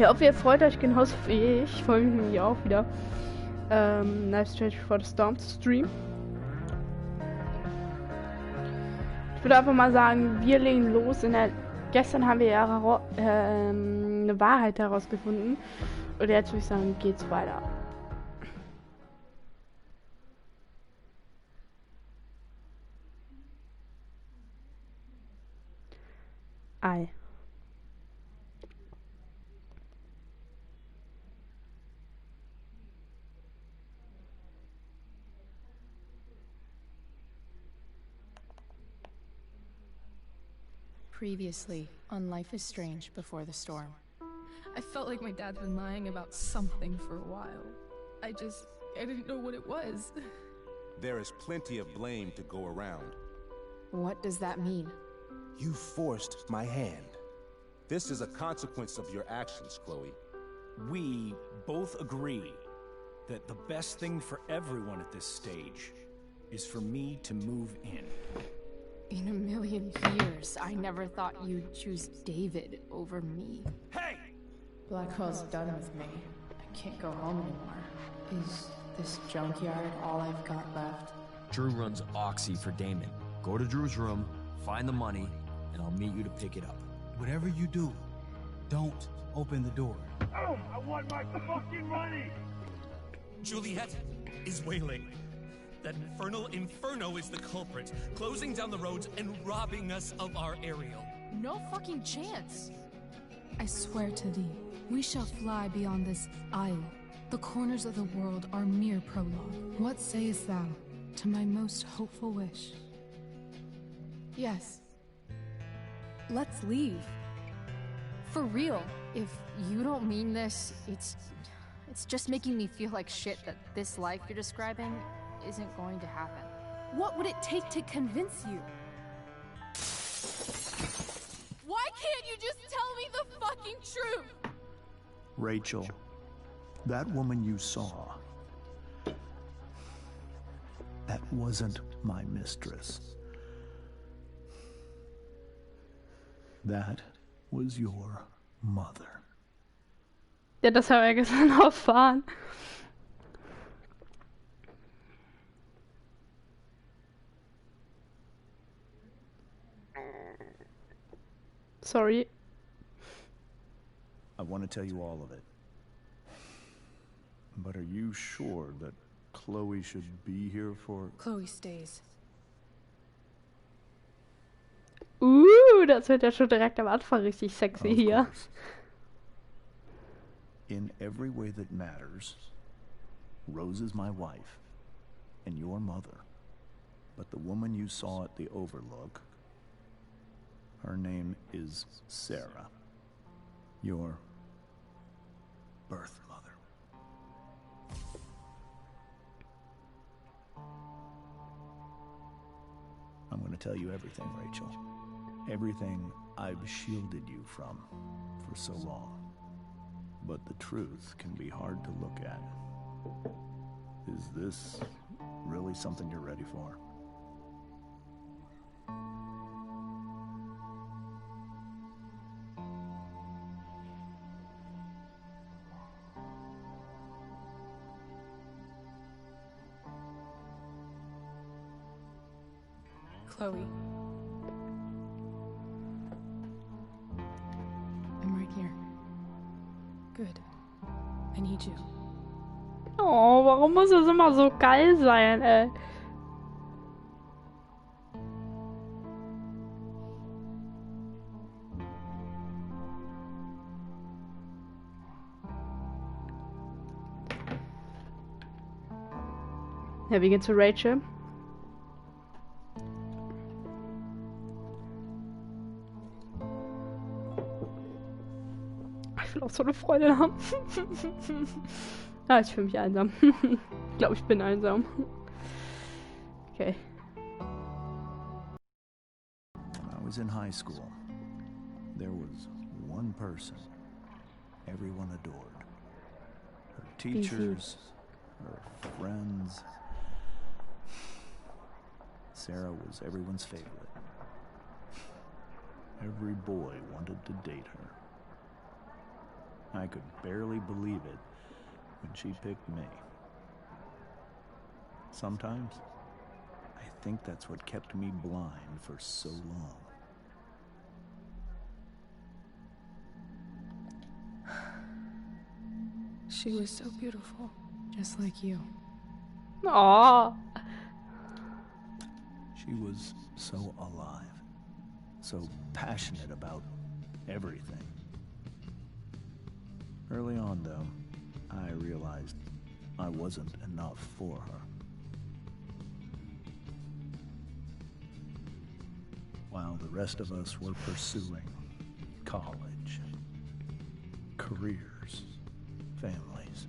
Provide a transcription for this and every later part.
Ich hoffe, ihr freut euch genauso wie ich. Ich freue mich nämlich auch wieder. Livestreams for the Storm zu streamen. Ich würde einfach mal sagen, wir legen los. Gestern haben wir ja eine Wahrheit herausgefunden. Und jetzt würde ich sagen, geht's weiter. Ei. Previously on Life is Strange Before the Storm. I felt like my dad's been lying about something for a while. I didn't know what it was. There is plenty of blame to go around. What does that mean? You forced my hand. This is a consequence of your actions, Chloe. We both agree that the best thing for everyone at this stage is for me to move in. In a million years, I never thought you'd choose David over me. Hey! Blackwell's done with me. I can't go home anymore. Is this junkyard all I've got left? Drew runs Oxy for Damon. Go to Drew's room, find the money, and I'll meet you to pick it up. Whatever you do, don't open the door. Oh, I want my fucking money! Juliet is wailing. That infernal inferno is the culprit, closing down the roads and robbing us of our aerial. No fucking chance. I swear to thee, we shall fly beyond this isle. The corners of the world are mere prologue. What sayest thou to my most hopeful wish? Yes. Let's leave. For real. If you don't mean this, it's just making me feel like shit that this life you're describing isn't going to happen. What would it take to convince you? Why can't you just tell me the fucking truth? Rachel, that woman you saw, that wasn't my mistress. That was your mother. Ja, das haben wir gestern erfahren. Sorry. I want to tell you all of it. But are you sure that Chloe should be here for... Chloe stays. Das wird ja schon direkt am Anfang richtig sexy hier. In every way that matters, Rose is my wife and your mother. But the woman you saw at the Overlook, her name is Sarah, your birth mother. I'm going to tell you everything, Rachel. Everything I've shielded you from for so long. But the truth can be hard to look at. Is this really something you're ready for? Chloe. I'm right here. Good. I need you. Oh, warum muss es immer so geil sein, ey? Ja, wie geht's zu Rachel? Ich will auch so eine Freundin haben. Ich fühle mich einsam. Ich glaube, ich bin einsam. Okay. When I was in high school, there was one person everyone adored. Her teachers, her friends. Sarah was everyone's favorite. Every boy wanted to date her. I could barely believe it when she picked me. Sometimes, I think that's what kept me blind for so long. She was so beautiful, just like you. Aww. She was so alive, so passionate about everything. Early on, though, I realized I wasn't enough for her. While the rest of us were pursuing college, careers, families,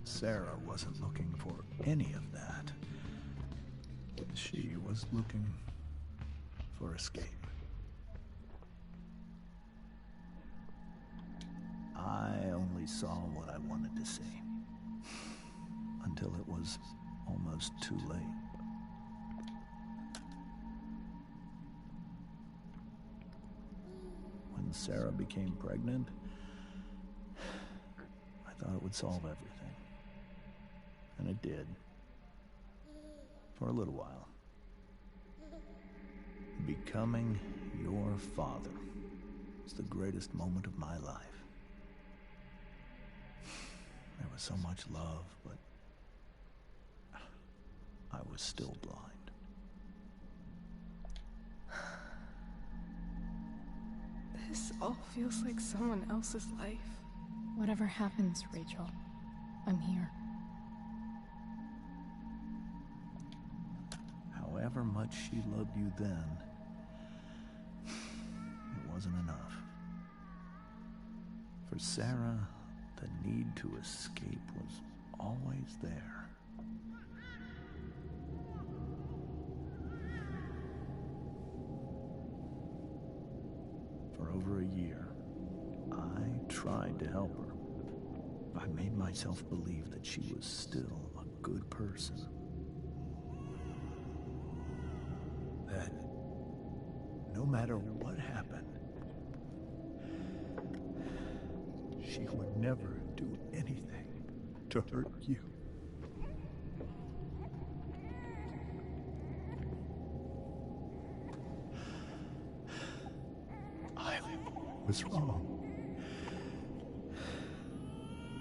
Sarah wasn't looking for any of that. She was looking for escape. I only saw what I wanted to see, until it was almost too late. When Sarah became pregnant, I thought it would solve everything. And it did. For a little while. Becoming your father was the greatest moment of my life. There was so much love, but I was still blind. This all feels like someone else's life. Whatever happens, Rachel, I'm here. However much she loved you then, it wasn't enough. For Sarah, the need to escape was always there. For over a year, I tried to help her. I made myself believe that she was still a good person. That no matter what happened, she would never do anything to hurt you. I was wrong.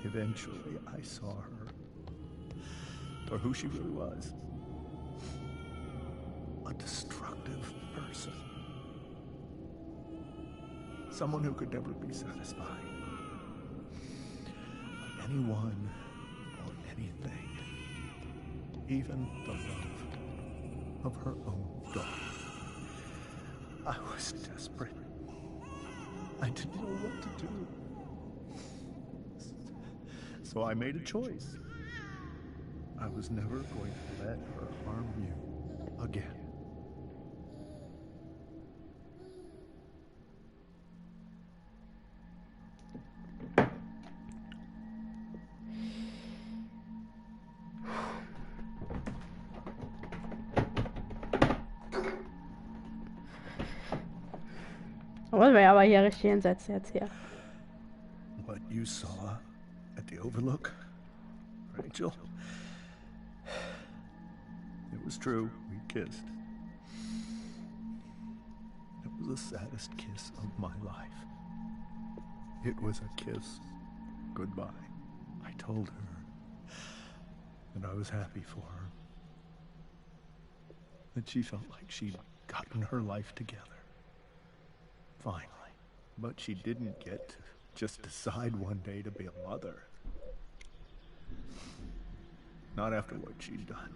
Eventually, I saw her for who she really was. A destructive person. Someone who could never be satisfied. By anyone or anything. Even the love of her own daughter. I was desperate. I didn't know what to do. So I made a choice. I was never going to let her harm you again. Wollen wir aber hier richtig hinsetzen jetzt hier. What you saw at the Overlook, Rachel? It was true, we kissed. It was the saddest kiss of my life. It was a kiss goodbye. I told her that I was happy for her. That she felt like she'd gotten her life together. Finally. But she didn't get to just decide one day to be a mother. Not after what she'd done.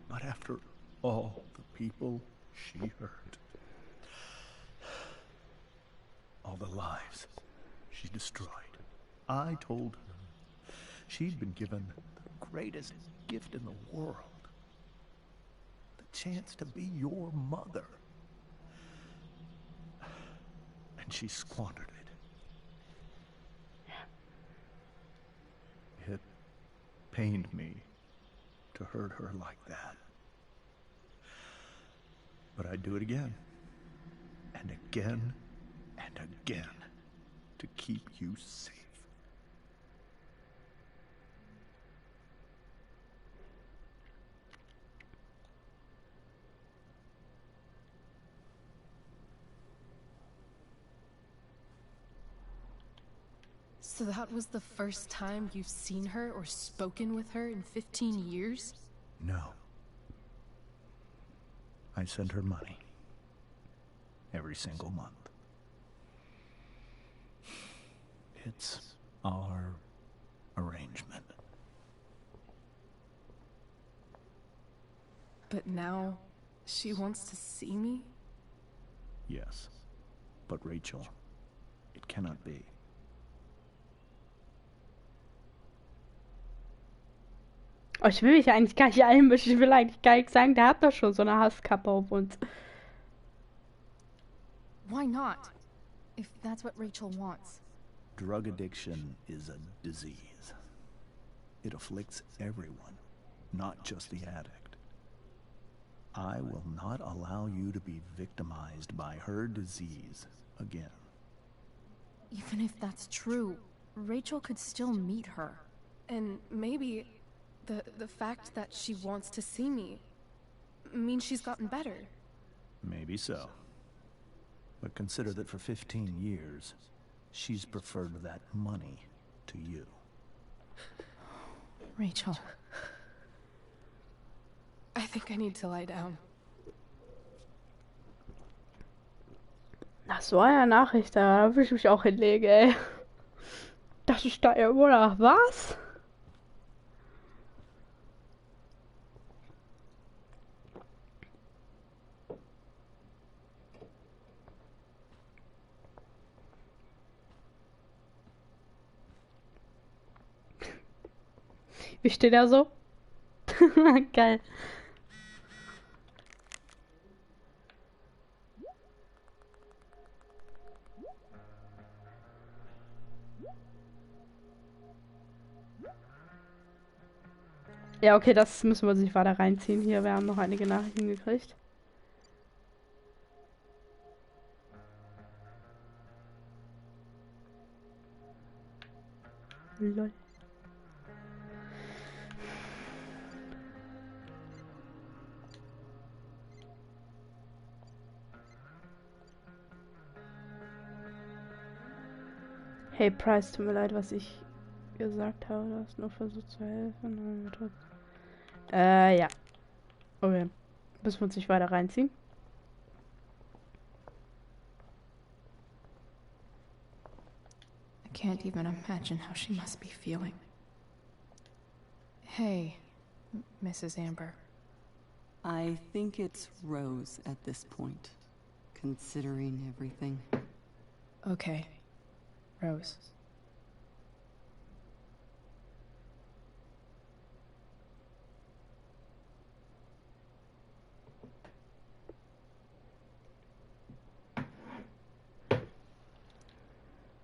Not after all the people she hurt. All the lives she destroyed. I told her she'd been given the greatest gift in the world. The chance to be your mother. And she squandered it. It pained me to hurt her like that. But I'd do it again. And again. And and again to keep you safe. So that was the first time you've seen her or spoken with her in 15 years? No. I send her money. Every single month. It's our arrangement. But now, she wants to see me? Yes. But Rachel, it cannot be. Oh, ich will mich ja eigentlich gar nicht einmischen. Ich will eigentlich gar nicht sagen, der hat doch schon so eine Hasskappe auf uns. Why not? If that's what Rachel wants. Drug addiction is a disease. It afflicts everyone, not just the addict. I will not allow you to be victimized by her disease again. Even if that's true, Rachel could still meet her. And maybe the fact that she wants to see me means she's gotten better. Maybe so. But consider that for 15 years, she's preferred that money to you. Rachel. I think I need to lie down. Nach so einer Nachricht, da will ich mich auch hinlegen, ey. Dachte ich da irgendwo nach was? Wie steht er so? Geil. Ja, okay, das müssen wir sich weiter reinziehen hier. Wir haben noch einige Nachrichten gekriegt. Lol. Hey Price, tut mir leid, was ich gesagt habe. Du hast nur versucht zu helfen. Ja. Okay. Müssen wir uns nicht weiter reinziehen. I can't even imagine how she must be feeling. Hey, Mrs. Amber. I think it's Rose at this point, considering everything. Okay. Rose.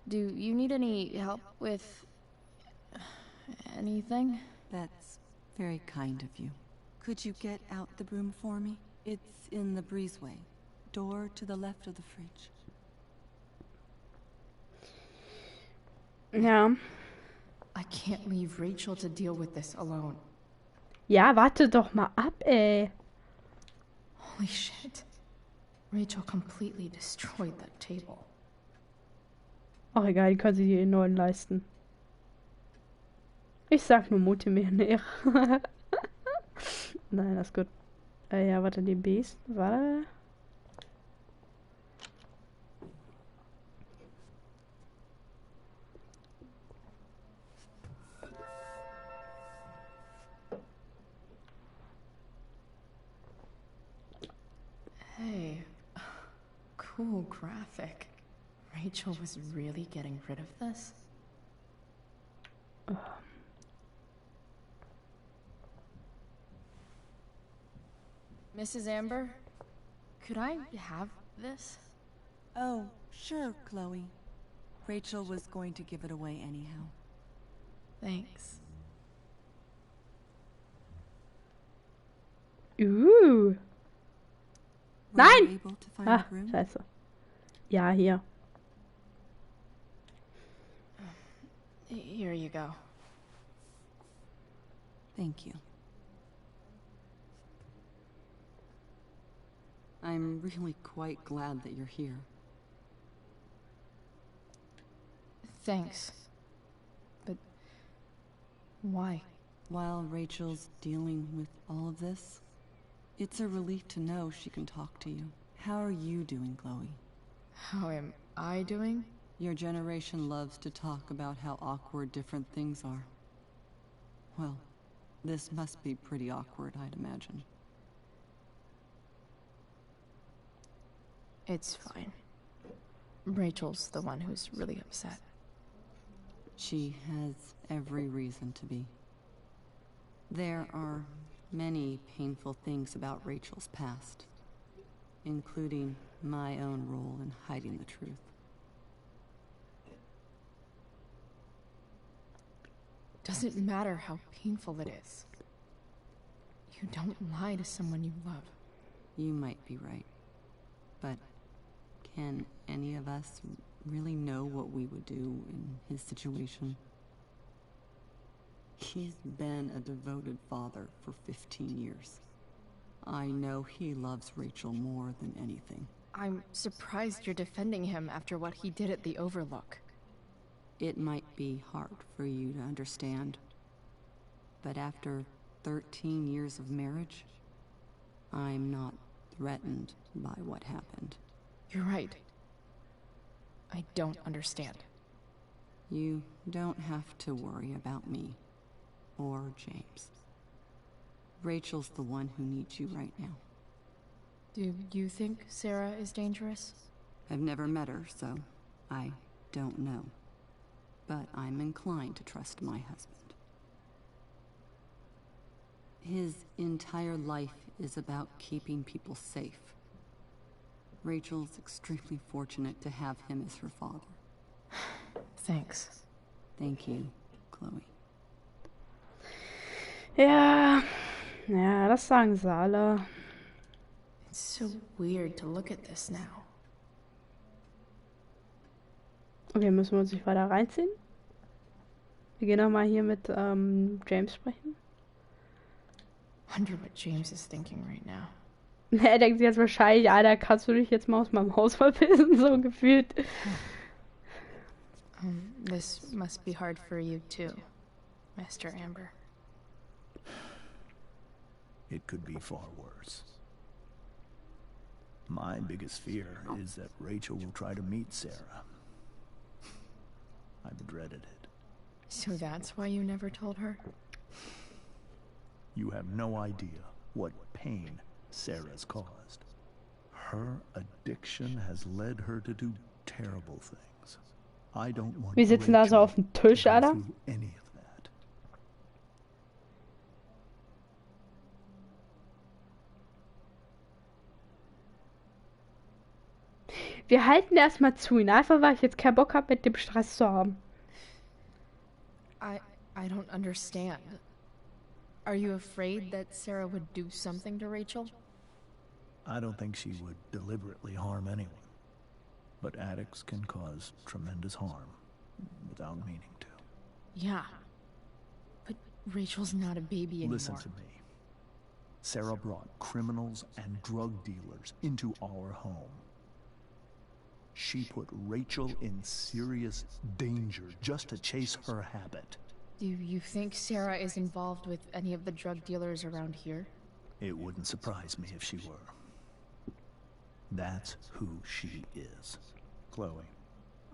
Do you need any help with anything? That's very kind of you. Could you get out the broom for me? It's in the breezeway. Door to the left of the fridge. Ja. I can't leave Rachel to deal with this alone. Ja, warte doch mal ab, ey. Holy shit. Rachel completely destroyed that table. Ach egal, die kann sich die neuen leisten. Ich sag nur Multimillionär. Nein, das ist gut. Ja, warte, die Beast. Warte. Hey, cool graphic. Rachel was really getting rid of this? Mrs. Amber, could I have this? Oh, sure, Chloe. Rachel was going to give it away anyhow. Thanks. Were you Nein! able to find Ah, the broom? scheiße. Ja, hier. Here you go. Thank you. I'm really quite glad that you're here. Thanks. But why? While Rachel's dealing with all of this, it's a relief to know she can talk to you. How are you doing, Chloe? How am I doing? Your generation loves to talk about how awkward different things are. Well, this must be pretty awkward, I'd imagine. It's fine. Rachel's the one who's really upset. She has every reason to be. There are many painful things about Rachel's past, including my own role in hiding the truth. Doesn't matter how painful it is. You don't lie to someone you love. You might be right, but can any of us really know what we would do in his situation? He's been a devoted father for 15 years. I know he loves Rachel more than anything. I'm surprised you're defending him after what he did at the Overlook. It might be hard for you to understand, but after 13 years of marriage, I'm not threatened by what happened. You're right. I don't understand. You don't have to worry about me, or James. Rachel's the one who needs you right now. Do you think Sarah is dangerous? I've never met her, so I don't know. But I'm inclined to trust my husband. His entire life is about keeping people safe. Rachel's extremely fortunate to have him as her father. Thanks. Thank you, Chloe. Ja, das sagen sie alle. It's so weird to look at this now. Okay, müssen wir uns nicht weiter reinziehen? Wir gehen nochmal hier mit James sprechen. Wonder what James is thinking right now. Er denkt sich jetzt wahrscheinlich, Alter, kannst du dich jetzt mal aus meinem Haus verpissen, so gefühlt. This must be hard for you too, Mr. Amber. It could be far worse. My biggest fear is that Rachel will try to meet Sarah. I've dreaded it. So that's why you never told her? You have no idea what pain Sarah's caused. Her addiction has led her to do terrible things. I don't want Wir sitzen da so auf dem Tisch, Alter. to go through any of that. Wir halten erstmal zu ihn, einfach weil ich jetzt keinen Bock habe, mit dem Stress zu haben. I don't understand. Are you afraid that Sarah would do something to Rachel? I don't think she would deliberately harm anyone. But addicts can cause tremendous harm without meaning to. Yeah. But Rachel's not a baby anymore. Listen to me. Sarah brought criminals and drug dealers into our home. She put Rachel in serious danger just to chase her habit. Do you think Sarah is involved with any of the drug dealers around here? It wouldn't surprise me if she were. That's who she is. Chloe,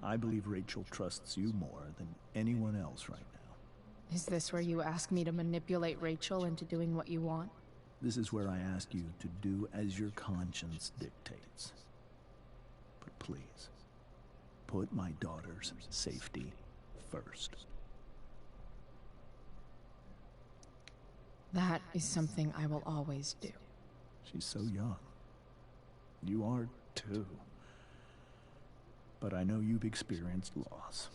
I believe Rachel trusts you more than anyone else right now. Is this where you ask me to manipulate Rachel into doing what you want? This is where I ask you to do as your conscience dictates. But please, put my daughter's safety first. That is something I will always do. She's so young. You are too. But I know you've experienced loss.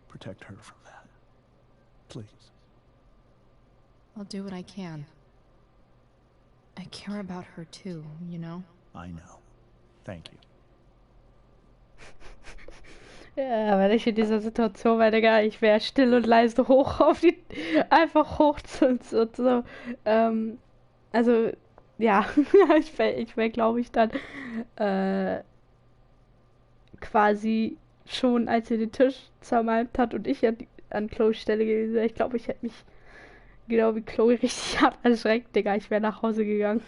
Protect her from that. Please. I'll do what I can. I care about her too, you know? I know. Thank you. Ja, wenn ich in dieser Situation wäre, Digga, ich wäre still und leise hoch auf die, einfach hoch so. Also, ja, ich wär, glaube ich, dann äh, quasi schon, als sie den Tisch zermalmt hat und ich an Chloes Stelle gewesen wäre. Ich glaube, ich hätte mich genau wie Chloe richtig hart erschreckt, Digga. Ich wäre nach Hause gegangen.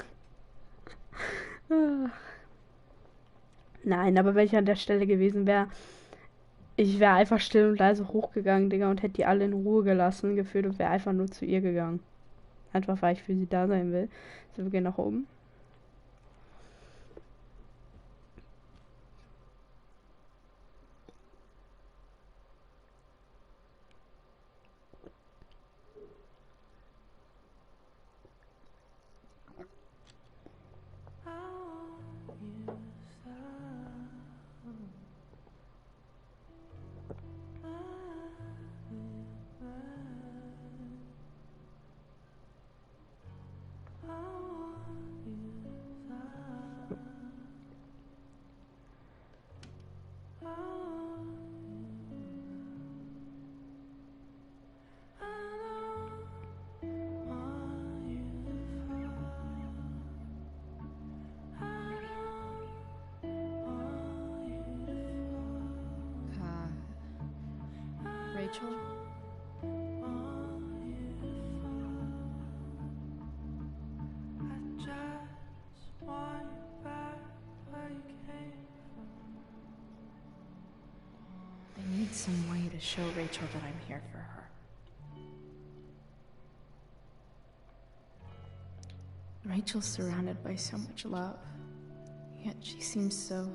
Ah. Nein, aber wenn ich an der Stelle gewesen wäre, ich wäre einfach still und leise hochgegangen, Digga, und hätte die alle in Ruhe gelassen, gefühlt und wäre einfach nur zu ihr gegangen. Einfach, weil ich für sie da sein will. So, wir gehen nach oben. Rachel? I need some way to show Rachel that I'm here for her. Rachel's surrounded by so much love, yet she seems so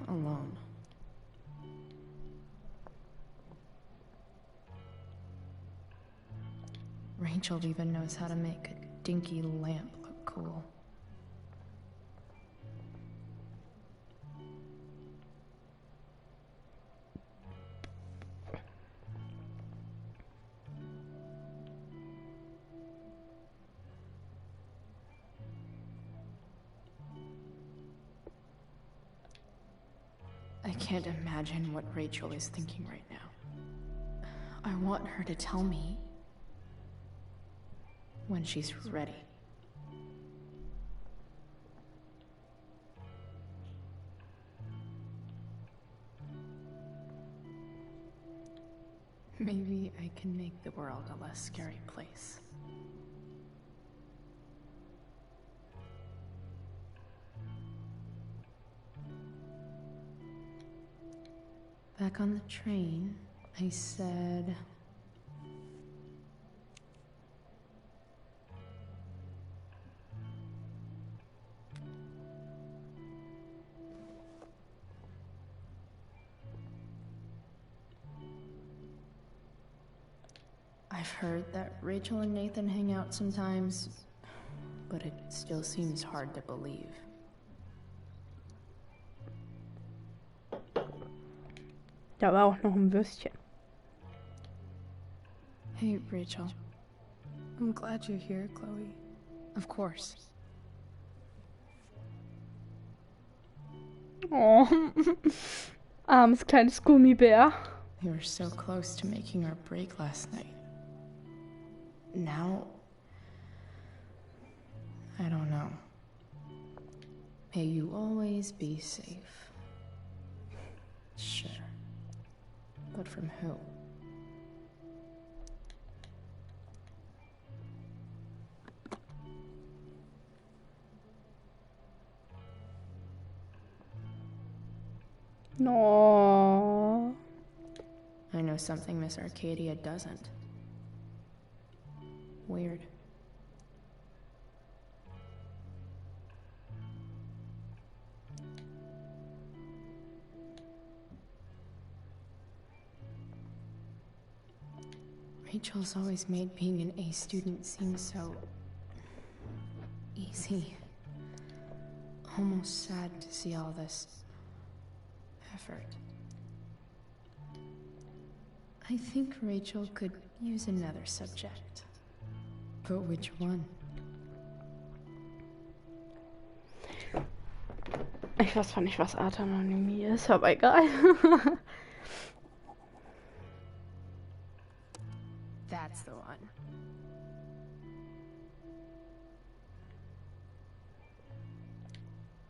alone. Rachel even knows how to make a dinky lamp look cool. I can't imagine what Rachel is thinking right now. I want her to tell me when she's ready. Maybe I can make the world a less scary place. Back on the train, I said, I've heard that Rachel and Nathan hang out sometimes, but it still seems hard to believe. Da war auch noch ein Würstchen. Hey, Rachel. I'm glad you're here, Chloe. Of course. Oh, armes kleines Gummibär. We were so close to making our break last night. Now, I don't know. May you always be safe. Sure. But from who? No. I know something Miss Arcadia doesn't. Weird. Rachel's always made being an A student seem so easy. Almost sad to see all this effort. I think Rachel could use another subject. But which one? Ich weiß zwar nicht, was Anonymie ist, aber egal. That's the one.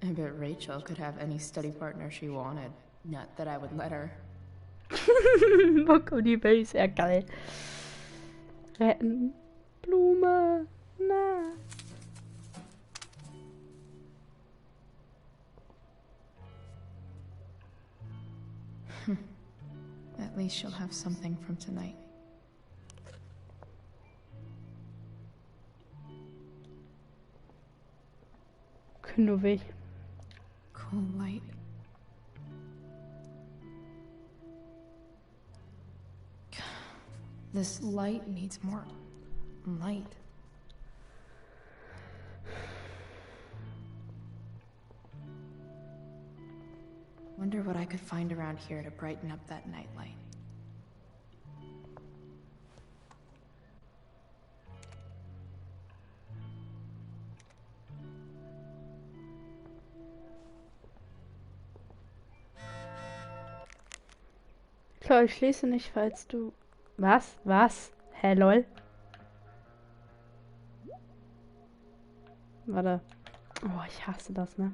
I bet Rachel could have any study partner she wanted. Not that I would let her. Bock um die Base, ja geil. Retten. Blume. Na. At least she'll have something from tonight. Knuffig. Cool light. This light needs more light. Wonder what I could find around here to brighten up that nightlight. Klar, ich schließe nicht, falls du... Was? Was? Hä, lol? Warte. Oh, ich hasse das, ne?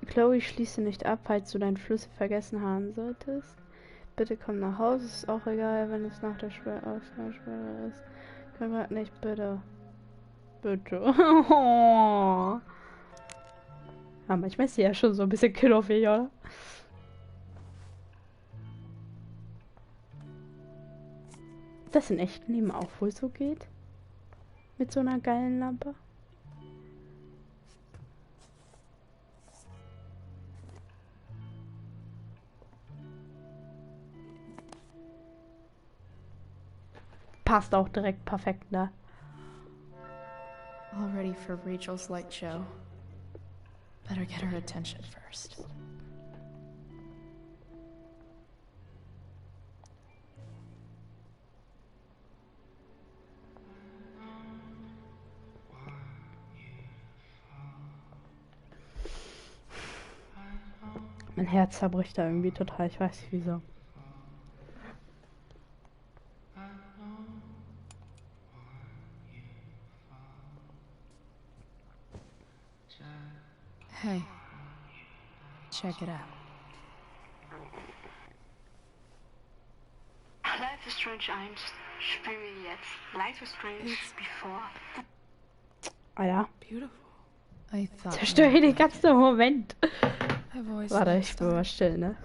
Chloe, schließe nicht ab, falls du deinen Schlüssel vergessen haben solltest. Bitte komm nach Hause, ist auch egal, wenn es nach der Ausgangssperre ist. Komm grad nicht, bitte. Bitte. Oh. Ja, manchmal ist sie ja schon so ein bisschen knuffig, oder? Ist das in echten Leben auch wohl so geht? Mit so einer geilen Lampe? Passt auch direkt perfekt, ne? All ready for Rachel's light show. Better get her attention first. Mein Herz zerbricht da irgendwie total, ich weiß nicht wieso. Hey, check it out. Life is Strange 1 spielen wir jetzt. Life is Strange before. Alter. Beautiful. I thought. Zerstöre den ganzen Moment. I've Warte, ich bin mal still, ne?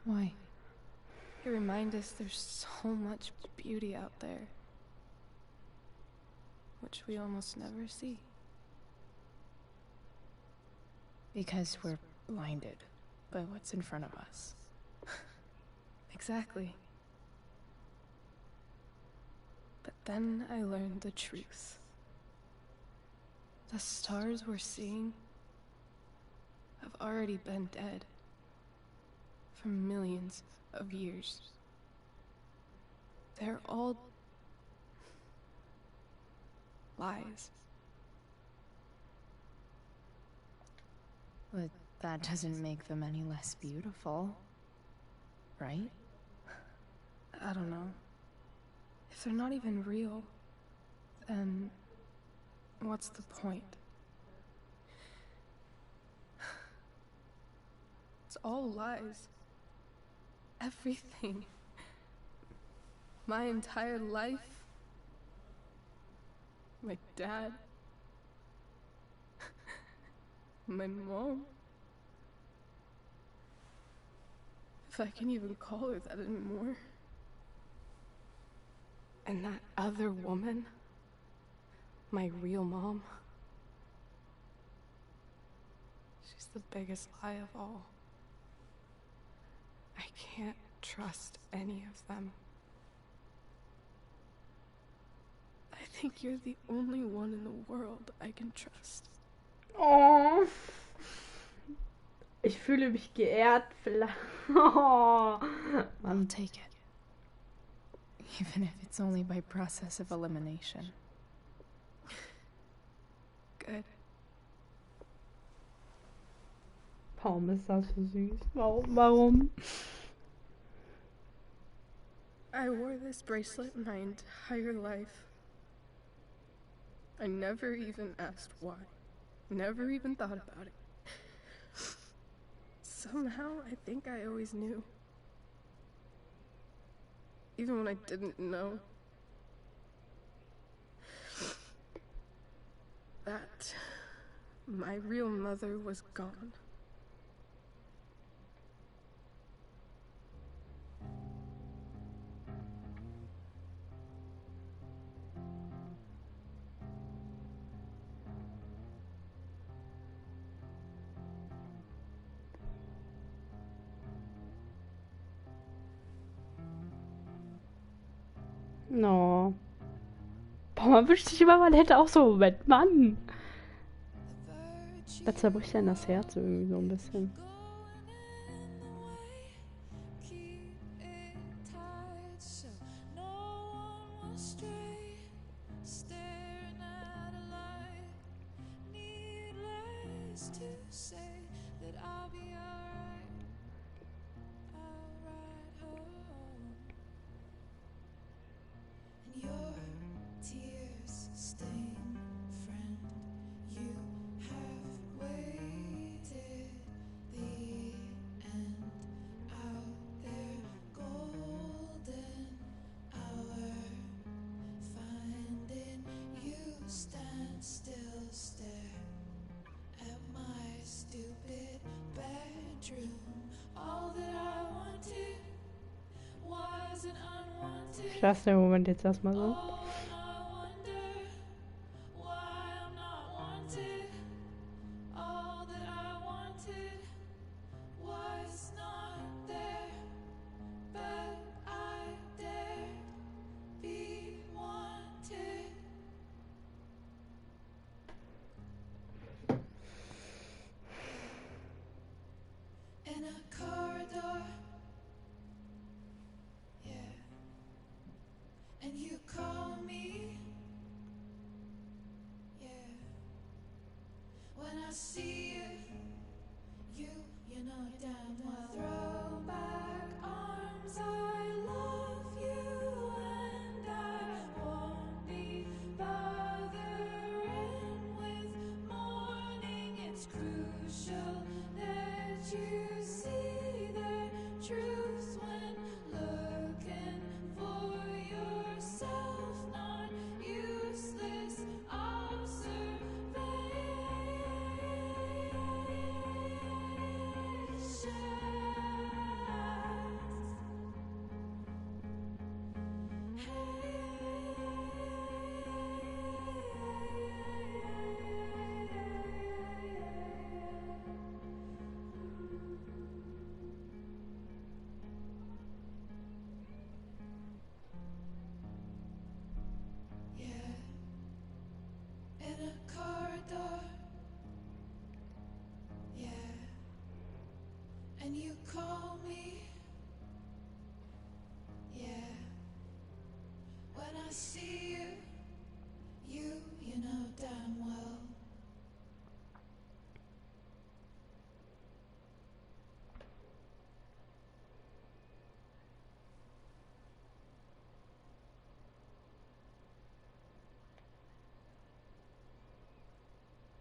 Why? You remind us there's so much beauty out there, which we almost never see. Because we're blinded by what's in front of us. Exactly. But then I learned the truth. The stars we're seeing have already been dead for millions of years. They're all lies. But that doesn't make them any less beautiful, right? I don't know. If they're not even real, then what's the point? It's all lies. Everything. My entire life. My dad. My mom. If I can even call her that anymore. And that other woman. My real mom. She's the biggest lie of all. I can't trust any of them. I think you're the only one in the world I can trust. Oh. Ich fühle mich geehrt. Oh. I'll take it. Even if it's only by process of elimination. good. Warum ist das so süß? Warum? I wore this bracelet my entire life. I never even asked why. Never even thought about it. Somehow, I think I always knew. Even when I didn't know. That my real mother was gone. No. Boah, man wünscht sich immer, man hätte auch so einen Moment. Mann! Da zerbricht dann das Herz irgendwie so ein bisschen. Ich lasse den Moment jetzt erstmal so.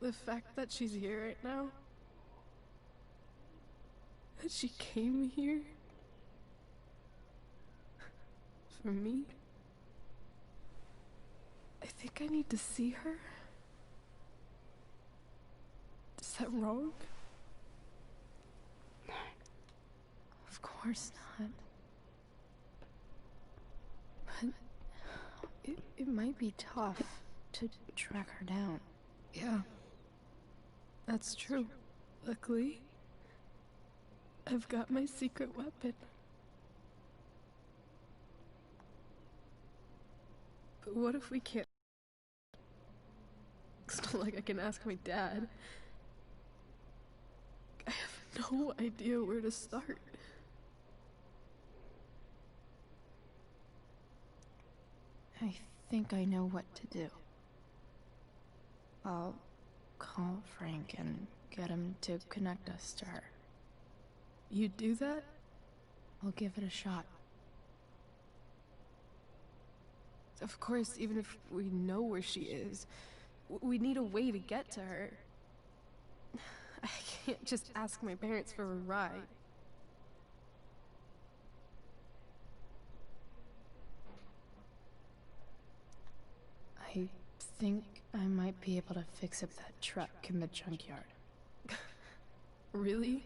The fact that she's here right now, that she came here for me, I think I need to see her. Is that wrong? Of course not. But it might be tough to track her down. Yeah. That's true. Luckily, I've got my secret weapon. But what if we can't? It's not like I can ask my dad. I have no idea where to start. I think I know what to do. I'll call Frank and get him to connect us to her. You'd do that? I'll give it a shot. Of course, even if we know where she is, we need a way to get to her. I can't just ask my parents for a ride. I think I might be able to fix up that truck in the junkyard. Really?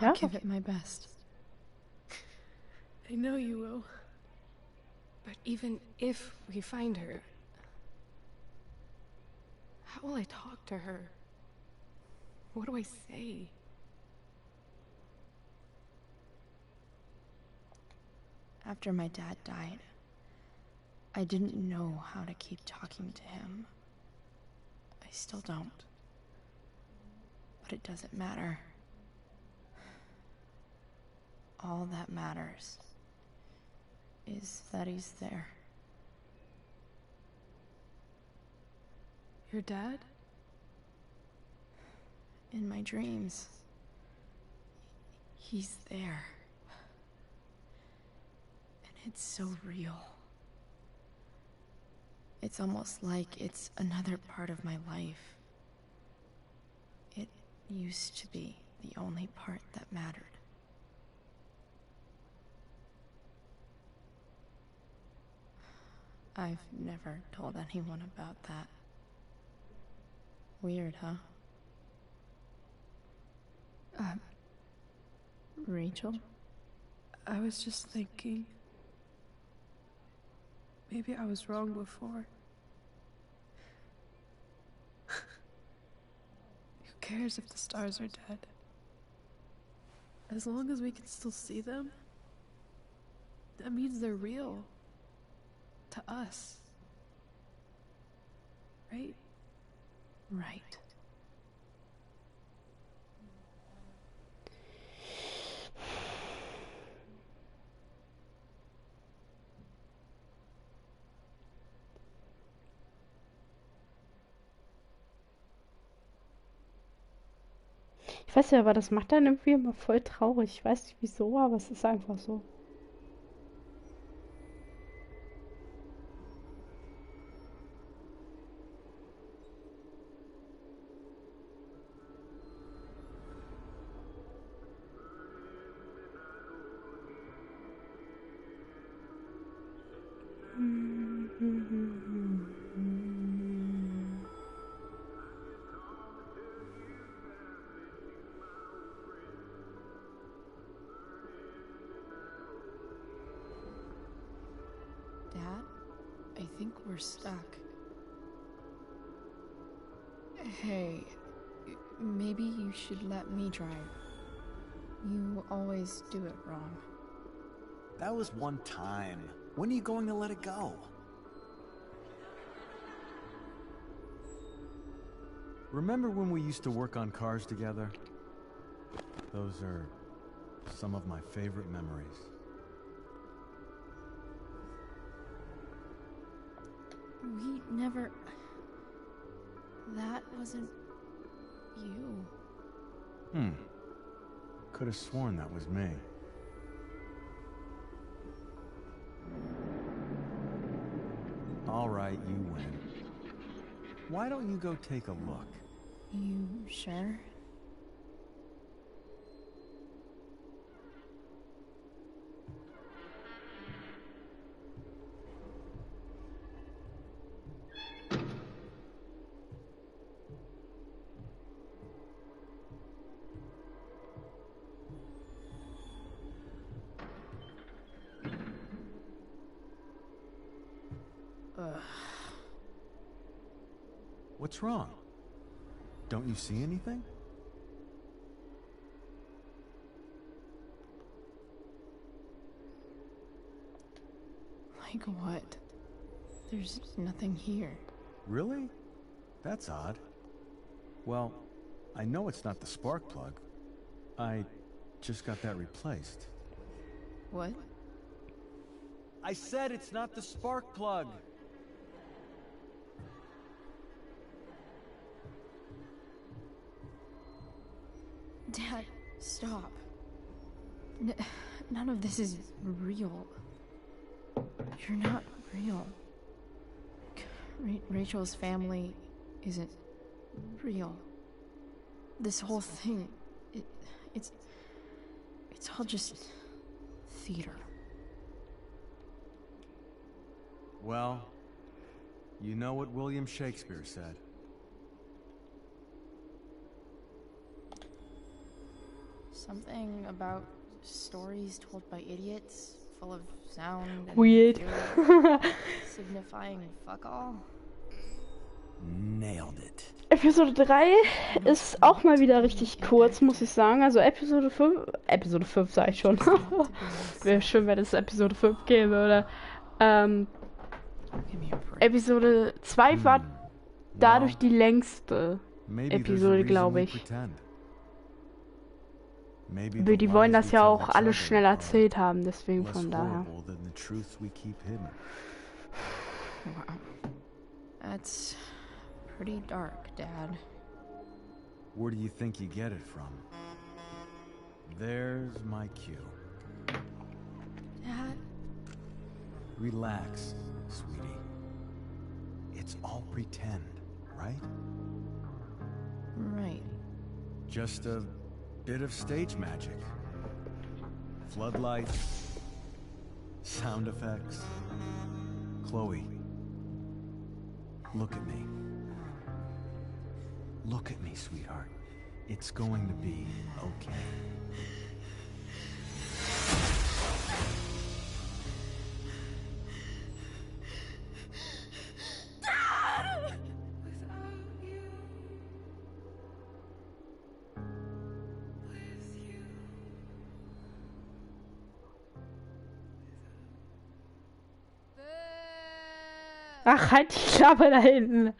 I'll give it my best. I know you will. But even if we find her, how will I talk to her? What do I say? After my dad died, I didn't know how to keep talking to him. I still don't. But it doesn't matter. All that matters is that he's there. Your dad? In my dreams, he's there. And it's so real. It's almost like it's another part of my life. It used to be the only part that mattered. I've never told anyone about that. Weird, huh? Rachel? I was just thinking... maybe I was wrong before. Who cares if the stars are dead? As long as we can still see them, that means they're real. To us. Right? Right. Ich weiß ja, aber das macht dann irgendwie immer voll traurig. Ich weiß nicht wieso, aber es ist einfach so. Dad, I think we're stuck. Hey, maybe you should let me drive. You always do it wrong. That was one time. When are you going to let it go? Remember when we used to work on cars together? Those are some of my favorite memories. We never... That wasn't... you. Could have sworn that was me. All right, you win. Why don't you go take a look? You sure? What's wrong? Don't you see anything? Like what? There's nothing here. Really? That's odd. Well, I know it's not the spark plug. I just got that replaced. What? I said it's not the spark plug! Dad, stop. None of this is real. You're not real. Rachel's family isn't real. This whole thing, it's all just theater. Well, you know what William Shakespeare said. Something about stories told by idiots, full of sound and Weird. theory, signifying fuck all. Nailed it. Episode 3 ist auch mal wieder richtig kurz, muss ich sagen. Also Episode 5 sag ich schon. Wäre schön, wenn es Episode 5 geben würde. Episode 2 war dadurch die längste Episode, glaube ich. Die wollen das ja auch alles schnell erzählt haben, deswegen von daher. Wow. That's pretty dark, Dad. Where do you think you get it from? There's my cue. Dad? Relax, sweetie. It's all pretend, right? Right. Just a bit of stage magic. Floodlights, sound effects. Chloe, look at me. Look at me, sweetheart. It's going to be okay. Ach, halt die Klappe da hinten.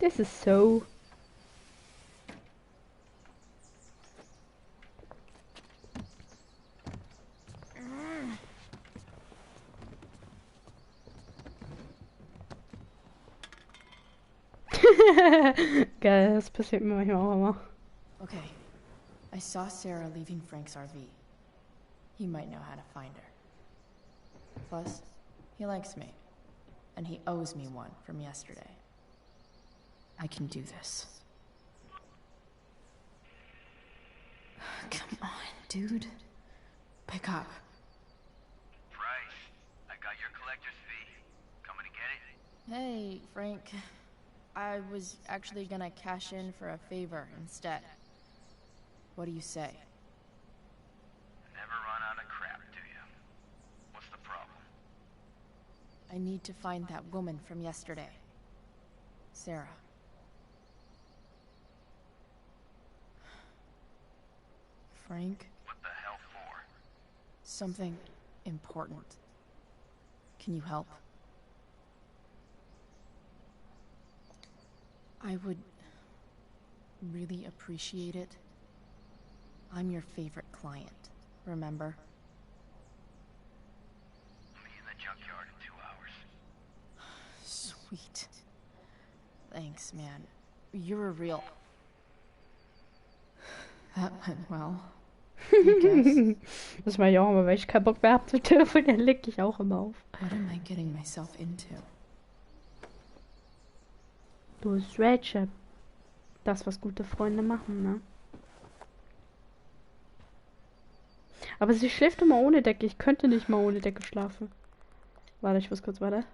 This is so... Geil, das passiert mir manchmal auch immer. Okay. I saw Sarah leaving Frank's RV. He might know how to find her. Plus, he likes me. And he owes me one from yesterday. I can do this. Come on, dude. Pick up. Price, I got your collector's fee. Coming to get it? Hey, Frank. I was actually gonna cash in for a favor instead. What do you say? Never run out of crap, do you? What's the problem? I need to find that woman from yesterday. Sarah. Frank? What the hell for? Something important. Can you help? I would really appreciate it. I'm your favorite client, remember? I'll be in the junkyard in 2 hours. Sweet. Thanks, man. You're a real... That went well. Das mache ich auch immer, weil ich keinen Bock mehr habe zu telefonieren, leg ich auch immer auf. What am I getting myself into? Du bist Rachel. Das, was gute Freunde machen, ne? Aber sie schläft immer ohne Decke. Ich könnte nicht mal ohne Decke schlafen. Warte, ich muss kurz weiter.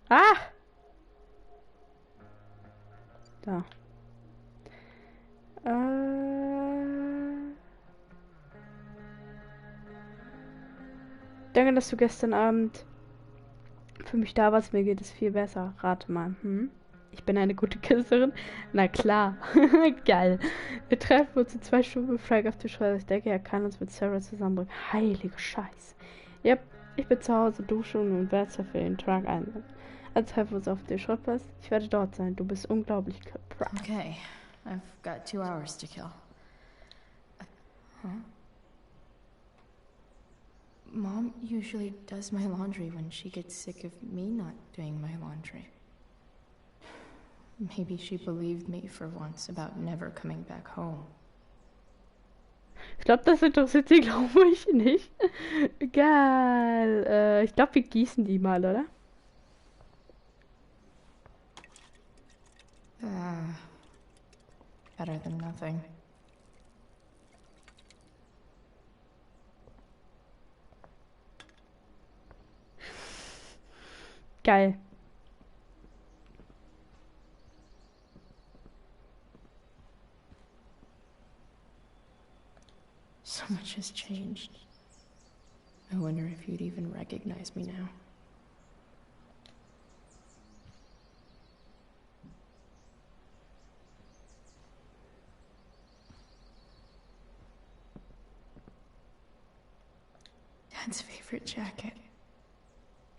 Ah! Da. Danke, dass du gestern Abend für mich da warst. Mir geht es viel besser. Rate mal. Ich bin eine gute Kisserin. Na klar. Geil. Wir treffen uns in 2 Stunden mit Frank auf die Schreibtisch. Ich denke, er kann uns mit Sarah zusammenbringen. Heilige Scheiße. Yep. Ich bin zu Hause, duschen und werde für den Truck ein. Also treffen wir uns auf den Schrottplatz. Ich werde dort sein. Du bist unglaublich proud. Okay. I've got 2 hours to kill. Huh? Mom usually does my laundry when she gets sick of me not doing my laundry. Maybe she believed me for once about never coming back home. Ich glaube, das interessiert sie, glaube ich, nicht. Egal. Ich glaube, wir gießen die mal, oder? Better than nothing. Geil. So much has changed. I wonder if you'd even recognize me now. Dad's favorite jacket.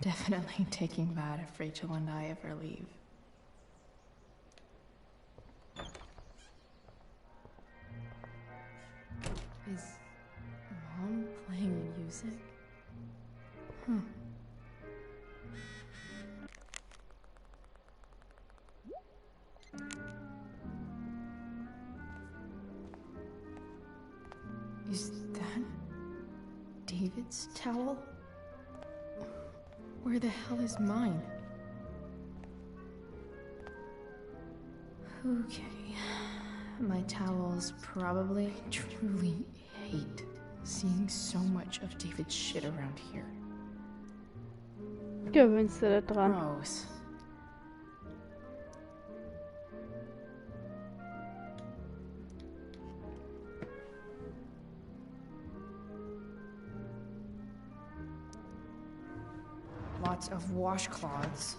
Definitely taking that if Rachel and I ever leave. Is Mom playing music? Huh. Is that David's towel? Where the hell is mine? Okay. My towels probably truly hate seeing so much of David's shit around here. Gewöhnst du da dran. Gross. Lots of washcloths.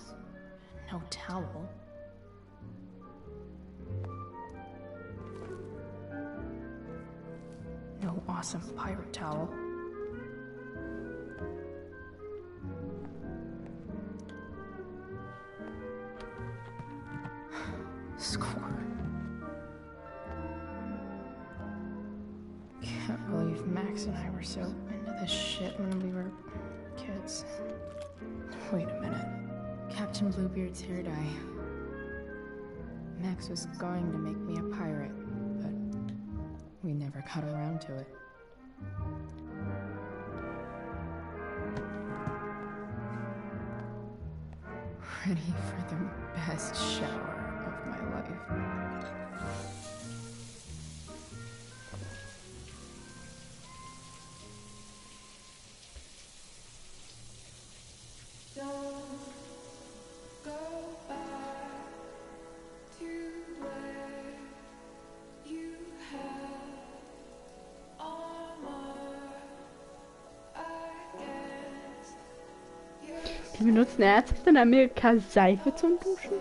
No towel. No awesome pirate towel. Score. Can't believe Max and I were so into this shit when we were kids. Wait a minute. Captain Bluebeard's hair dye. Max was going to make me a pirate, but we never got around to it. Ready for the best shower of my life. Die benutzen ernsthaft in Amerika Seife zum Duschen?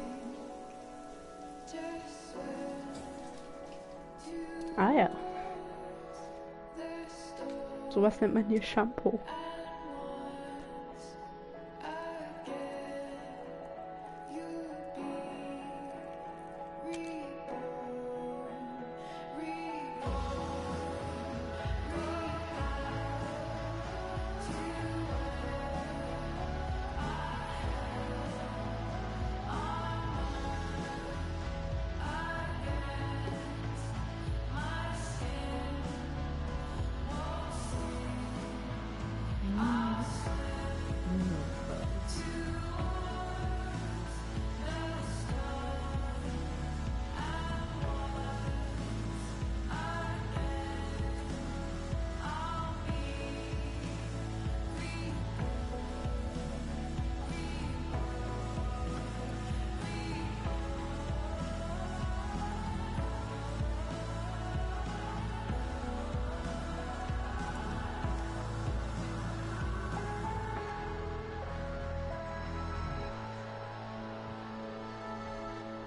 Ah ja. Sowas nennt man hier Shampoo.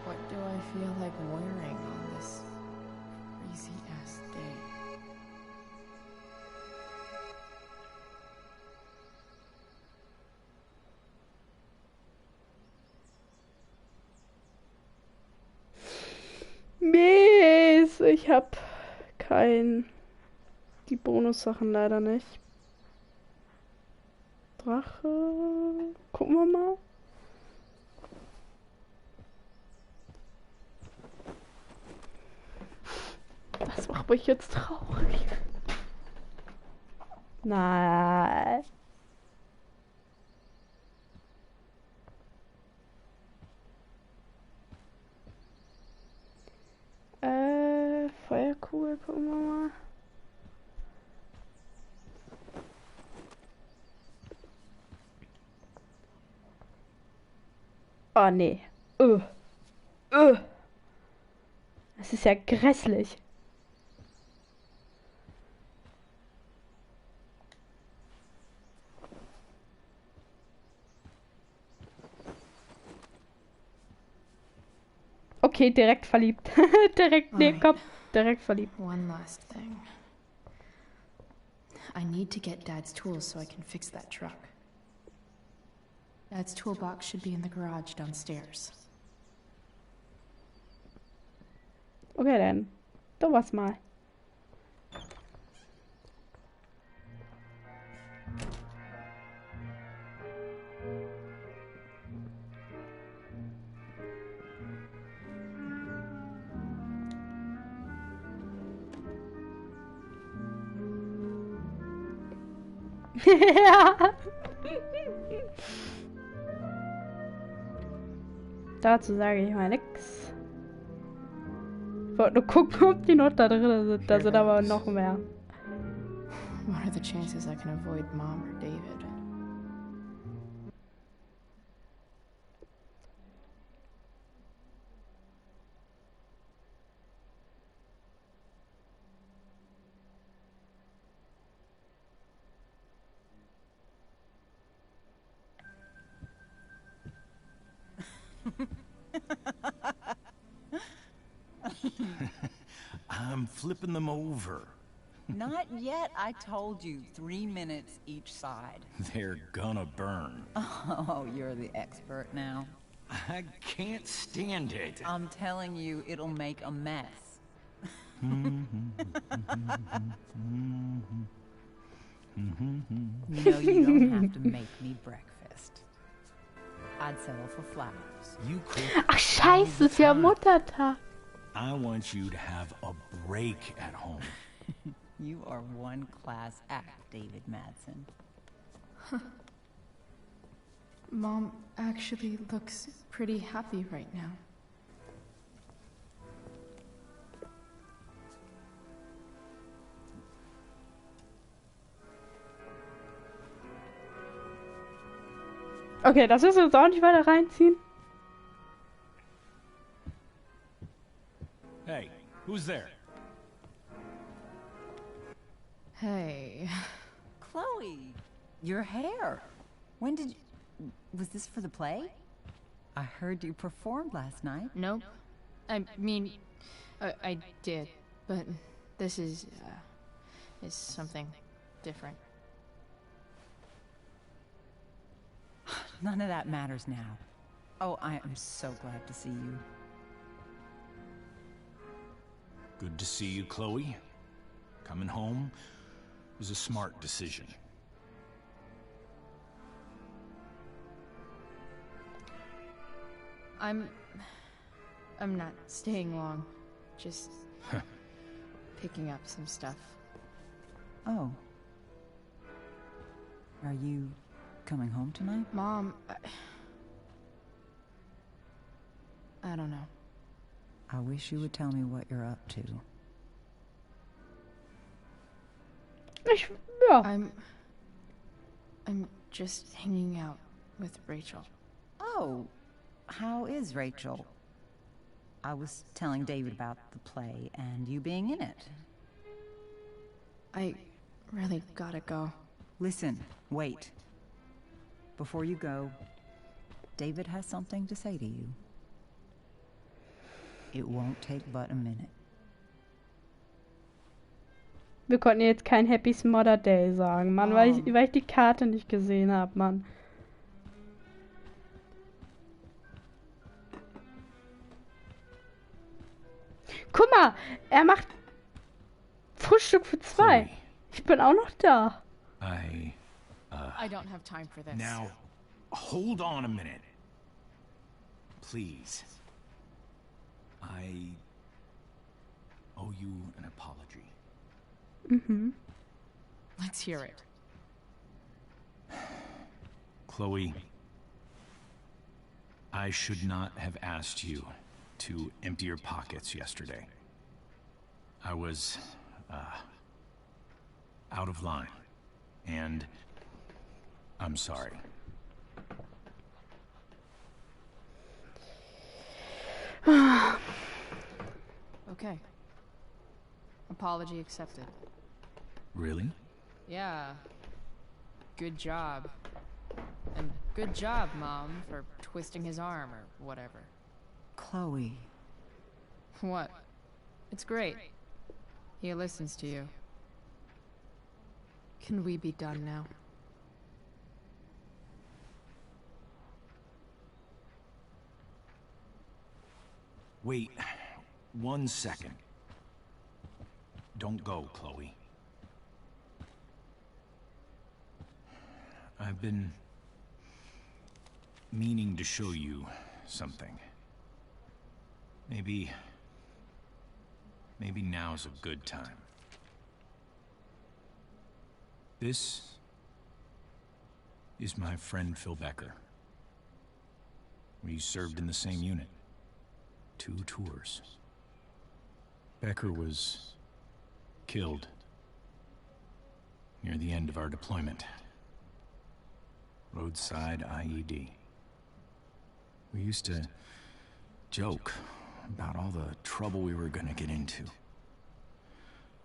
What do I feel like wearing on this crazy ass day? Mist, ich hab die Bonussachen leider nicht. Rache. Gucken wir mal. Das macht mich jetzt traurig. Nein. Feuerkugel, gucken wir mal. Oh nee. Das ist ja grässlich. Okay, direkt verliebt. Direkt, nee, komm. Direkt verliebt. One last thing. I need to get Dad's tools so I can fix that truck. Dad's toolbox should be in the garage downstairs. Okay, dann. Du was mal. Ja. Dazu sage ich mal nix. Ich wollte nur gucken, ob die noch da drin sind. Da sind aber noch mehr. What are the chances I can avoid Mom or David? I'm flipping them over. Not yet. I told you, 3 minutes each side. They're gonna burn. Oh, you're the expert now. I can't stand it. I'm telling you, it'll make a mess. You know you don't have to make me breakfast. I'd settle for flowers. You cook. Ach scheiße, ist ja Muttertag. I want you to have a break at home. You are one class act, David Madsen. Mom actually looks pretty happy right now. Okay, das müssen wir uns auch nicht weiter reinziehen. Hey, who's there? Hey. Chloe, your hair. When did you... Was this for the play? I heard you performed last night. Nope. I mean, I did, but this is something different. None of that matters now. Oh, I am so glad to see you. Good to see you, Chloe. Coming home was a smart decision. I'm not staying long. Just picking up some stuff. Oh. Are you coming home tonight? Mom, I don't know. I wish you would tell me what you're up to. Ja. I'm just hanging out with Rachel. Oh, how is Rachel? I was telling David about the play and you being in it. I really gotta go. Listen, wait. Before you go, David has something to say to you. It won't take but a minute. Wir konnten jetzt kein Happy Smother Day sagen, Mann, weil ich die Karte nicht gesehen habe, Mann. Guck mal, er macht Frühstück für 2. Ich bin auch noch da. I I don't have time for this. Now, hold on a minute. Please. I owe you an apology. Mm-hmm. Let's hear it. Chloe, I should not have asked you to empty your pockets yesterday. I was, out of line. And I'm sorry. Okay. Apology accepted. Really? Yeah. Good job. And good job, Mom, for twisting his arm or whatever. Chloe. What? It's great. He listens to you. Can we be done now? Wait 1 second. Don't go, Chloe. I've been meaning to show you something. Maybe now's a good time. This is my friend Phil Becker. We served in the same unit. 2 tours. Becker was killed near the end of our deployment. Roadside IED. We used to joke about all the trouble we were gonna get into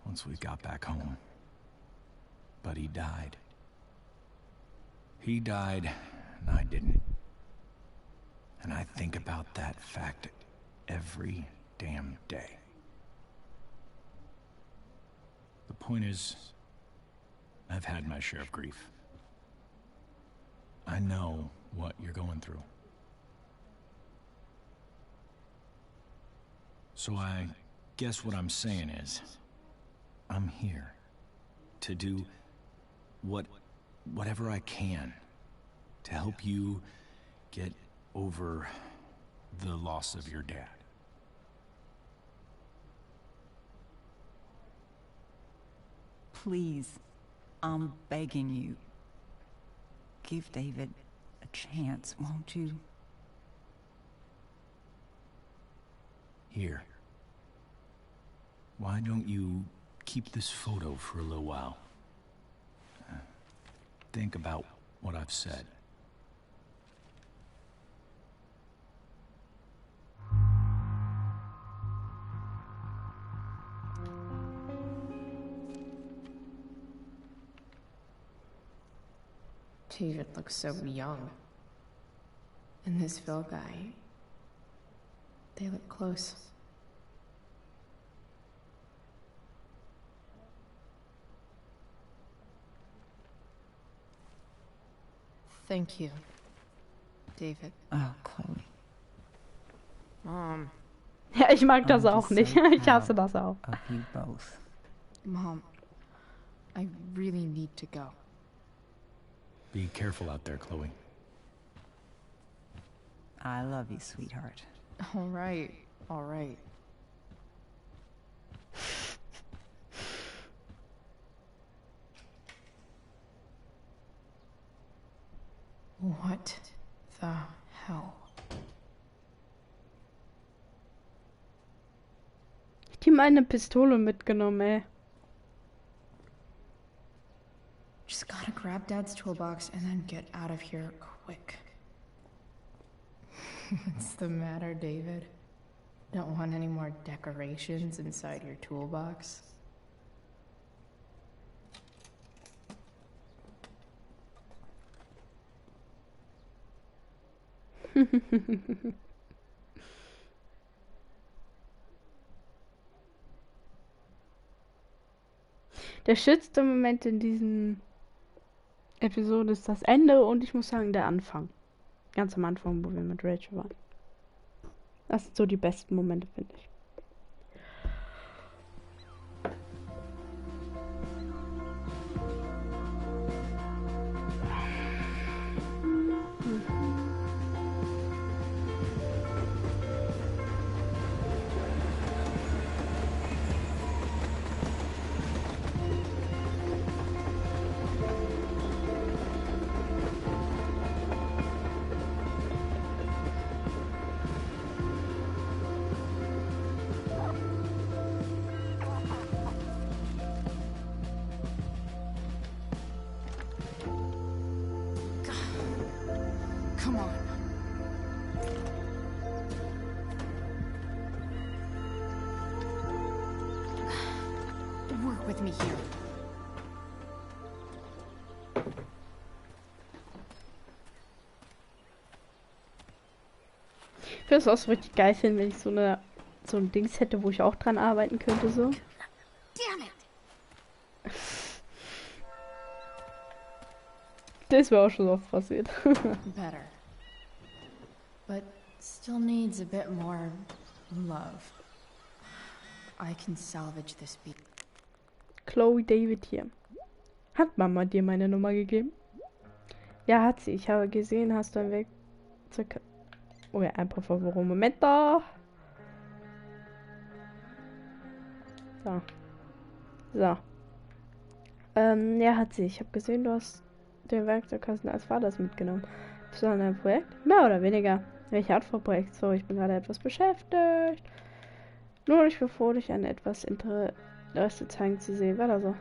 once we got back home. But he died. He died, and I didn't. And I think about that fact every damn day. The point is, I've had my share of grief. I know what you're going through. So I guess what I'm saying is, I'm here to do whatever I can to help you get over the loss of your dad. Please, I'm begging you. Give David a chance, won't you? Here. Why don't you keep this photo for a little while? Think about what I've said. David looks so young. And this Phil guy, they look close. Thank you, David. Oh, Chloe. Mom. Ja, ich mag das I'm auch just nicht. so Ich hasse proud das auch. Of you both. Mom, I really need to go. Be careful out there, Chloe. I love you, sweetheart. All right, all right. What the hell? Ich habe eine Pistole mitgenommen, ey. Just gotta grab Dad's toolbox and then get out of here quick. What's the matter, David? Don't want any more decorations inside your toolbox? Der schönste Moment in diesen Episoden ist das Ende und ich muss sagen, der Anfang. Ganz am Anfang, wo wir mit Rachel waren. Das sind so die besten Momente, finde ich. Come on. Work with me here. Ich würde es auch so richtig geil finden, wenn ich so ein Dings hätte, wo ich auch dran arbeiten könnte, so. Damn it. Das wäre auch schon oft passiert. Better. But still needs a bit more love. I can salvage this beat. Chloe David hier. Hat Mama dir meine Nummer gegeben? Ja, hat sie. Ich habe gesehen, hast du ein Werkzeug... Oh ja, ein paar Favor. Moment da. So. So. Ja, hat sie. Ich habe gesehen, du hast den Werkzeugkasten als Vaters mitgenommen. Bist du an einem Projekt? Mehr oder weniger. Welche Art von Projekt? So, ich bin gerade etwas beschäftigt. Nur nicht bevor dich an etwas Interesse zeigen zu sehen. War da so?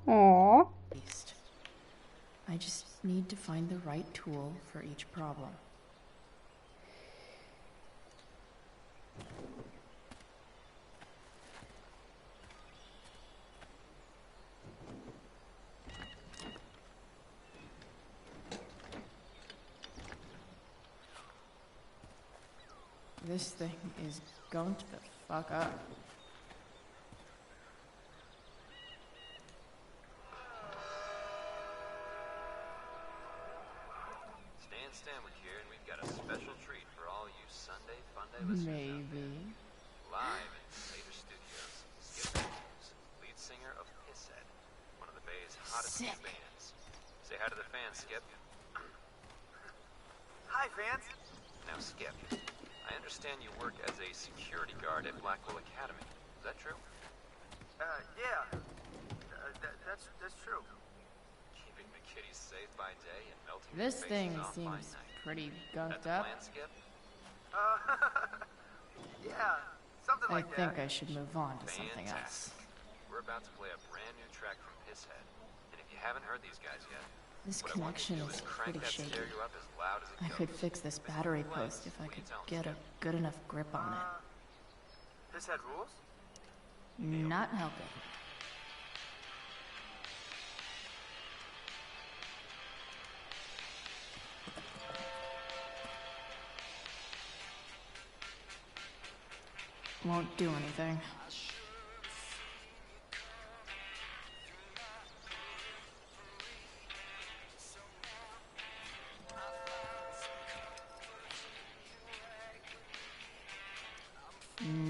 Aww. I just need to find the right tool for each problem. This thing is going to fuck up. Stanwyck here, and we've got a special treat for all you Sunday Funday listeners. Maybe. Live in Later Studios, Skip Matthews, lead singer of Pisshead, one of the Bay's hottest new bands. Say hi to the fans, Skip. Hi, fans. Now, Skip, I understand you work as a security guard at Blackwell Academy. Is that true? Yeah. That's true. Keeping the kiddies safe by day and melting This their thing faces off by seems night. pretty That gunked the up. plan, Skip? Yeah, something I like think that. I should move on to something else. Fantastic. We're about to play a brand new track from Pisshead. And if you haven't heard these guys yet, This what I want you connection to do is is crank pretty that shaky. stereo up as loud as it I goes. could fix this battery post if I could get a good enough grip on it. This had rules? Not helping. Won't do anything.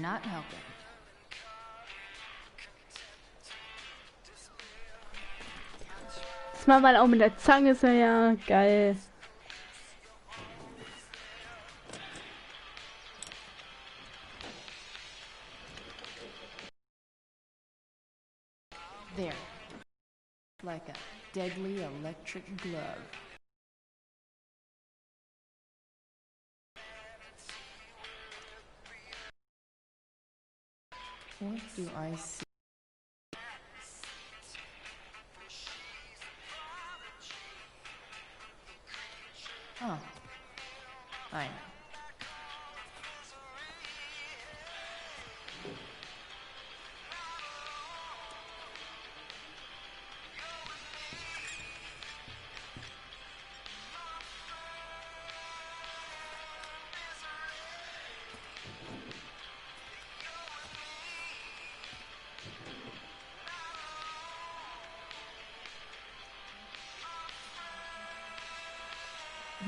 Not helping. Das mal auch mit der Zange ist ja geil. There. Like a deadly electric glove. What do I see? Oh. I know.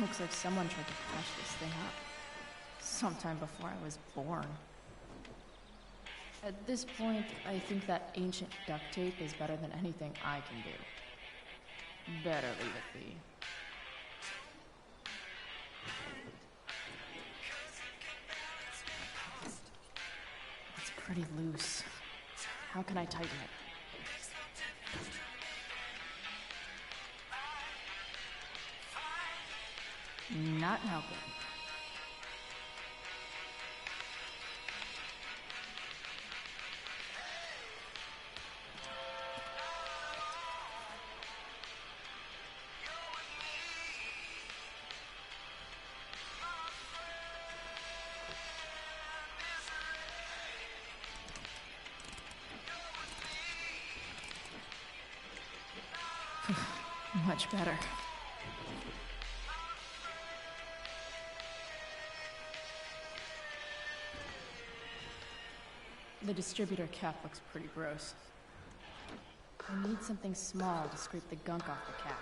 Looks like someone tried to patch this thing up. Sometime before I was born. At this point, I think that ancient duct tape is better than anything I can do. Better leave it be. It's pretty loose. How can I tighten it? Not helping. Much better. The distributor cap looks pretty gross. I need something small to scrape the gunk off the cap.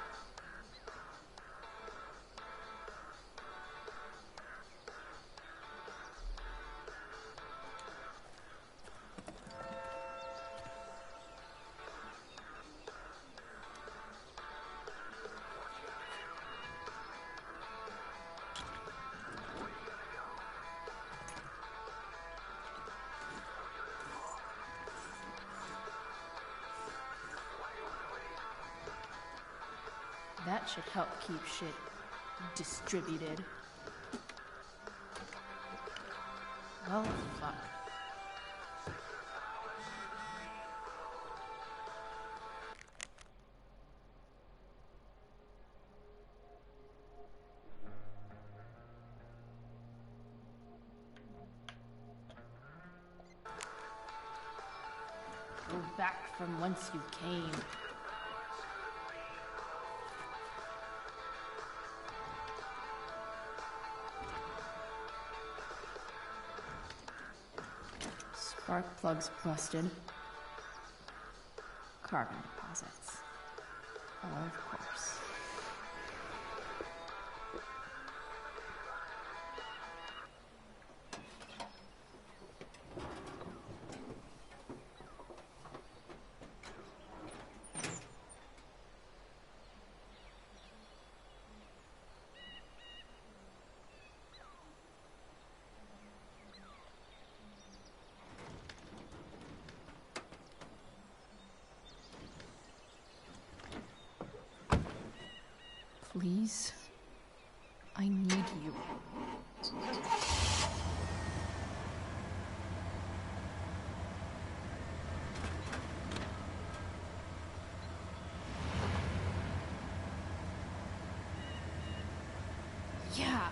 That should help keep shit distributed. Well, fuck. Go back from whence you came. Spark plugs busted. Carbon deposits. Of course. Please, I need you. Yeah.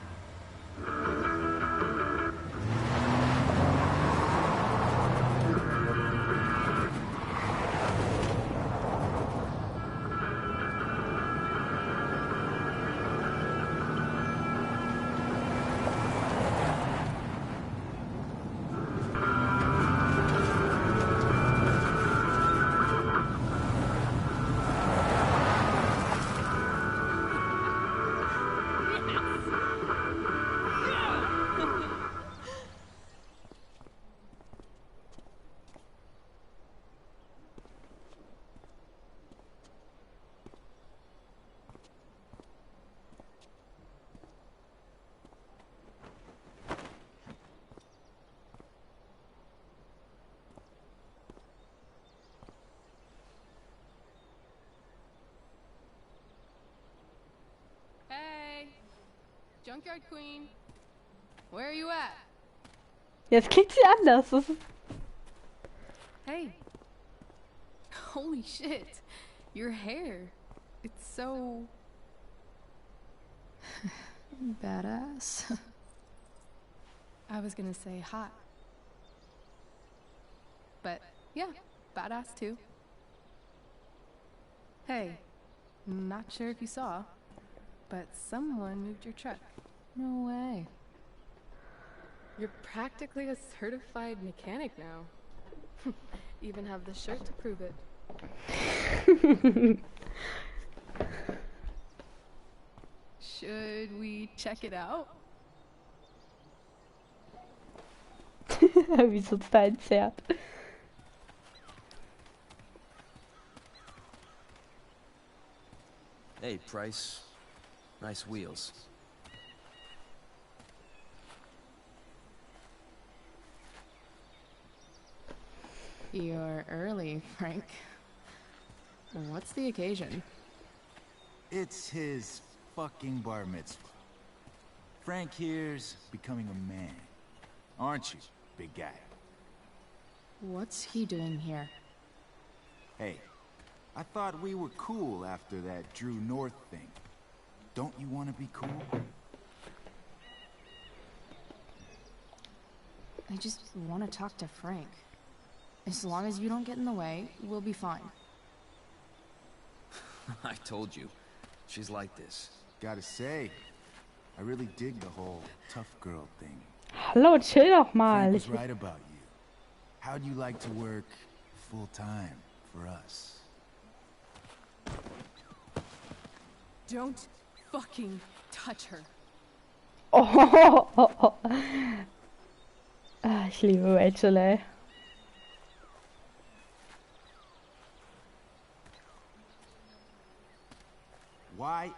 Junkyard Queen, where are you at? Jetzt klingt sie anders. Das ist Hey. Holy shit. Your hair. It's so... badass. I was gonna say hot. But yeah, badass too. Hey, not sure if you saw, but someone moved your truck. No way. You're practically a certified mechanic now. Even have the shirt to prove it. Should we check it out? wie so ein Zert. Hey, Price. Nice wheels. You're early, Frank. What's the occasion? It's his fucking bar mitzvah. Frank here's becoming a man. Aren't you, big guy? What's he doing here? Hey, I thought we were cool after that Drew North thing. Don't you want to be cool? I just want to talk to Frank. As long as you don't get in the way, we'll be fine. I told you. She's like this. Gotta say, I really dig the whole tough girl thing. Hallo, chill doch mal. Frank was right about you. How'd you like to work full time for us? Don't fucking touch her. Oh. Ah, ich liebe Rachel, ey.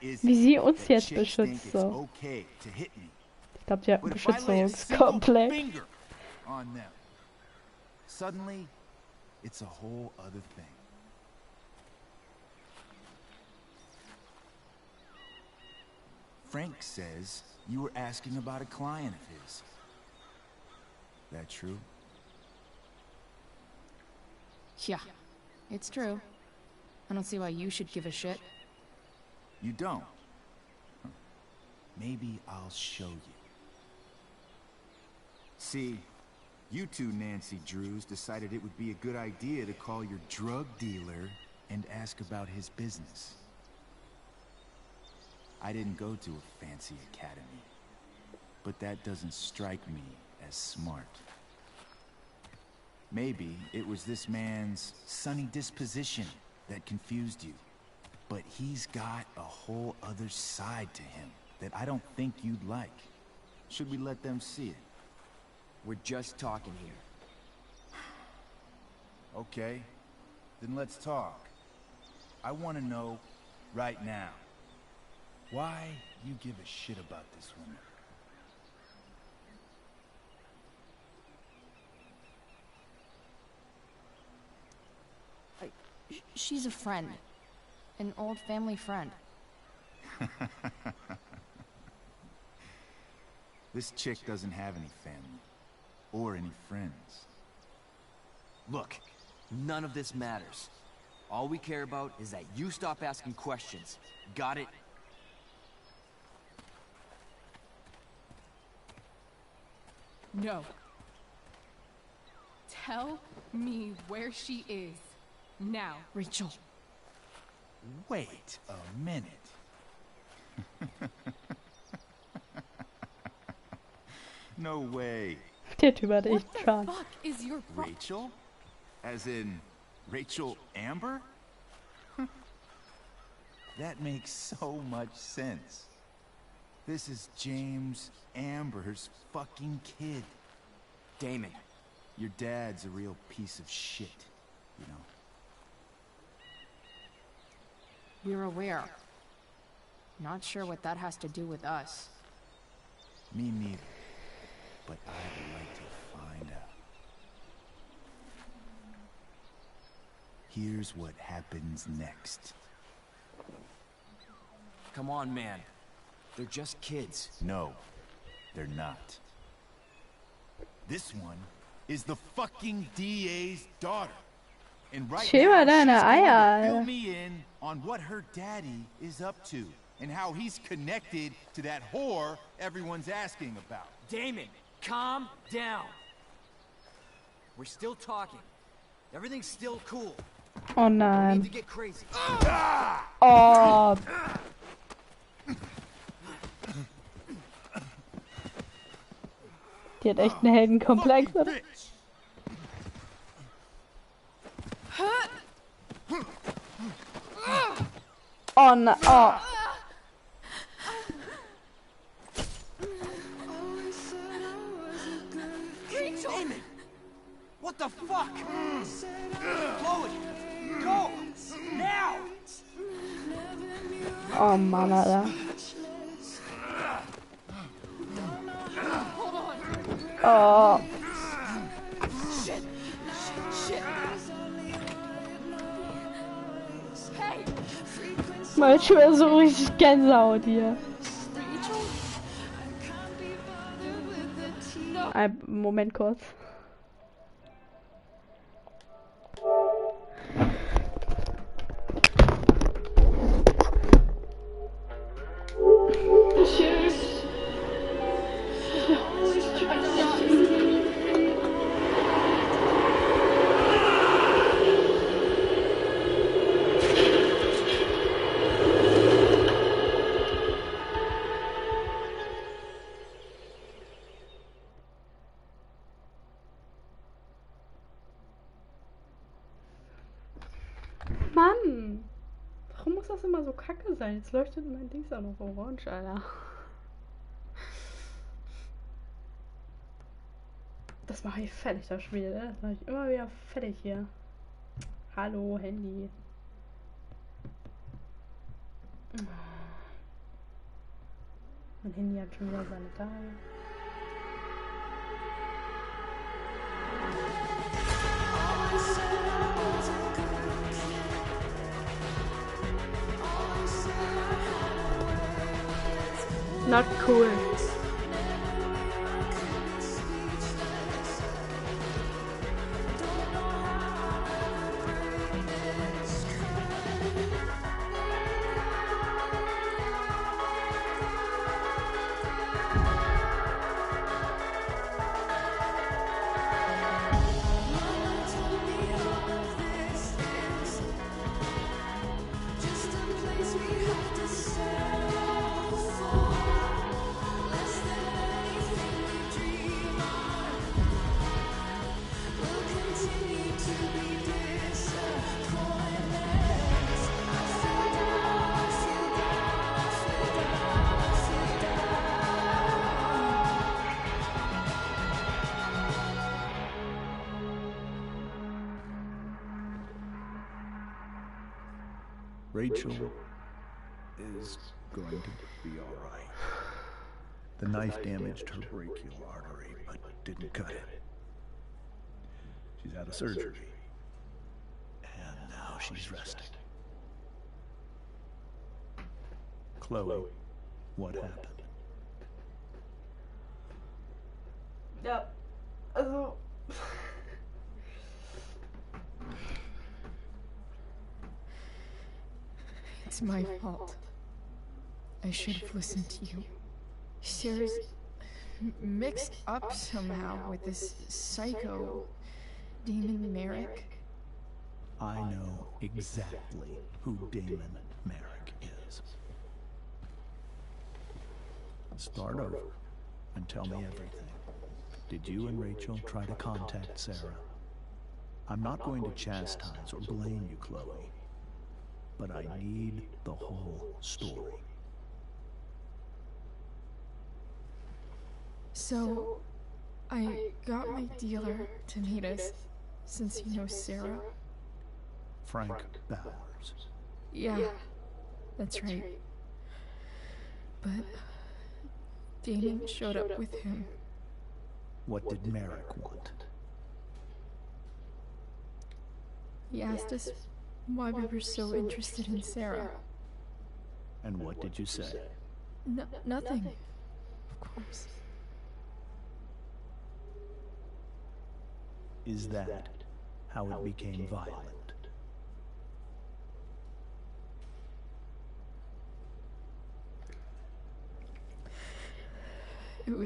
Wie sie uns jetzt beschützt, so. Ich glaube, die hat einen Beschützungskomplex. Suddenly, it's a whole other thing. Frank says you were asking about a client of his. That true? Yeah, it's true. I don't see why you should give a shit. You don't? Huh. Maybe I'll show you. See, you two Nancy Drews decided it would be a good idea to call your drug dealer and ask about his business. I didn't go to a fancy academy, but that doesn't strike me as smart. Maybe it was this man's sunny disposition that confused you, but he's got a whole other side to him that I don't think you'd like. Should we let them see it? We're just talking here. Okay, then let's talk. I want to know right now why you give a shit about this woman. She's a friend. An old family friend. This chick doesn't have any family. Or any friends. Look, none of this matters. All we care about is that you stop asking questions. Got it? No. Tell me where she is. Now. Rachel. Wait a minute. No way. Der Typ hat echt Charme. What the fuck is your Rachel? As in Rachel Amber? That makes so much sense. This is James Amber's fucking kid. Damon. Your dad's a real piece of shit, you know? We're aware. Not sure what that has to do with us. Me neither. But I'd like to find out. Here's what happens next. Come on, man. They're just kids. No, they're not. This one is the fucking DA's daughter. And right Schäme now, deine she's going Eier. to fill me in on what her daddy is up to and how he's connected to that whore everyone's asking about. Damon, calm down. We're still talking. Everything's still cool. Oh Need nein. to get crazy. Oh. Die hat echt einen Heldenkomplex, oder? Oh nein. Oh. Damon! What the fuck? Chloe! Go! Now! Oh Mann, Alter. Oh. Shit! Shit! Hey! Mal schwer so richtig Gänsehaut hier. Ein Moment kurz. das immer so kacke sein? Jetzt leuchtet mein Dings auch noch orange, Alter. Das mache ich fertig, das Spiel, ne? Das mache ich immer wieder fertig hier. Hallo, Handy. Mein Handy hat schon wieder seine Tage. Not cool. Rachel is going to be all right. The knife damaged her brachial artery, but didn't cut it. She's had a surgery, and now she's resting. Chloe, what happened? Ja, also... It's my fault. I should have listened to you. Sarah's mixed up somehow with this psycho Damon Merrick. I know exactly who Damon Merrick is. Start over and tell me everything. Did you and Rachel try to contact Sarah? I'm not going to chastise or blame you, Chloe, but I need the whole story. So, I got my dealer to meet us, since he knows Sarah. Frank Bowers. Yeah, that's right. But Damon showed up with him. What did Merrick want? He asked us why we were so interested in Sarah. And what did you say? Nothing. Of course. Is that how it became violent? It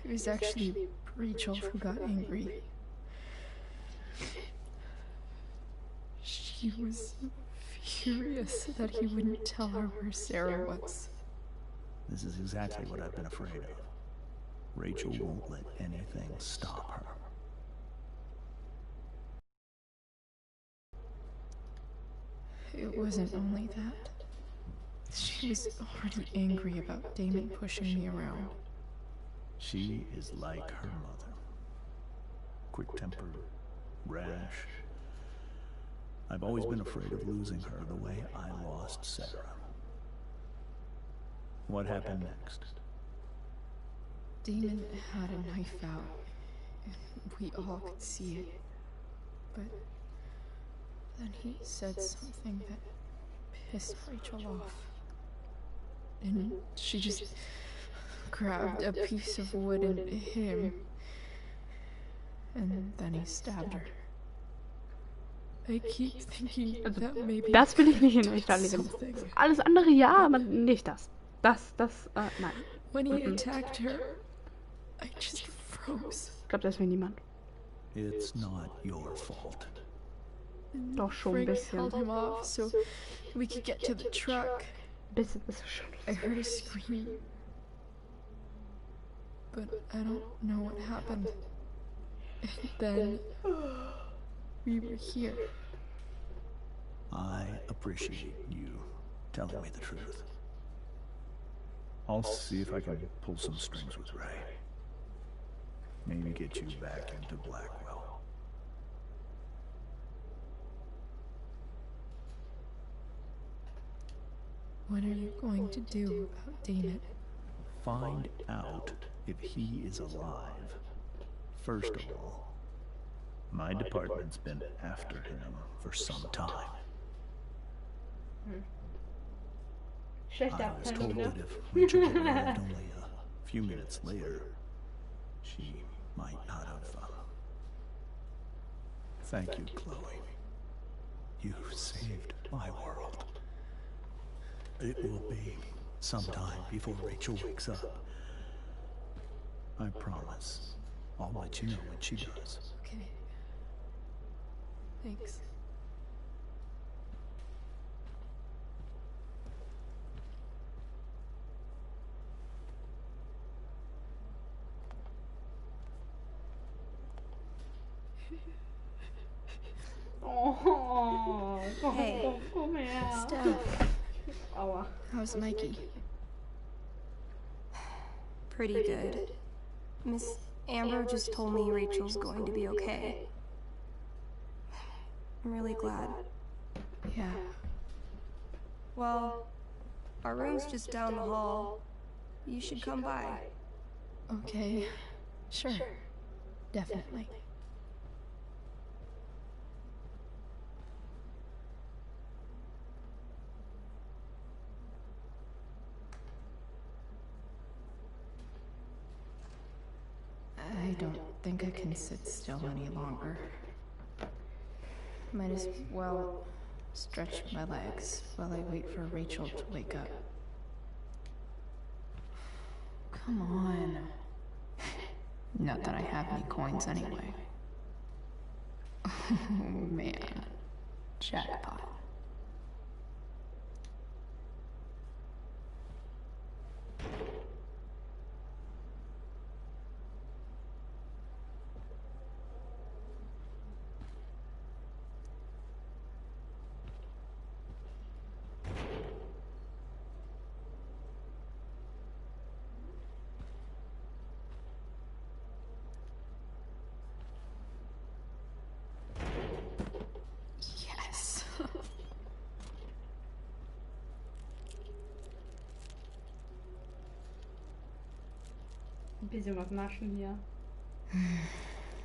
was actually Rachel who got angry. She was furious that he wouldn't tell her where Sarah was. This is exactly what I've been afraid of. Rachel won't let anything stop her. It wasn't only that. She was already angry about Damon pushing me around. She is like her mother. Quick-tempered, rash. I've always been afraid of losing her the way I lost Sarah. What happened next? Damon had a knife out, and we all could see it. But then he said something that pissed Rachel off. And she just grabbed a piece of wood and hit him. And then he stabbed her. I keep thinking that maybe das will ich nicht in echt erleben. Alles andere ja, aber nicht das. Nein. When he attacked her, I just froze. Ich glaube, das will niemand. It's not your fault. Doch schon ein Frank bisschen. held him off so we could get to the truck. Bisschen schon. I heard a scream. But I don't know what happened. And then we were here. I appreciate you telling me the truth. I'll see if I can pull some strings with Ray. Maybe get you back into Blackwell. What are you going to do about Damon? Find out if he is alive. First of all, my department's been after him for some time. I was told that if Rachel had arrived only a few minutes later, she might not have. Thank you, Chloe. You saved my world. It will be some time before Rachel wakes up. I promise. I'll let you know when she does. Okay. Thanks. Oh, Hey, come here. Steph. Aua. How's Mikey? Pretty good. Miss Amber just told me Rachel's going to be okay. I'm really glad. Yeah. Well, our room's just down the hall. You should come by. Okay. Sure. Definitely. I don't think I can sit still any longer. Might as well stretch my legs while I wait for Rachel to wake up. Come on. Not that I have any coins anyway. Oh man. Jackpot. Yes. Ein bisschen was naschen hier.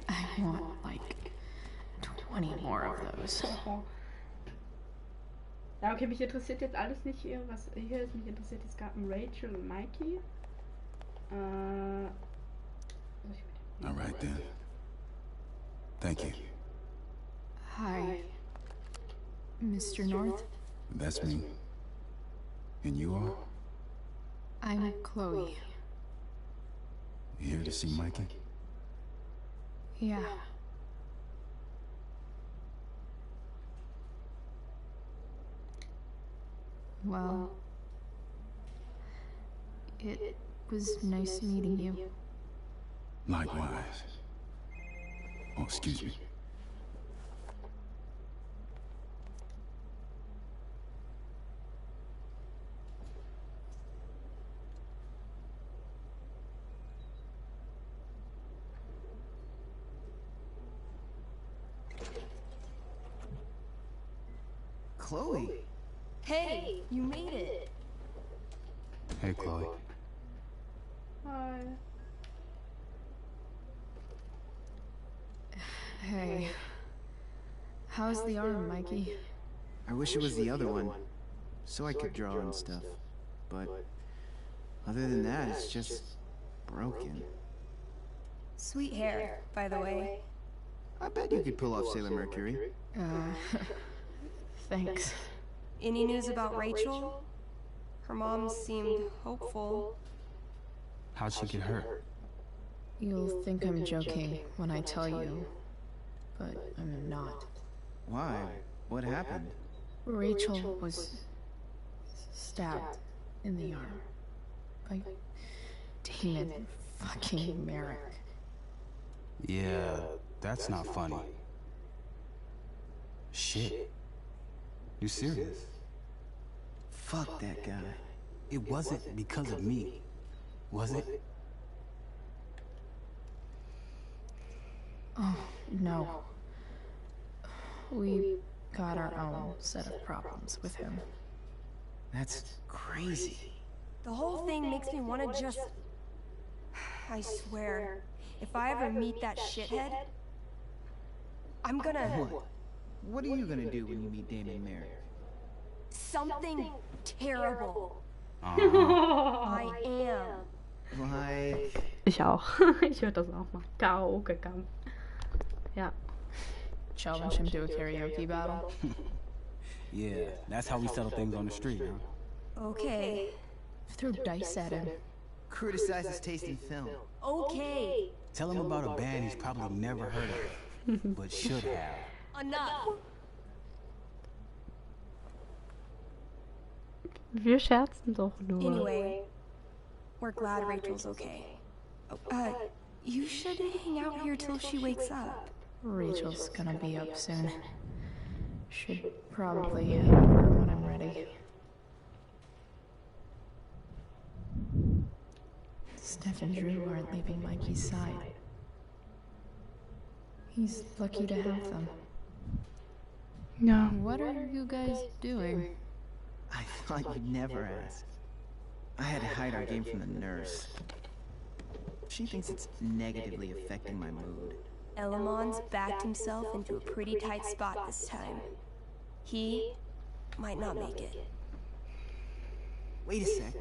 I want like 20 more of those. Ja, okay, mich interessiert jetzt alles nicht hier, was hier ist. Mich interessiert jetzt gerade Rachel und Mikey. All right then. Thank you. Hi, Mr. North. That's me. And you are? I'm Chloe. You here to see Mikey? Yeah. Well, it was nice meeting you. Likewise. Oh, excuse me. Chloe! Hey, you made it. Hey, Chloe. Hi. Hey. How's the arm, Mikey? I wish it was the other one, so I could draw and stuff. But other than that, it's just broken. Sweet hair, by the way. I bet you could pull off Sailor Mercury. Thanks. Any news about Rachel? Her mom seemed hopeful. How'd she get hurt? You'll think I'm joking when I tell you, but I'm not. Why? What happened? Rachel was stabbed in the arm by Damon fucking Merrick. Yeah, that's not funny. Shit. You serious? Fuck that guy. It wasn't because of me, was it? Oh, no. We got our own set of problems with him. That's crazy. The whole thing makes me want to just... I swear, if I ever meet that shithead, I'm gonna... What? What are you gonna do when you meet Damon Merrick? Something terrible. Uh-huh. I am. Like... Ich auch. Ich würde das auch mal. Karaoke-Kampf. Ja. Challenge him to a karaoke battle. Yeah, that's how we settle things on the street, huh? Okay. Throw dice at him. Criticize his taste in film. Okay. Tell him about a band he's probably never heard of, but should have. Enough. Wir scherzen doch nur. Anyway, we're glad Rachel's okay. You should hang out here till she wakes up. Rachel's gonna be up soon. Should probably head over when I'm ready. Steph and Drew aren't leaving Mikey's side. He's lucky to have them. No. What are you guys doing? I thought you'd never ask. I had to hide our game from the nurse. She thinks it's negatively affecting my mood. Elamon's backed himself into a pretty tight spot this time. He might not make it. Wait a sec.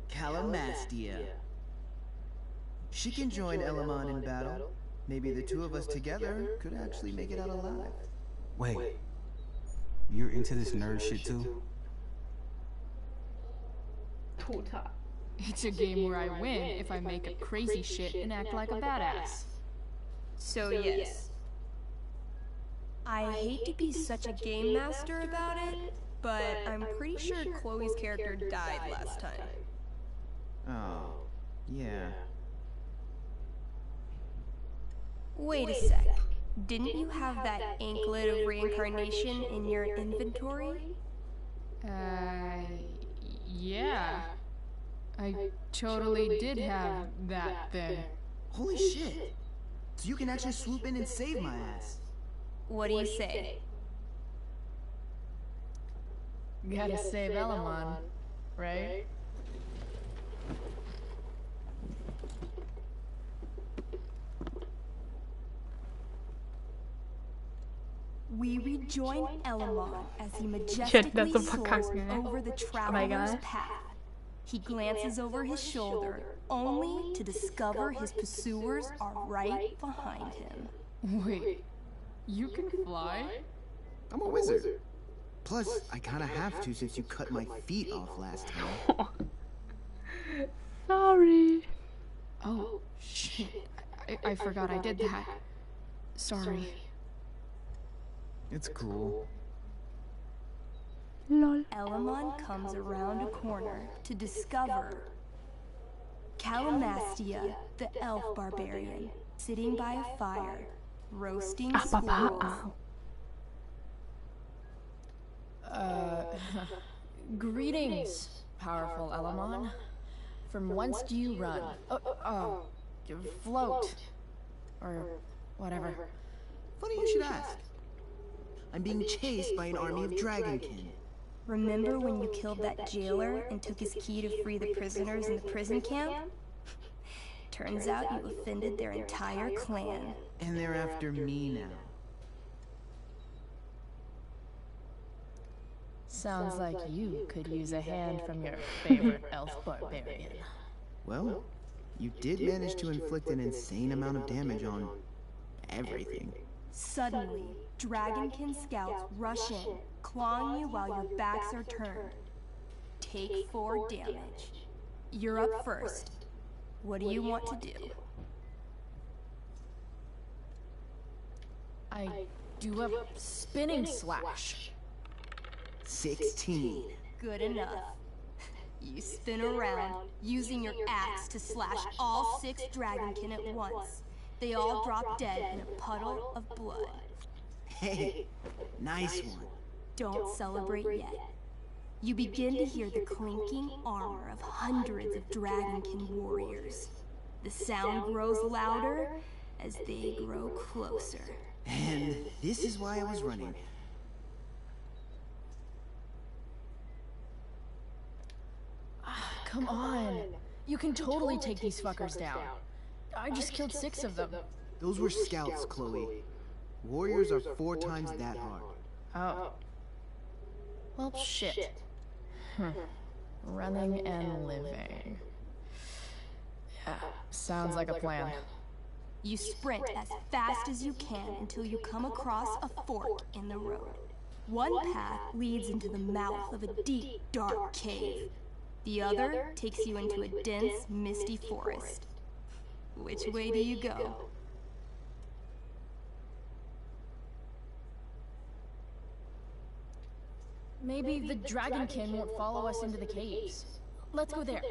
Calamastia. She can join Elamon in battle. Maybe the two of us together could actually make it out alive. Wait. You're into this nerd shit too? Total. It's a game where I win if I make a crazy shit and act like a badass. So yes. I hate to be such a game master about it, but I'm pretty sure Chloe's character died last time. Oh, yeah. Wait a sec. Didn't you have that anklet of reincarnation in your inventory? Yeah. I totally did have that thing. Holy shit! So you can actually swoop in and save my ass. What do you say? Gotta save Elamon, right? We rejoin Elamon as he majestically soars over the traveler's path. He glances over his shoulder, only to discover his pursuers are right behind him. Wait, you can fly? I'm a wizard. Plus, I kinda have to since you cut my feet off last time. Sorry. Oh, shit. I forgot I did that. Sorry. It's cool. Lol. Elamon comes around a corner to discover Calamastia, the elf barbarian, sitting by a fire, roasting squirrels. Greetings, powerful Elamon. From whence do you run? Float. Or whatever. Funny you should ask. I'm being chased by an army of dragonkin. Remember when you killed that jailer and took his key to free the prisoners in the prison camp? Turns out you offended their entire clan. And they're after me now. Sounds like you could use a hand from your favorite elf barbarian. Well, you did manage to inflict an insane amount of damage on everything. Suddenly, dragonkin scouts rush in, clawing you while your backs are turned. Take 4 damage. You're up first. What do you want to do? I do a spinning slash. 16. Good enough. You spin around, using your axe to slash all 6 dragonkin at once. They all drop dead in a puddle of blood. Hey, nice one. Don't celebrate yet. you begin to hear the clinking armor of hundreds of Dragonkin warriors. The sound grows louder as they grow closer. And this is why I was running. Come on. You can totally take these fuckers down. I just killed 6 of them. Those were scouts, Chloe. Warriors are 4 times that hard. Oh. Well, shit. Running and living. Yeah, sounds like a plan. You sprint as fast as you can until you come across a fork in the road. One path leads into the mouth of a deep, dark cave. The other takes you into a dense, misty forest. Which way do you go? Maybe the Dragonkin won't follow us into the caves. Let's go there.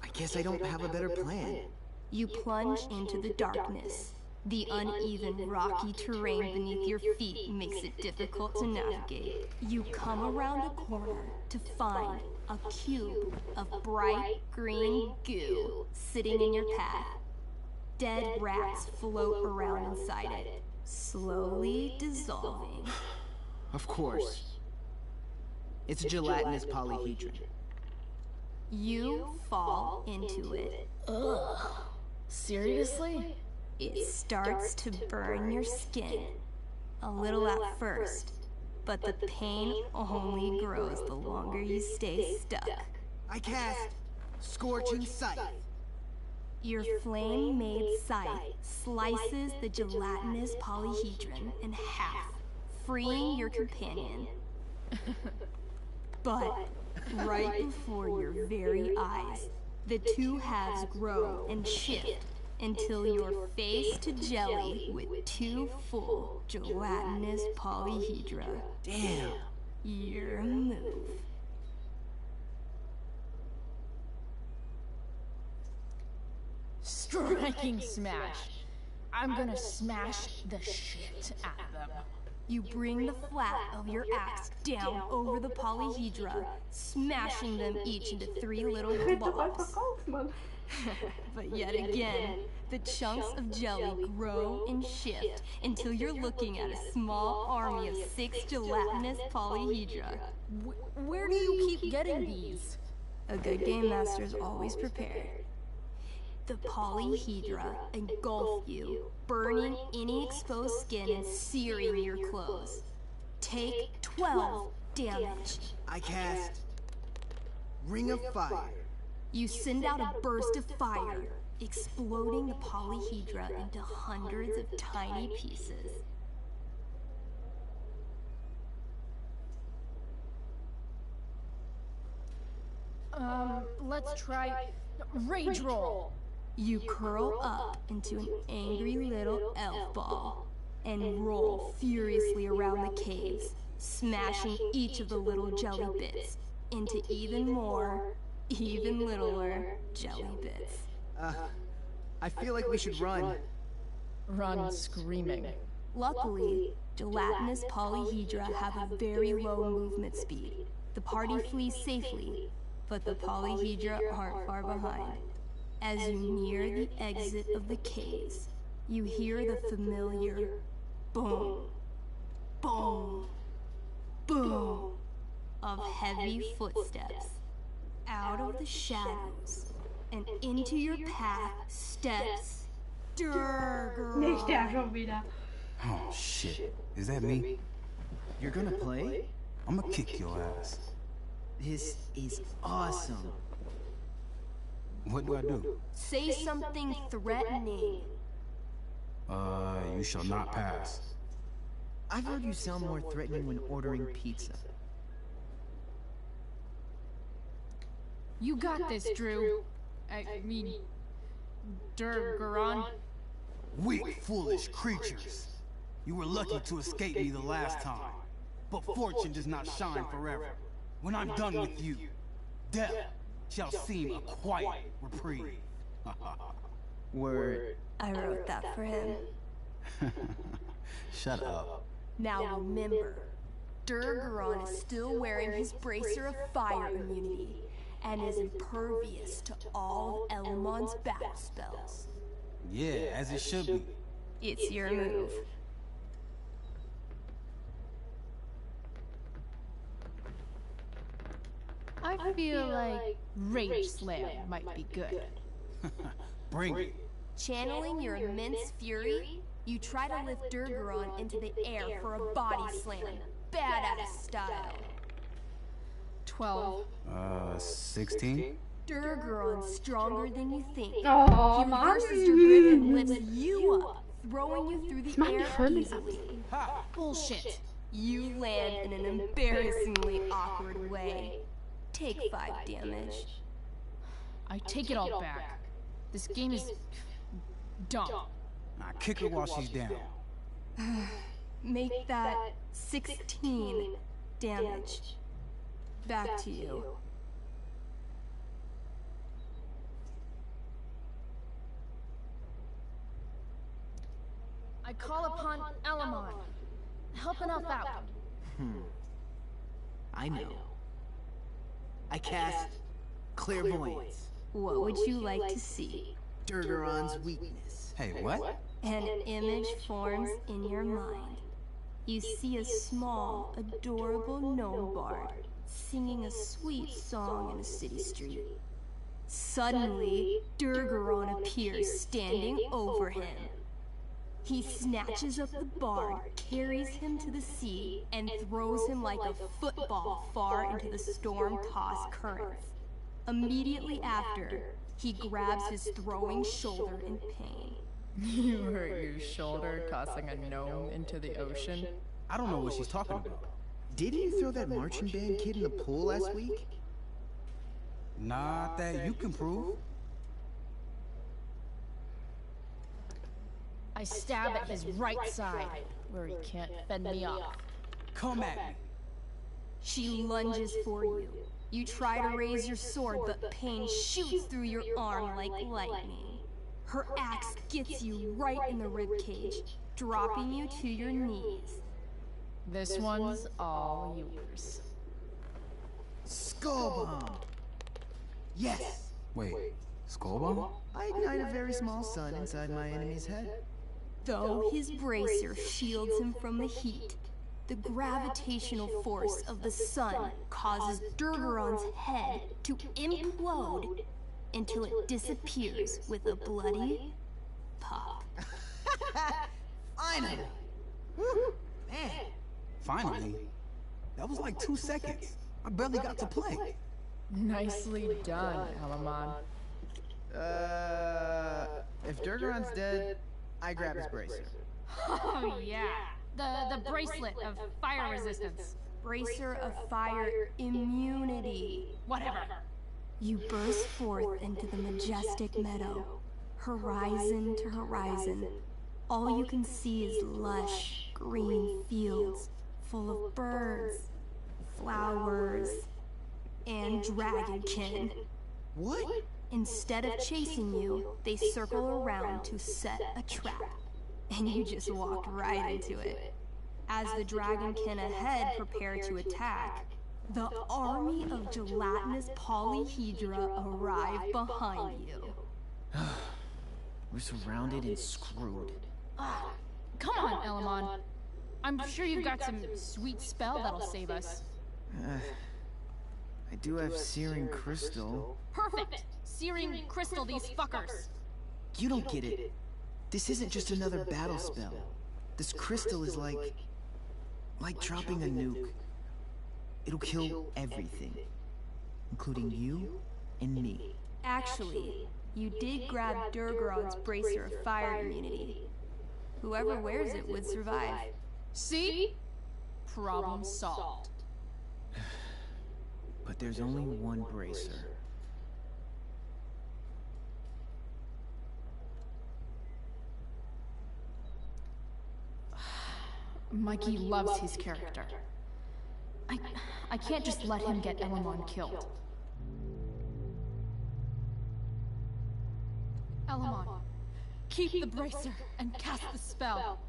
I guess I don't have a better plan. You plunge into the darkness. The uneven, rocky terrain beneath your feet makes it difficult to navigate. You come around a corner to find a cube of bright green goo sitting in your path. Dead rats float around inside it, slowly dissolving. Of course. It's a gelatinous polyhedron. You fall into it. Ugh. Seriously? It starts to burn your skin. A little at first, but the pain only grows the longer you stay stuck. I cast Scorching Sight. Your flame-made scythe slices the gelatinous polyhedron in half, freeing your companion. But right before your very eyes, the two halves grow and shift until you're face to jelly with 2 full gelatinous polyhedra. Damn. Your move. Striking smash. I'm gonna smash the shit at them. You bring the flat of your axe down over the polyhedra, smashing them each into 3 little blobs. But yet again, the chunks of jelly grow and shift until you're looking at a small army of 6 gelatinous polyhedra. Where do you keep getting these? A good game master is always prepared. The polyhedra engulf you, burning any exposed skin and searing your clothes. Take 12 damage. I cast Ring of Fire. You send out a burst of fire, exploding the polyhedra into hundreds of tiny pieces. Let's try Rage Roll. You curl up into an angry little elf ball and roll furiously around the caves, smashing each of the little jelly bits into even more, even littler jelly bits. I feel like we should run. Run screaming. Luckily, gelatinous polyhedra have a very low movement speed. The party flees safely, but the polyhedra aren't far behind. As you near the exit of the caves, you hear the familiar boom, boom, boom of heavy footsteps. Out of the shadows and into your path steps Durger. Nicht der schon wieder. Oh shit. Is that me? You're gonna play? I'm gonna kick your ass. This is awesome. What do I do? Say something threatening. You shall not pass. I've heard you sound more threatening when ordering pizza. You got this, Drew. I mean, Durgaron. Weak, foolish creatures. You were lucky to escape me the last time. But fortune does not shine forever. When I'm done with you, death shall seem a quiet reprieve. Word. I wrote that for him. Shut up. Now remember, Durgaron is still wearing his bracer of fire immunity and is impervious to all of Elamon's battle spells. Yeah, as it should be. It's your move. I feel like Rage Slam might be good. Bring it. Channeling your immense fury, you try to lift Durgaron into the air for a body slam. Badass style. 12. 16? Durgaron's stronger than you think. Oh, he reverses your grip and lifts you up, throwing you through the air easily. Bullshit. You land in an embarrassingly awkward way. Take 5 damage. I take it all back. This game is dumb. I kick her while she's down. Make that 16 damage. Back to you. I call upon Elamon. Help enough out. I know. I cast Clairvoyance. What would you like to see? Durgaron's weakness. Hey, what? An image forms in your mind. You see a small, adorable gnome bard singing a sweet song in a city street. Suddenly, Durgaron appears standing over him. He snatches up the bard, carries him to the sea, and throws him like a football far into the storm-tossed currents. Immediately after, he grabs his throwing shoulder in pain. You hurt your shoulder tossing a gnome into the ocean? I don't know what she's talking about. Didn't you throw that marching band kid in the pool last week? Not that you can prove. I stab at his right side, where he can't fend me off. Come at me. She lunges for you. You try to raise your sword, but pain shoots through your arm like lightning. Her axe gets you right in the ribcage, dropping you to your knees. This one's all yours. Skull bomb! Yes! Wait, skull bomb? I ignite a very small sun inside my enemy's head. Though his bracer shields him from the heat, the gravitational force of the sun causes Durgaron's head to implode until it disappears with a bloody pop. Finally! Woo! Man! Finally? That was like 2 seconds. I barely got to play. Nicely done, Elamon. If Durgaron's dead, I grab his bracer. Oh yeah, the bracelet of fire resistance. Bracer of fire immunity. Whatever. You burst forth into the majestic meadow, horizon to horizon. All you can see is lush, green fields full of birds, flowers, and dragonkin. What? Instead of chasing you, they circle around to set a trap. And you just walked right into it. As the dragonkin ahead prepare to attack, the army of gelatinous polyhedra arrive behind you. We're surrounded and screwed. Come on, Elamon. I'm sure you've got some sweet spell that'll save us. I do have searing crystal. Perfect! Searing crystal these fuckers. You don't get it. This isn't just another battle spell. This crystal is like dropping a nuke. It'll kill everything, including you and me. Actually, you did grab Durgaron's bracer of fire immunity. Whoever wears it would survive. See? Problem solved. But there's only one bracer. Mikey loves his character. I can't just let him get Elamon killed. Elamon, keep the bracer and cast the spell.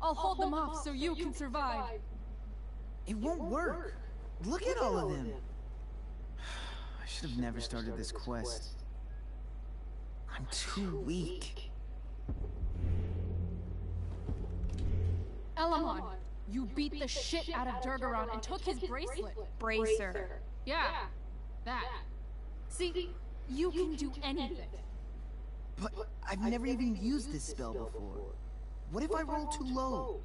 I'll hold them off so you can survive. It won't work. Look at all of them. I should have never started this quest. I'm too weak. Elamon, you beat the shit out of Durgaron and took his bracelet. Bracer. Yeah, that. See, you can do anything. But I've never even used this spell before. What if I roll too low?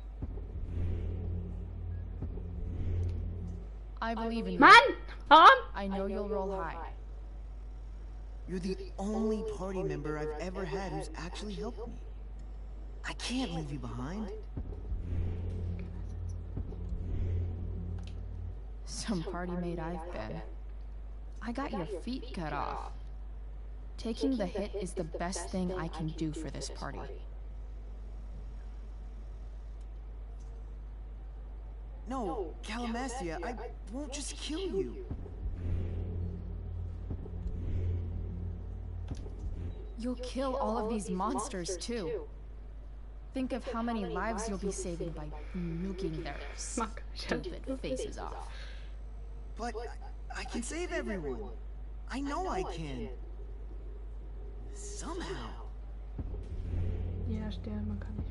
I believe in you. Mann! I know you'll roll high. You're the only party member I've ever had who's actually helped me. I can't leave you behind. Some party mate I've been. I got your feet cut off. Taking the hit is the best thing I can do for this party. No, Calamastia, I won't just kill you. You'll kill all of these monsters too. Think of how many lives you'll be saving by nuking their stupid faces off. But I can save everyone. I know I can. Somehow. Ja, sterben kann ich.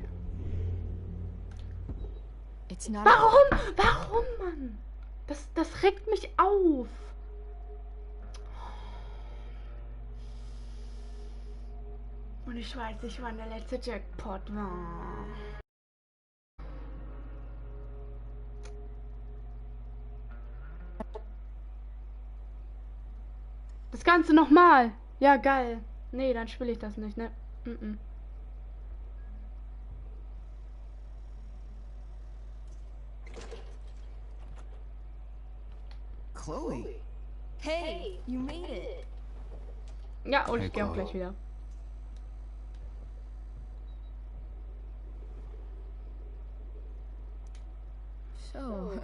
It's not. Warum? Warum, Mann? Das regt mich auf. Und ich weiß nicht, wann der letzte Jackpot war. Das Ganze nochmal. Ja, geil. Nee, dann spiele ich das nicht, ne? Chloe. Hey, you made it. Ja, und ich gehe auch gleich wieder. So,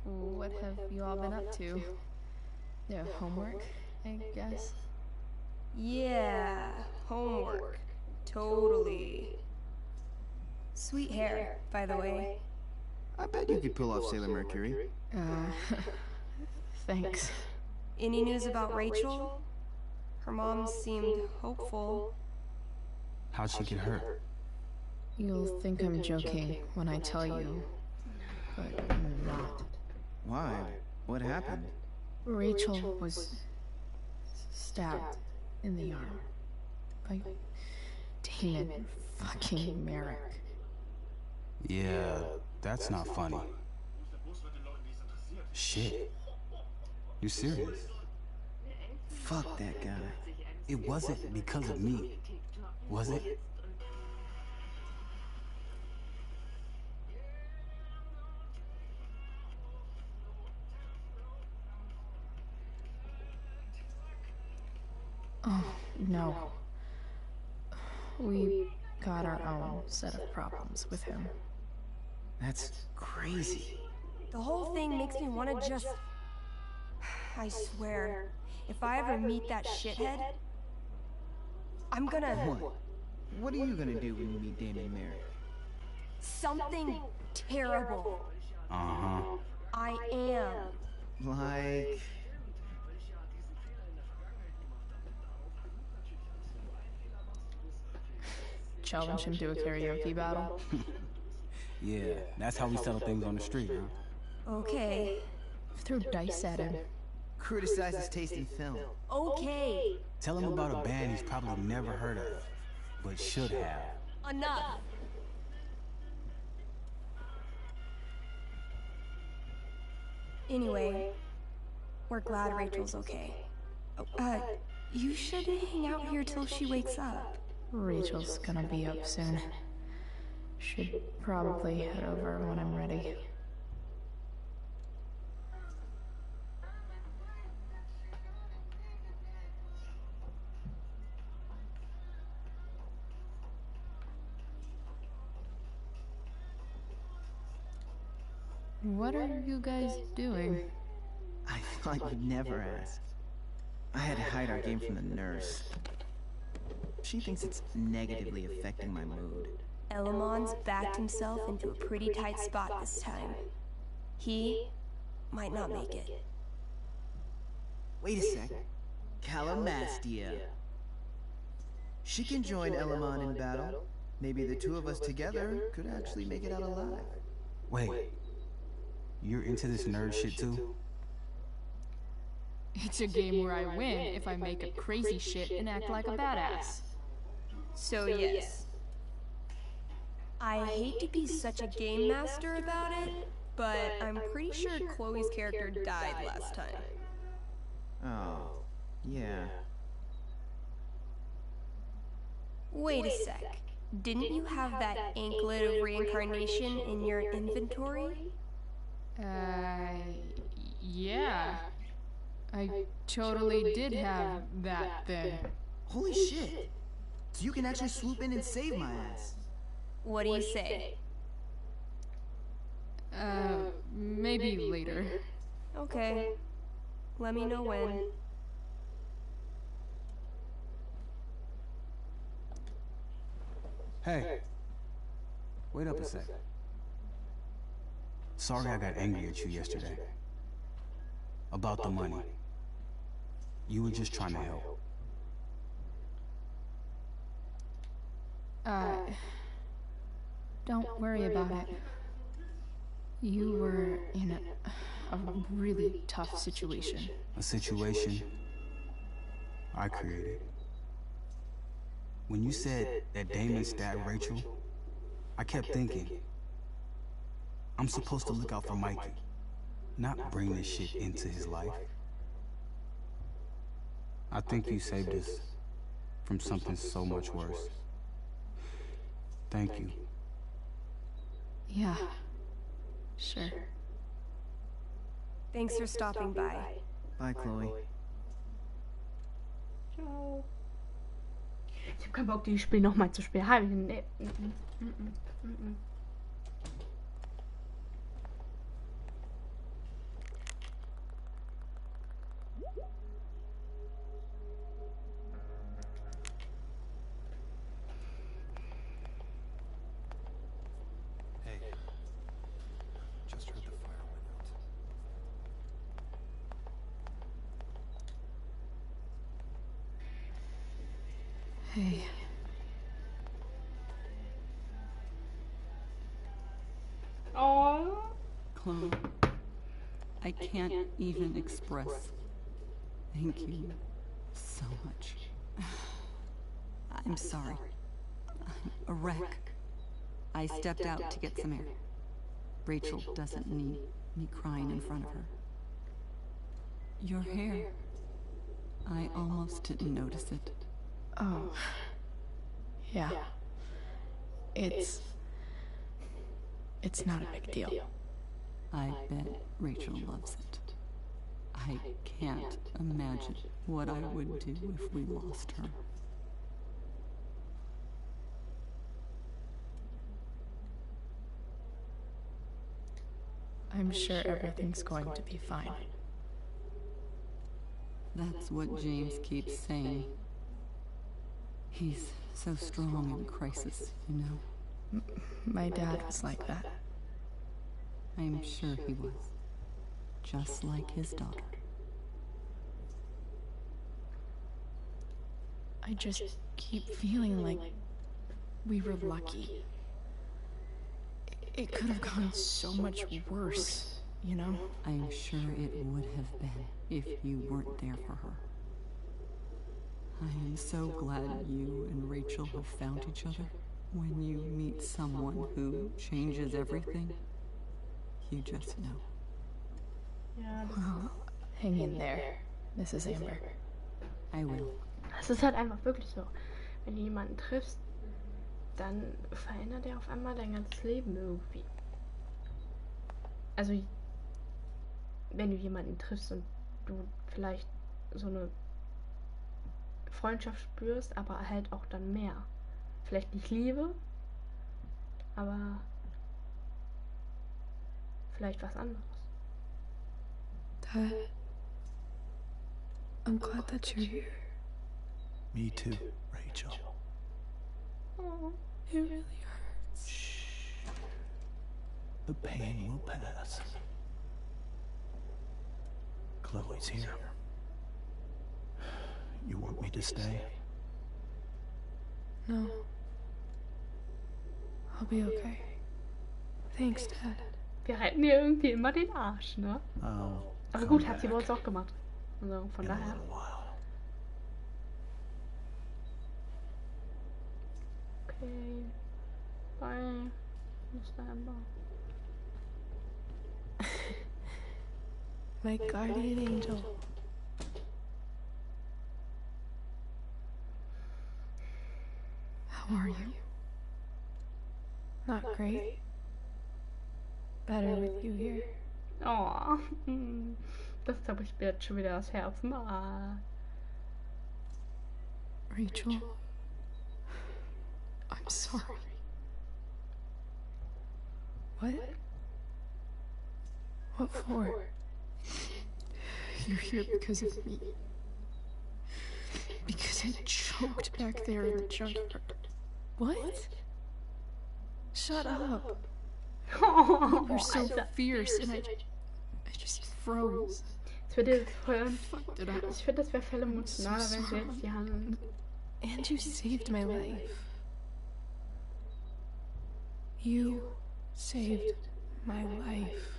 what have you all been up to? Yeah, homework, I guess? Yeah, homework. Totally. Sweet hair, by the way. I bet you could pull off Sailor Mercury. Thanks. Any news about Rachel? Her mom seemed hopeful. How'd she get hurt? You'll think I'm joking when I tell you, but I'm not. Why? What happened? Rachel was stabbed in the arm by Damon fucking Merrick. Yeah, that's not funny. Shit. You serious? Fuck that guy. It wasn't because of me, was it? Oh, no. We got our own set of problems with him. That's crazy. The whole thing makes me want to just... I swear, if I ever meet that shithead, I'm gonna... What? What are you gonna do when you meet Damon Merrick? Something terrible. Uh-huh. I am. Like... Challenge him to a karaoke battle? Yeah, that's how we settle things on the street, huh? Okay. Throw dice at him. Criticize his taste in film. Okay. Tell him about a band he's probably never heard of, but should have. Enough. Anyway, we're glad Rachel's okay. You should hang out here till she wakes up. Rachel's gonna be up soon. Should probably head over when I'm ready. What are you guys doing? I thought you'd never ask. I had to hide our game from the nurse. She thinks it's negatively affecting my mood. Elamon's backed himself into a pretty tight spot this time. He might not make it. Wait a sec. Calamastia. She can join Elamon in battle. Maybe the two of us together could actually make it out alive. Wait. You're into this nerd shit too? It's a game where I win if I make a crazy shit and act like a badass. So yes. I hate to be such a game master about it, but I'm pretty sure Chloe's character died last time. Oh, yeah. Wait a sec. Didn't you have that anklet of reincarnation in your inventory? Yeah. I totally did have that then. Holy shit! So you can actually swoop in and save my ass. What do you say? Maybe later. Okay. Let me know when. Hey. Wait up a sec. Sorry I got angry at you yesterday. About the money. You were just trying to help. Don't worry about it. You were in a really tough situation. A situation I created. When you said that Damon stabbed Rachel, I kept thinking, I'm supposed to look out for Mikey, not bring this shit into his life. I think you saved us from something so much worse. Thank you. Yeah. Sure. Thanks for stopping by. Bye, Chloe. Ciao. Ich hab keinen Bock, dieses Spiel nochmal zu spielen. Nee. Hey. Just heard the fire went out. Hey. Oh. Chloe, I can't even express thank you so much. I'm sorry. I'm a wreck. I stepped out to get some air. Rachel doesn't need me crying in front of her. Your hair. I almost didn't notice it. Oh. Yeah. It's not a big deal. I bet Rachel loves it. I can't imagine what I would do if we lost her. I'm sure everything's going to be fine. That's what James keeps saying. He's so strong in crisis, you know? My dad was like that. I'm sure he was. Just like his daughter. I just keep feeling like we were lucky. It could have gone so much worse, you know? I'm sure it would have been if you weren't there for her. I am so glad you and Rachel have found each other. When you meet someone who changes everything, you just know. Well, hang in there, Mrs. Amber. I will. Es ist halt einfach wirklich so. Wenn du jemanden triffst, dann verändert er auf einmal dein ganzes Leben irgendwie. Also, wenn du jemanden triffst und du vielleicht so eine Freundschaft spürst, aber halt auch dann mehr. Vielleicht nicht Liebe, aber vielleicht was anderes. Dad, I'm glad that you're here. Me too, Rachel. Oh, it really hurts. Shh. The pain will pass. Chloe's here. You want me to stay? No. I'll be okay. Thanks, Dad. Wir retten ihr irgendwie immer den Arsch, ne? I'll Aber come gut, hat sie bei back uns auch gemacht. Also von in a daher. little while. Okay. Bye. Mr. Amber. My guardian angel. How are you? Not great. Better with you here. Oh. Das zerbricht mir jetzt schon wieder das Herz. Na. Rachel, I'm sorry. What? What for? You're here because of me. Because I choked back there in the junkyard. What? Shut up. Oh, You're so Alter. fierce and I just froze. Ich finde, das wäre voll emotionaler, wenn sie jetzt die Hand. And you saved my life. You saved my life.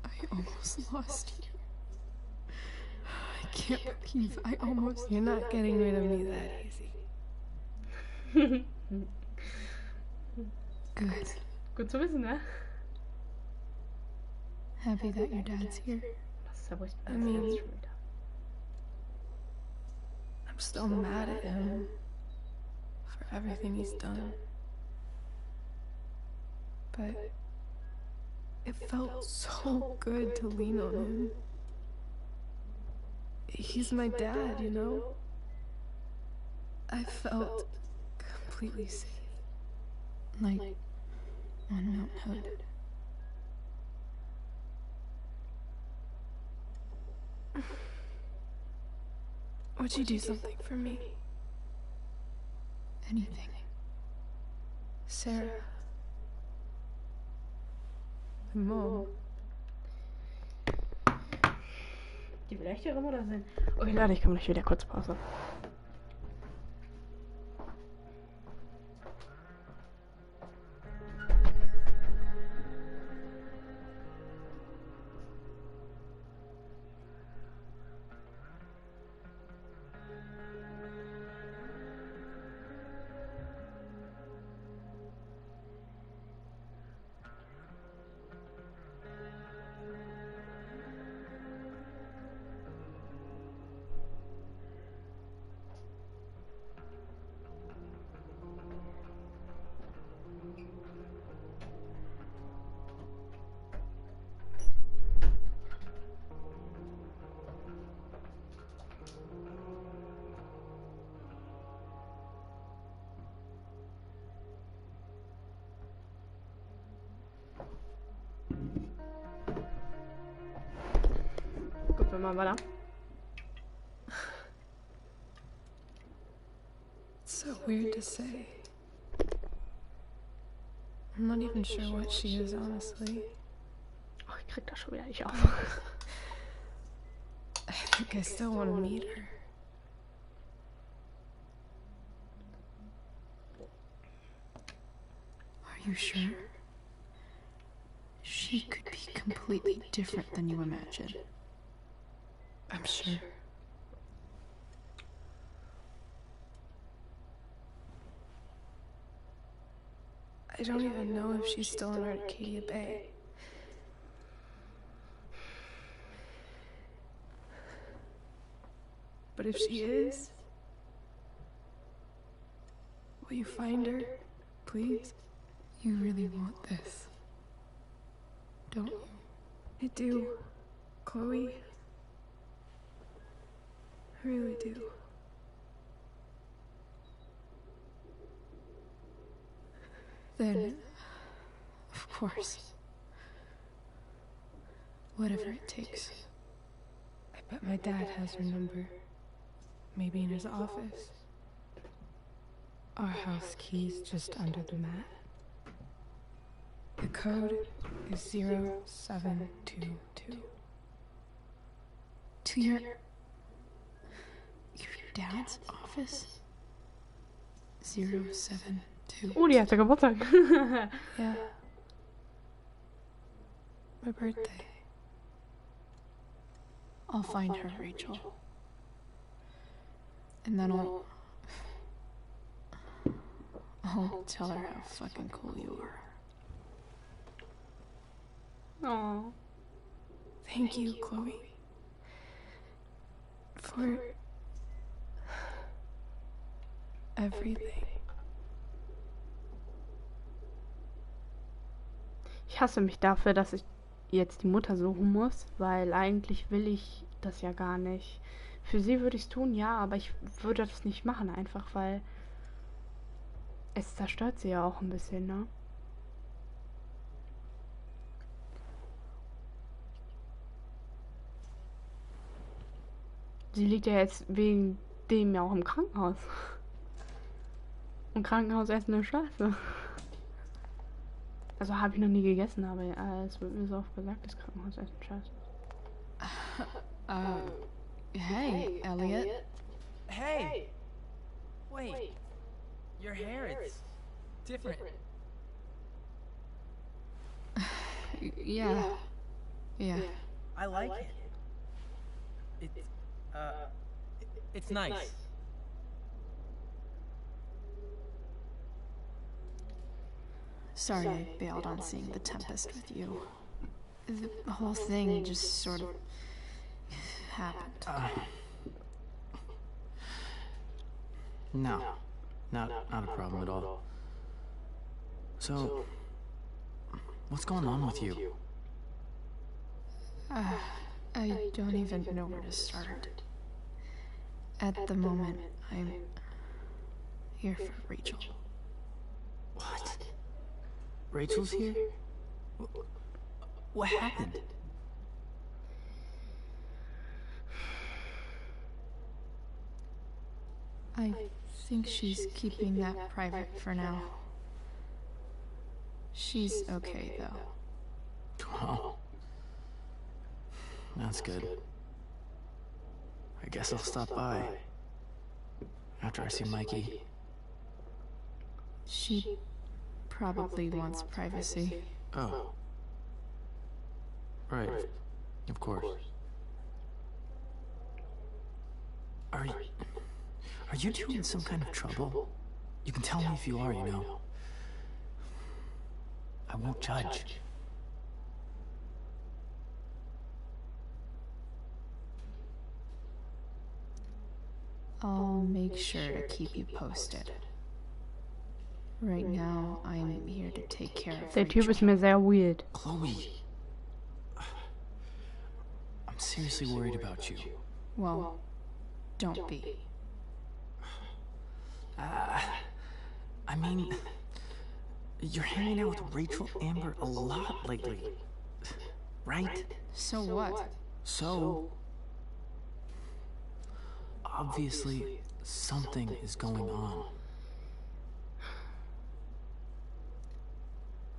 I almost lost you. I can't believe I almost... You're not getting rid of me that easy. Good. Gut zu wissen, ne? Happy that your dad's here. Das zerbricht mir I das mean, Herz schon wieder. I'm still mad at him for everything he's done. But it felt so good to lean on him. He's my dad, you know? I felt completely safe. Like on Mount Hood. Would you do something for me? Anything. Sarah. My mom. Die will echt ihre Mutter sein. Okay, Leute, ich komme gleich wieder. Kurz Pause. Gucken wir mal weiter. It's so weird to say. I'm not even sure what she is, honestly. Oh, ich krieg das schon wieder nicht auf. I think I still want to meet her. Are you sure? She could be completely different than you imagine. I'm sure. I don't even know if she's still in Arcadia Bay. But if she is, will you find her, please? You really want this, don't you? I do, Chloe. I really do. Then, of course, whatever it takes. I bet my dad has her number. Maybe in his office. Our house key's just under the mat. code is 0722. To your dad's office? 072. Oh, die hatte Geburtstag. Yeah. My birthday. I'll find her, Rachel. And then I'll tell her how fucking cool you are. Oh. Thank you, Chloe. For everything. Ich hasse mich dafür, dass ich jetzt die Mutter suchen muss, weil eigentlich will ich das ja gar nicht. Für sie würde ich es tun, ja, aber ich würde das nicht machen, einfach weil es zerstört sie ja auch ein bisschen, ne? Sie liegt ja jetzt wegen dem ja auch im Krankenhaus. Im Krankenhaus essen eine Scheiße. Also habe ich noch nie gegessen, aber es wird mir so oft gesagt, das Krankenhaus essen Scheiße. Hey, Elliot. Hey! Wait. Your hair, it's different. Yeah. I like it. It's nice. Sorry I bailed on seeing The Tempest with you. The whole thing just sort of happened. No, not a problem at all. So, what's going on with you? I don't even know where to start. At the moment, I'm here for Rachel. What? Rachel's here? What happened? I think she's keeping that private for now. She's okay, though. Oh. That's good. I guess I'll stop by after I see Mikey. She probably wants privacy. Oh. Right. Of course. Are you two in some kind of trouble? You can tell me if you are, you know. I won't judge. I'll make sure to keep you posted. Right now, I'm here to take care of Der Typ Rachel. ist mir sehr weird. Chloe. I'm seriously worried about you. Well, don't be. I mean, you're hanging out with Rachel Amber a lot lately, right? So what? So, obviously, something is going on.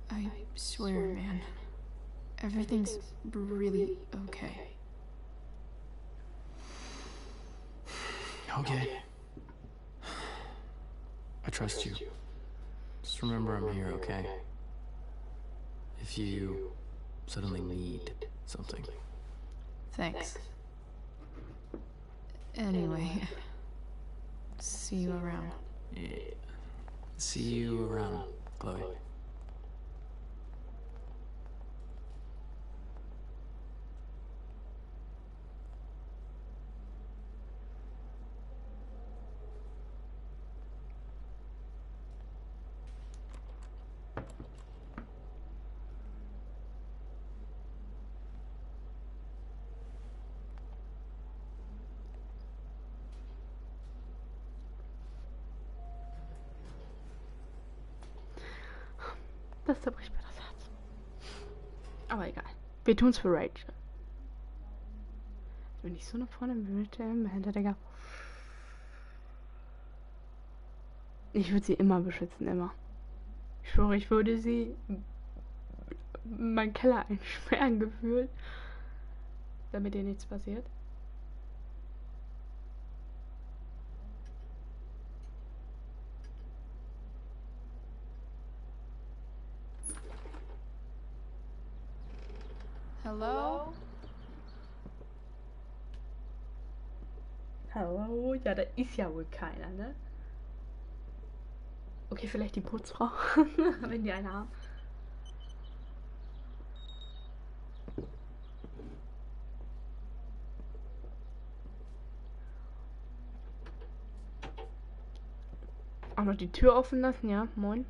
I swear, man. Everything's really okay. Okay. I trust you. Just remember I'm here, okay? If you suddenly need something. Thanks. Anyway, see you around. Yeah. See you around, Chloe. Das zerbricht mir das Herz. Aber egal. Wir tun's für Rachel. Wenn ich so eine Freundin hätte, Digga. Ich würde sie immer beschützen, immer. Ich schwöre, ich würde sie meinen Keller einsperren gefühlt, damit dir nichts passiert. Hello? Hallo? Ja, da ist ja wohl keiner, ne? Okay, vielleicht die Putzfrau, wenn die eine haben. Auch noch die Tür offen lassen, ja, moin.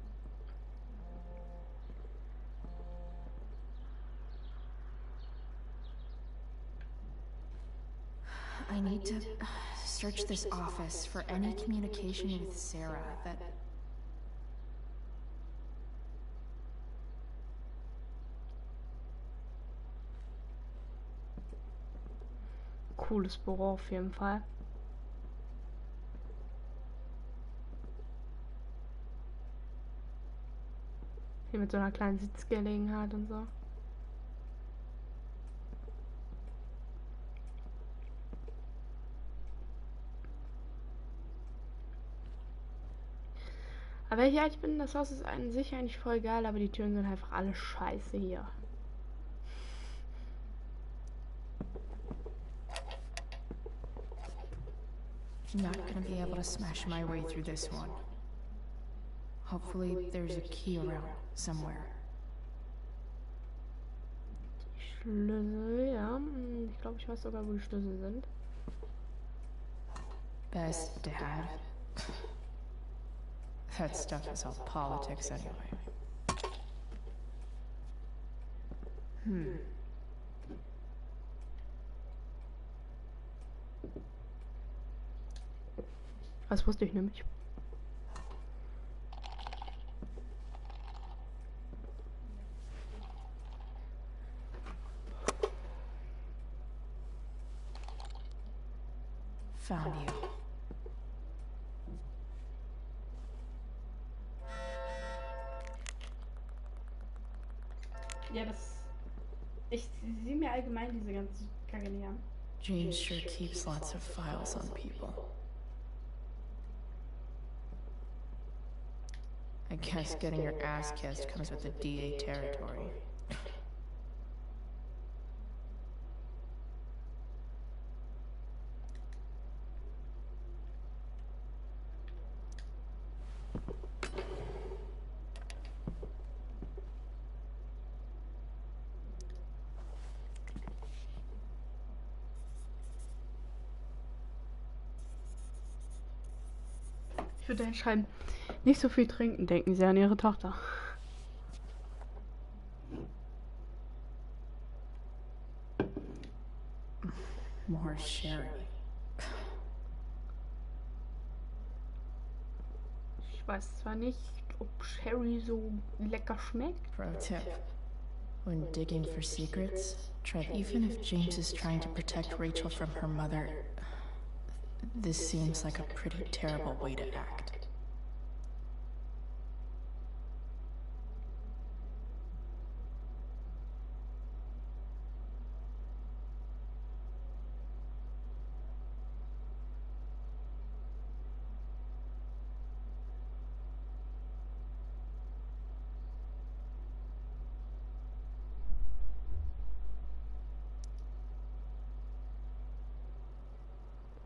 I need to search this office for any communication with Sarah that... Cooles Büro auf jeden Fall. Hier mit so einer kleinen Sitzgelegenheit und so. Aber wenn ich ehrlich bin, das Haus ist an sich eigentlich voll geil, aber die Türen sind einfach alle scheiße hier. Not gonna be able to smash my way through this one. Hopefully there's a key around somewhere. Schlüssel, ja. Ich glaube, ich weiß sogar, wo die Schlüssel sind. Best dad. That stuff is all politics anyway. Das wusste ich nämlich. Found you. Ja, das... Ich sehe mir allgemein diese ganze Kacke nicht an. James sure keeps lots of files on people. I guess getting your ass kissed comes with the DA territory. Ich würde entscheiden, nicht so viel trinken, denken sie an ihre Tochter. More sherry. Ich weiß zwar nicht, ob Sherry so lecker schmeckt. Pro tip. When digging for secrets, try even if James is trying to protect Rachel from her mother. This seems like a pretty terrible way to act.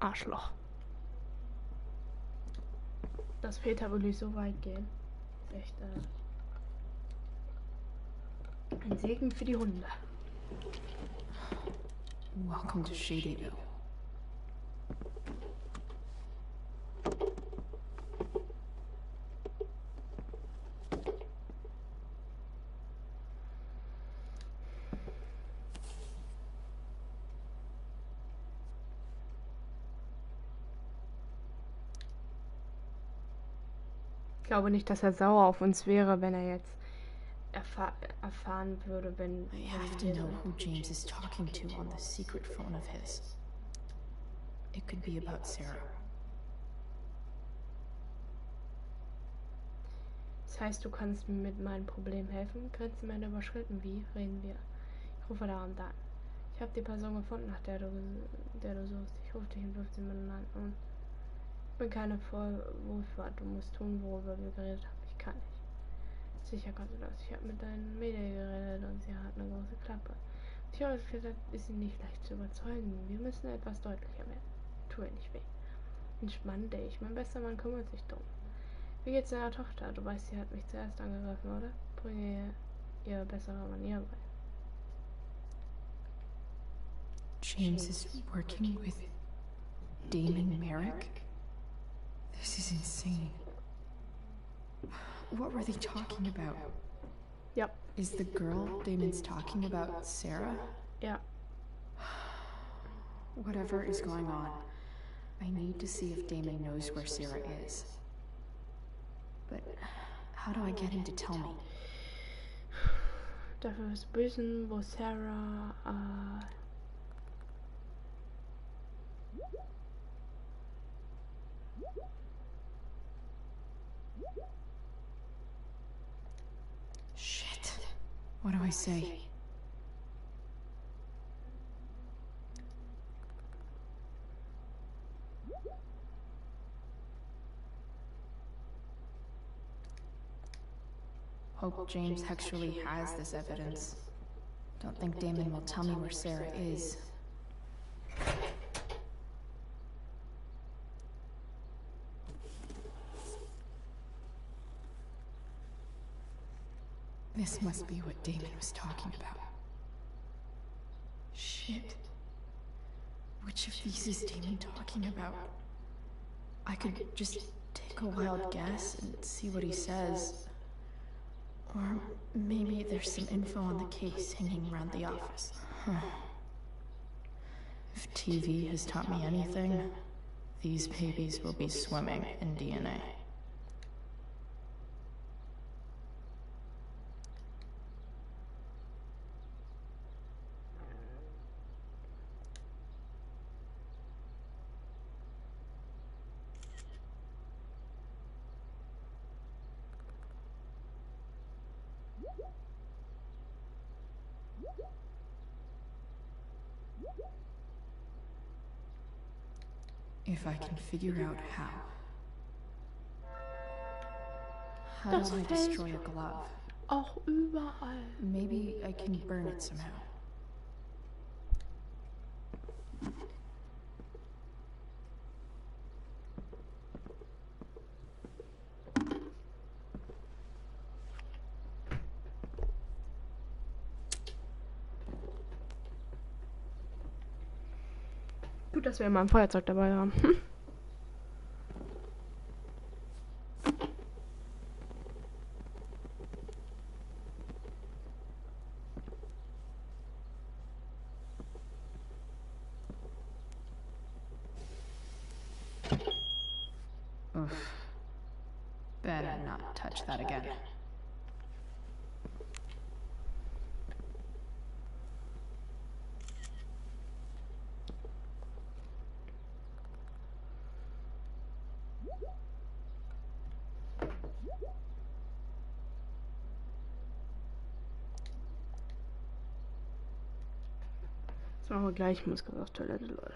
Arschloch. Dass Peter wirklich so weit gehen. Ist echt ein Segen für die Hunde. Welcome to Shadyville. Ich glaube nicht, dass er sauer auf uns wäre, wenn er jetzt erfahren würde, wenn... I have to know who James is talking to on the secret phone of his. It could be about Sarah. Das heißt, du kannst mir mit meinem Problem helfen? Grenzen werden überschritten. Wie? Reden wir. Ich rufe da Abend an. Ich habe die Person gefunden, nach der du suchst. Ich rufe dich in 15 Minuten an und ich bin keine Vorwurf. Du musst tun, worüber wir geredet haben. Ich kann nicht. Sicher kannst du das. Ich habe mit deinen Mädel geredet und sie hat eine große Klappe. Ich habe gesagt, ist sie nicht leicht zu überzeugen. Wir müssen etwas deutlicher werden. Tue nicht weh. Entspann dich. Mein bester Mann kümmert sich drum. Wie geht's deiner Tochter? Du weißt, sie hat mich zuerst angegriffen, oder? Bringe ihr bessere Manieren bei. James is working with Damon Merrick? This is insane. What were they talking about? Yep. Is the girl Damon's talking about Sarah? Yeah. Whatever is going on, I need to see if Damon knows where Sarah is. But how do I get him to tell me? Dafür wirst du wissen, wo Sarah, Shit. What do I say? Hope James actually has this evidence. Don't think Damon will tell me where Sarah is. This must be what Damon was talking about. Shit. Which of these is Damon talking about? I could just take a wild guess and see what he says. Or maybe there's some info on the case hanging around the office. If TV has taught me anything, these babies will be swimming in DNA. If I can figure out how. How do I destroy a glove? Auch überall. Maybe I can burn it somehow. Gut, dass wir immer ein Feuerzeug dabei haben. Oof. Better not touch that again. Das machen wir gleich. Ich muss gerade auf Toilette, Leute.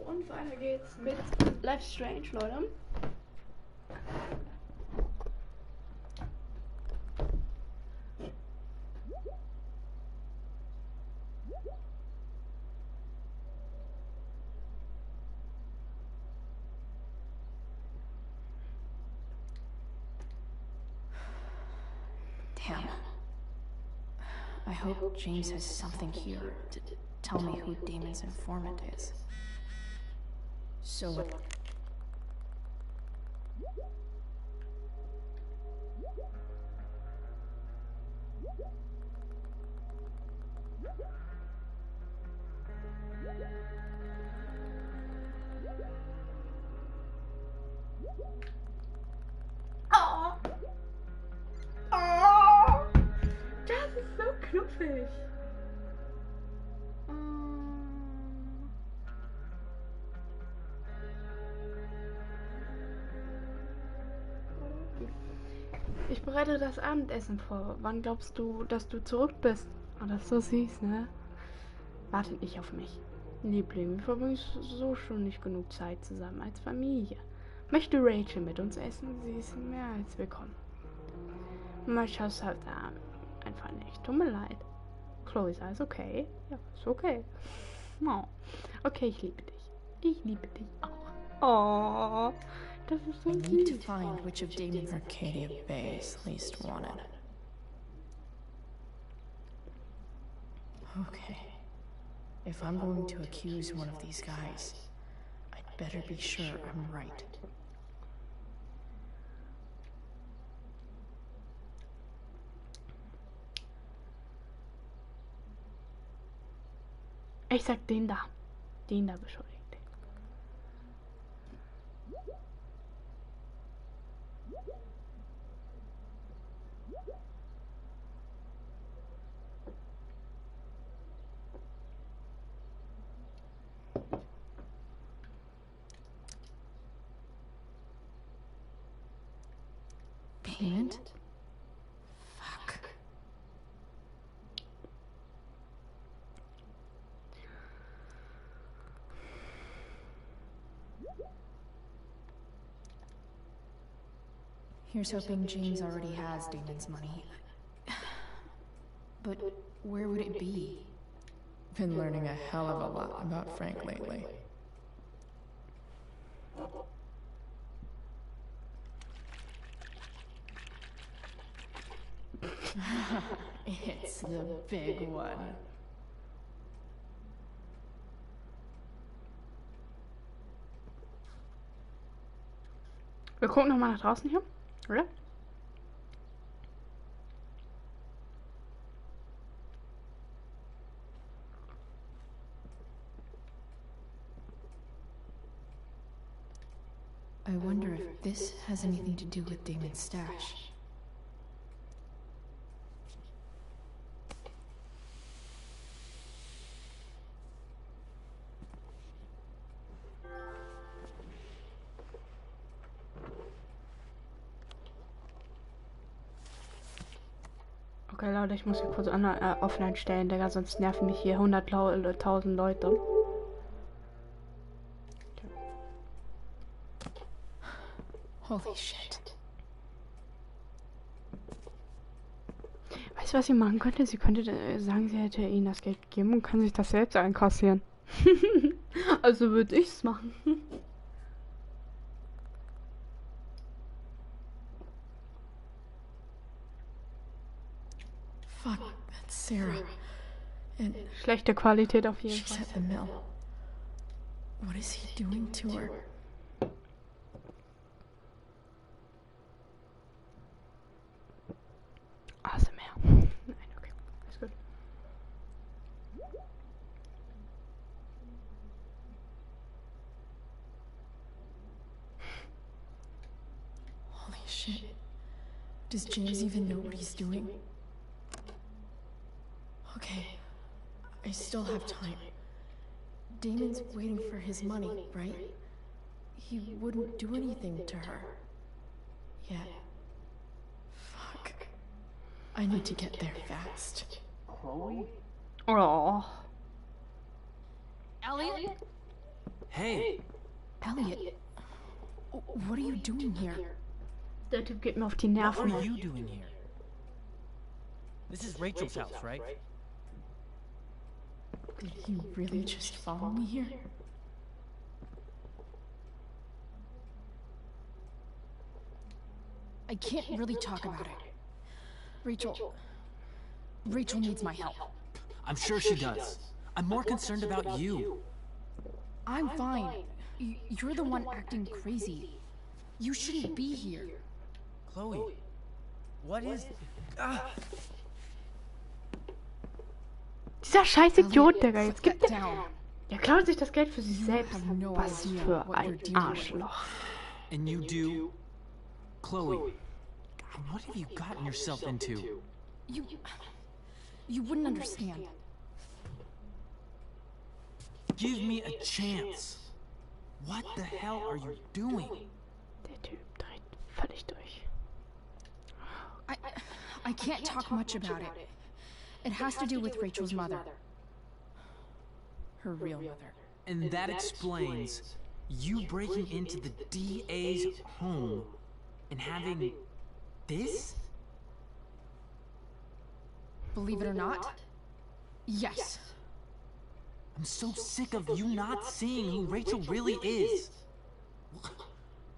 und weiter geht's mit Livestreams, Leute. Damn. I hope James has something here to tell me who Damon's informant is. So what? Oh. Oh. Das ist so knuffig. Ich bereite das Abendessen vor. Wann glaubst du, dass du zurück bist? Oh, das ist so süß, ne? Wartet nicht auf mich. Liebling, wir verbringen so schon nicht genug Zeit zusammen als Familie. Möchte Rachel mit uns essen? Sie ist mehr als willkommen. Mal schaust halt einfach nicht. Tut mir leid. Chloe, ist alles okay? Ja, ist okay. Oh. Okay, ich liebe dich. Ich liebe dich auch. Oh. Das ist so I need to find which of Damon's Arcadia bays least wanted. Okay. If I'm going to accuse one of these guys, I'd better be sure I'm right. Ich sag den da. Den da beschuldigt. Payment? Fuck. Here's hoping James already has Damon's money. But where would it be? Been learning a hell of a lot about Frank lately. It's the big one. Wir gucken nochmal nach draußen hier, oder? I wonder if this has anything to do with Damon's stash. Okay, Leute, ich muss hier kurz offline stellen, Digga, sonst nerven mich hier 100.000 Leute. Holy shit. Weißt du, was sie machen könnte? Sie könnte sagen, sie hätte ihnen das Geld gegeben und kann sich das selbst einkassieren. Also würde ich's machen. Fuck, that's Sarah. And schlechte Qualität auf jeden Fall. She's at the mill. What is he doing to her? ASMR. Nein, okay. Ist gut. Holy shit. Does James even know what he's doing? Okay, I still have time. Damon's waiting for his money, right? He wouldn't do anything to her. Yet. Fuck. I need to get there fast. Chloe? Oh. Elliot? Hey. Elliot, what are you doing here? Der Typ geht mir auf die What Nerven. are you doing here? This is Rachel's house, right? Did you really just follow me here? I can't really talk about it. Rachel needs my help. I'm sure she does. I'm more concerned about you. I'm fine. You're the one acting crazy. You shouldn't be here. Chloe, what is... Ah. Dieser scheiß Idiot, Digga. Jetzt gibt er klaut sich das Geld für sich selbst. Was für ein Arschloch. And you do... Chloe, God, what have you gotten yourself into? You wouldn't understand. Give me a chance. What the hell are you doing? Der Typ dreht völlig durch. I can't talk much about it. It has to do with Rachel's mother. Her real mother. And that explains you breaking into the DA's home and having this? Believe it or not, yes. I'm so sick of you not seeing who Rachel really is.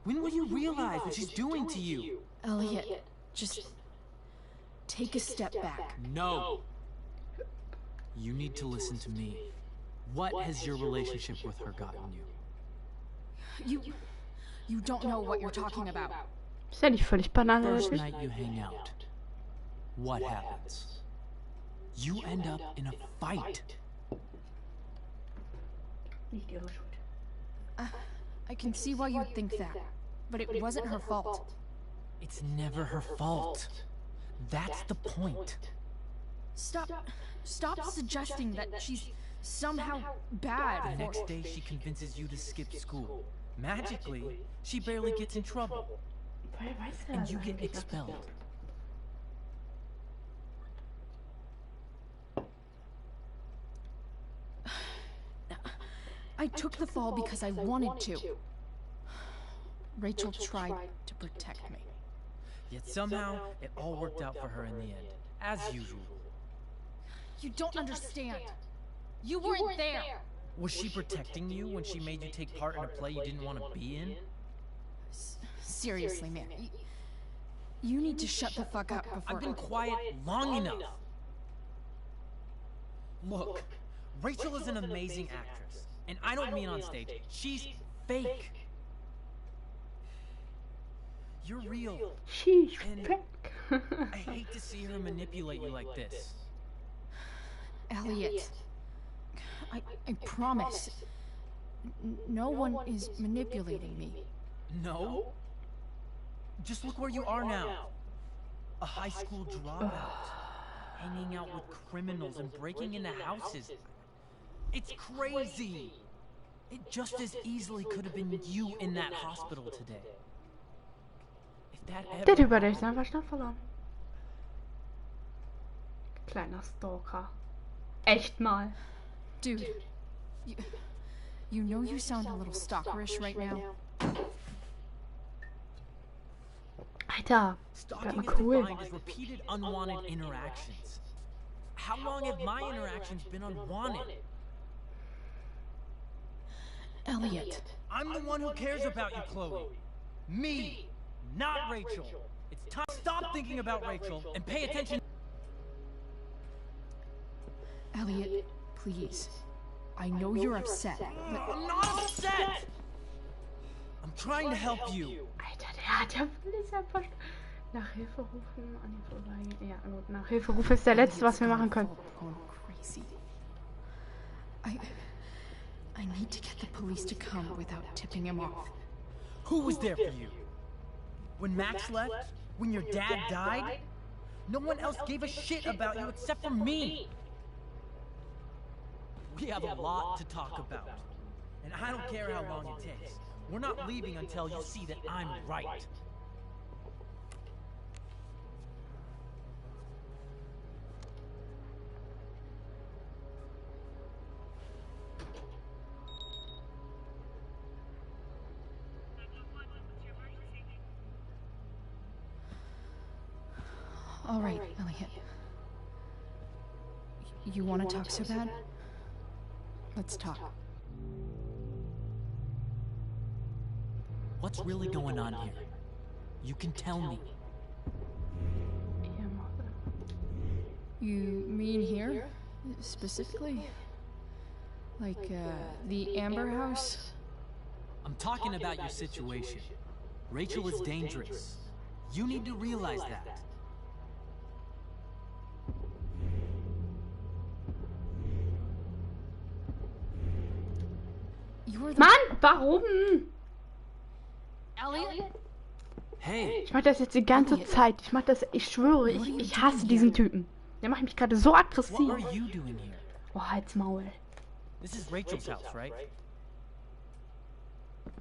When will you realize what she's doing to you? Elliot, just take a step back. No. You need to listen to me. What has your relationship with her gotten you? You don't know what you're talking about. Ist ja nicht völlig Banane. First night you hang out, what happens? You end up in a fight. Nicht ihre Schuld. I can see why you'd think that, but it wasn't her fault. It's never her fault. That's the point. Stop suggesting that she's somehow bad. The next day she convinces you to skip school. Magically, she barely gets in trouble. And you get expelled. I took the fall because I wanted to. Rachel tried to protect me. Yet somehow, it all worked out for her in the end, as usual. You don't understand. You weren't there. Was she protecting you when she made you take part in a play you didn't want to be in? Seriously, man. You need to shut the fuck up before... I've been quiet long enough. Look, Rachel is an amazing actress. And I don't mean on stage. She's fake. You're real. She's fake. I hate to see her manipulate you like this. Elliot, I promise. No one is manipulating me. No? Just look where you are now. A high school dropout. Hanging out with criminals and breaking into houses. It's crazy! It just as easily could have been you in that hospital today. If that ever... Der Typ hat echt seinen Verstand verloren. Kleiner Stalker. Echt mal. Dude, you know you sound a little stalkerish right now. Alter, Stalking mal is cool. defined as repeated unwanted interactions. How long have my interactions been unwanted? Elliot. I'm the one who cares about you, Chloe. Me, not Rachel. It's time to stop thinking about Rachel and pay attention. Elliot, please. I know you're upset, but... I'm not upset! I'm trying to help you. Alter, der hat ja völlig einfach... Nach Hilfe rufen, an die vorbeigehen. Ja, gut, nach Hilfe rufen ist der letzte, was wir machen können. I need to get the police to come without tipping him off. Who was there for you? When Max left? When your dad died? No one else gave a shit about you except for me. We have a lot to talk about. And I don't care how long it takes. We're not leaving until you see that I'm right. All right, Elliot. You want to talk so bad? Let's talk. What's really going on here? You can tell me. You mean here? Specifically? Like, the Amber House? I'm talking about your situation. Rachel is dangerous. You need to realize that. Mann, warum? Elliot? Hey. Ich mach das jetzt die ganze Zeit. Ich mach das, ich schwöre, ich hasse diesen Typen. Der macht mich gerade so aggressiv. What are you doing here? Oh, halt's Maul. This is Rachel's house, right?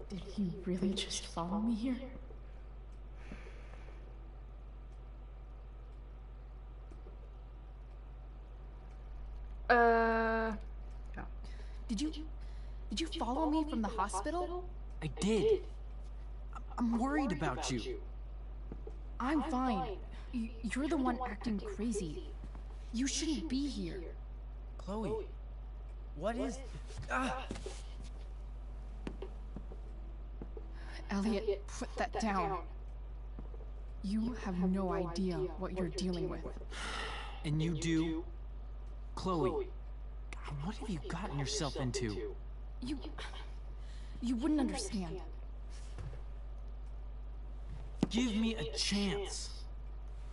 Did he really just follow me here? Yeah. Did you follow me from the hospital? I did. I'm worried about you. I'm fine. You're the one acting crazy. You shouldn't be here. Chloe, what is... Elliot, put that down. You have no idea what you're dealing with. And you do? Chloe, God, what have you gotten yourself into? You wouldn't understand. Give me a chance.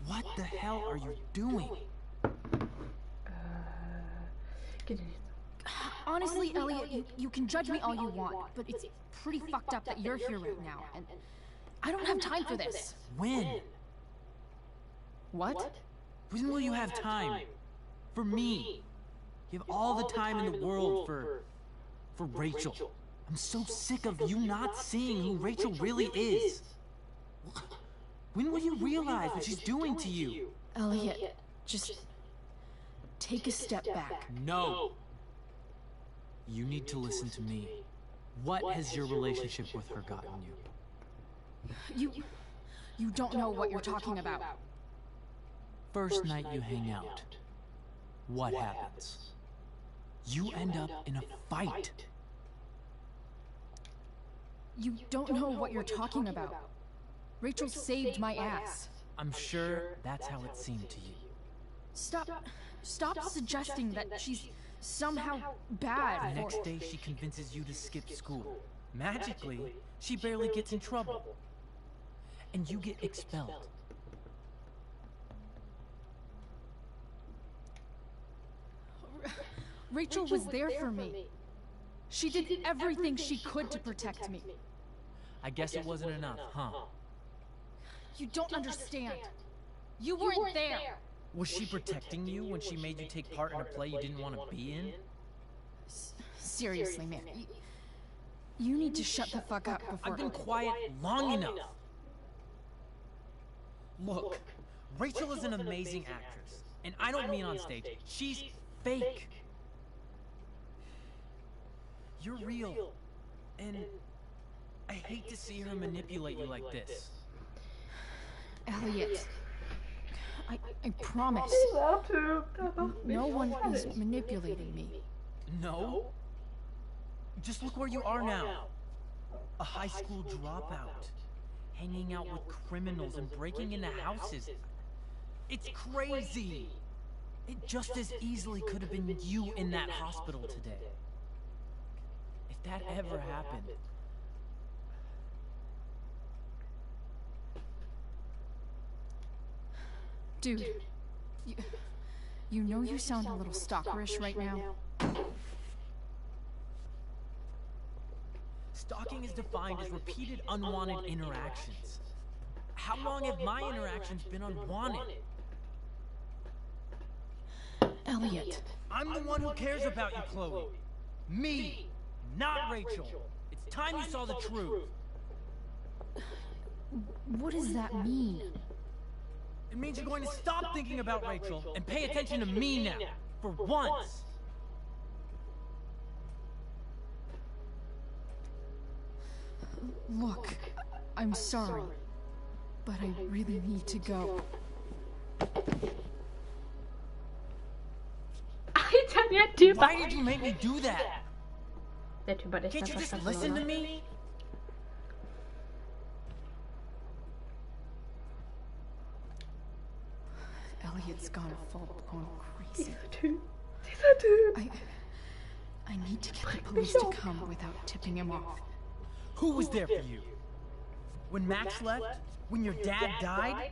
What the hell are you doing? Honestly, Elliot, you can judge me all you want, but it's pretty fucked up that you're here right now, and I don't have time for this. When? What? When will you have time? For me. You have all the time in the world for Rachel. I'm so sick of you not seeing who Rachel really is. When will you realize what she's doing to you? Elliot, just take a step back. No. You need to listen to me. What has your relationship with her gotten you? You don't know what you're talking about. First night you hang out, what happens? You end up in a fight. You don't know what you're talking about. Rachel saved my ass. I'm sure that's how it seemed to you. Stop suggesting that she's somehow bad. The next day she convinces you to skip school. Magically, she barely gets in trouble. And you get expelled. Rachel was there for me. She did everything she could to protect me. I guess it wasn't enough, huh? You don't understand. You weren't there. Was she protecting you when she made you take part in a play you didn't want to be in? Seriously, man. You need to shut the fuck up before... I've been quiet long enough. Look, Rachel is an amazing actress. And I don't mean on stage. She's fake. You're real. And I hate to see her manipulate you like this. Elliot, I promise. No one is manipulating me. No? Just look where you are now. A high school dropout. Hanging out with criminals and breaking into houses. It's crazy. It just as easily could have been you in that hospital today. If that ever happened. Dude, you know you sound a little stalkerish right now. Stalking is defined as repeated unwanted interactions. How long have my interactions been unwanted? Elliot. I'm the one who cares about you, Chloe. Me, not Rachel. It's time you saw the truth. What does that mean? It means you're going to stop thinking about Rachel and pay attention to me now, for once. Look, I'm sorry, but I really need to go. Alter, der Typ. Why did you make me do that? Der Typ hat echt Can't you just verstanden, listen to oder? me? Elliot's gone full-blown crazy. Dieser Typ. I need to get the police to come without tipping him off. Who was there for you? When Max left? When your dad died?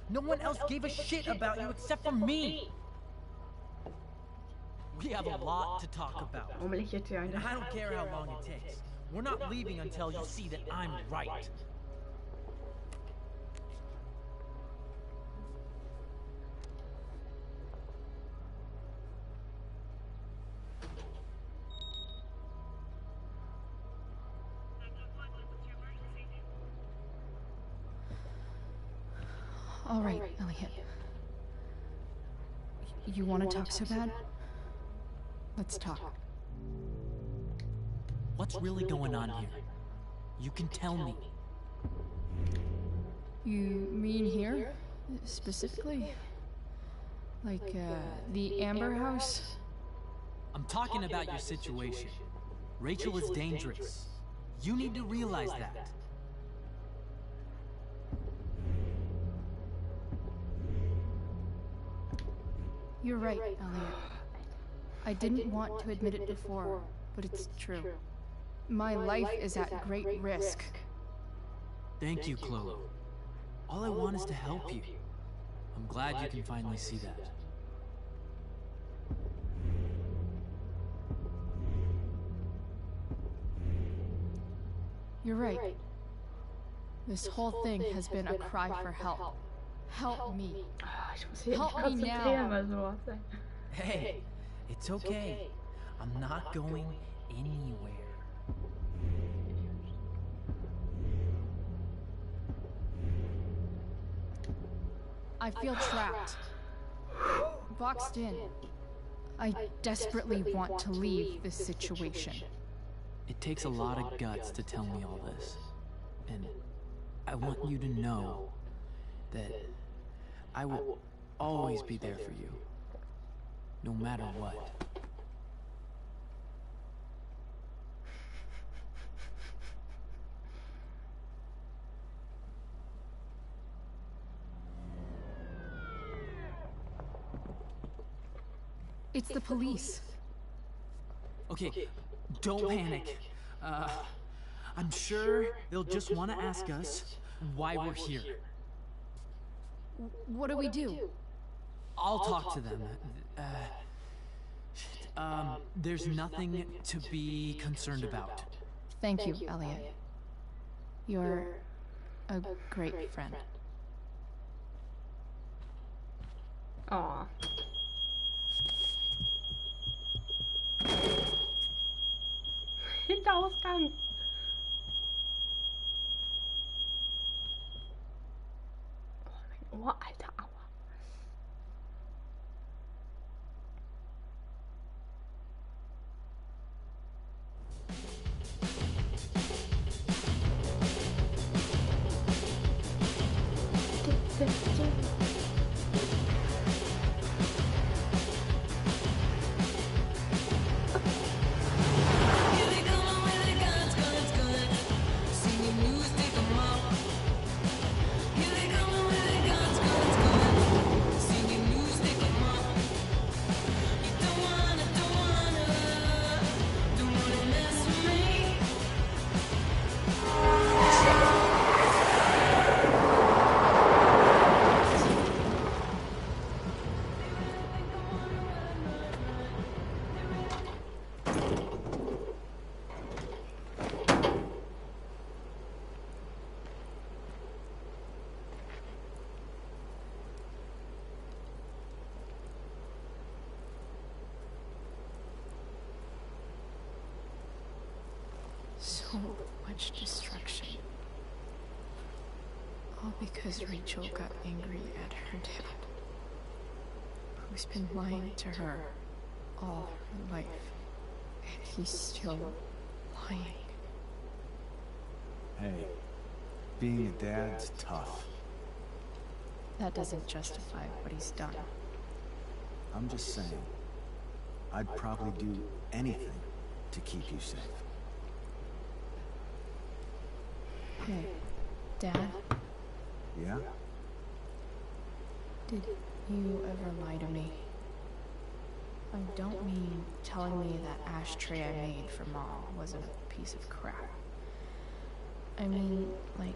No one else gave a shit about you except for me. We have a lot to talk about. Warum lächelt sie And eigentlich? I don't care how long it takes. We're not leaving until you see that I'm right. All right, Elliot. You want to talk so bad? Let's talk. What's really going on here? You can tell me. You mean here? Specifically? Like, the Amber House? I'm talking about your situation. Rachel is dangerous. You need to realize that. You're right, Elliot. I didn't want to admit it before, but it's true. My life is at great risk. Thank you, Chloe. All I want is to help you. I'm glad you can finally see that. You're right. This whole thing has been a cry for help. Help me. Help me now. Hey, it's okay. I'm not going anywhere. I feel trapped. Boxed in. I desperately want to leave this situation. It takes a lot of guts to tell me all this. And I want you to know that I will always be there for you. No matter what. It's the police. Okay, don't panic. I'm sure they'll just want to ask us why we're here. What do we do? I'll talk to them. There's nothing to be concerned about. Thank you, Elliot. You're a great friend. Aw. Hinterausgang. Oh mein Ohr, Alter, aua. So much destruction. All because Rachel got angry at her dad, who's been lying to her all her life. And he's still lying. Hey, being a dad's tough. That doesn't justify what he's done. I'm just saying, I'd probably do anything to keep you safe. Hey, Dad? Yeah? Did you ever lie to me? I don't mean telling me that ashtray I made for Mom wasn't a piece of crap. I mean, like,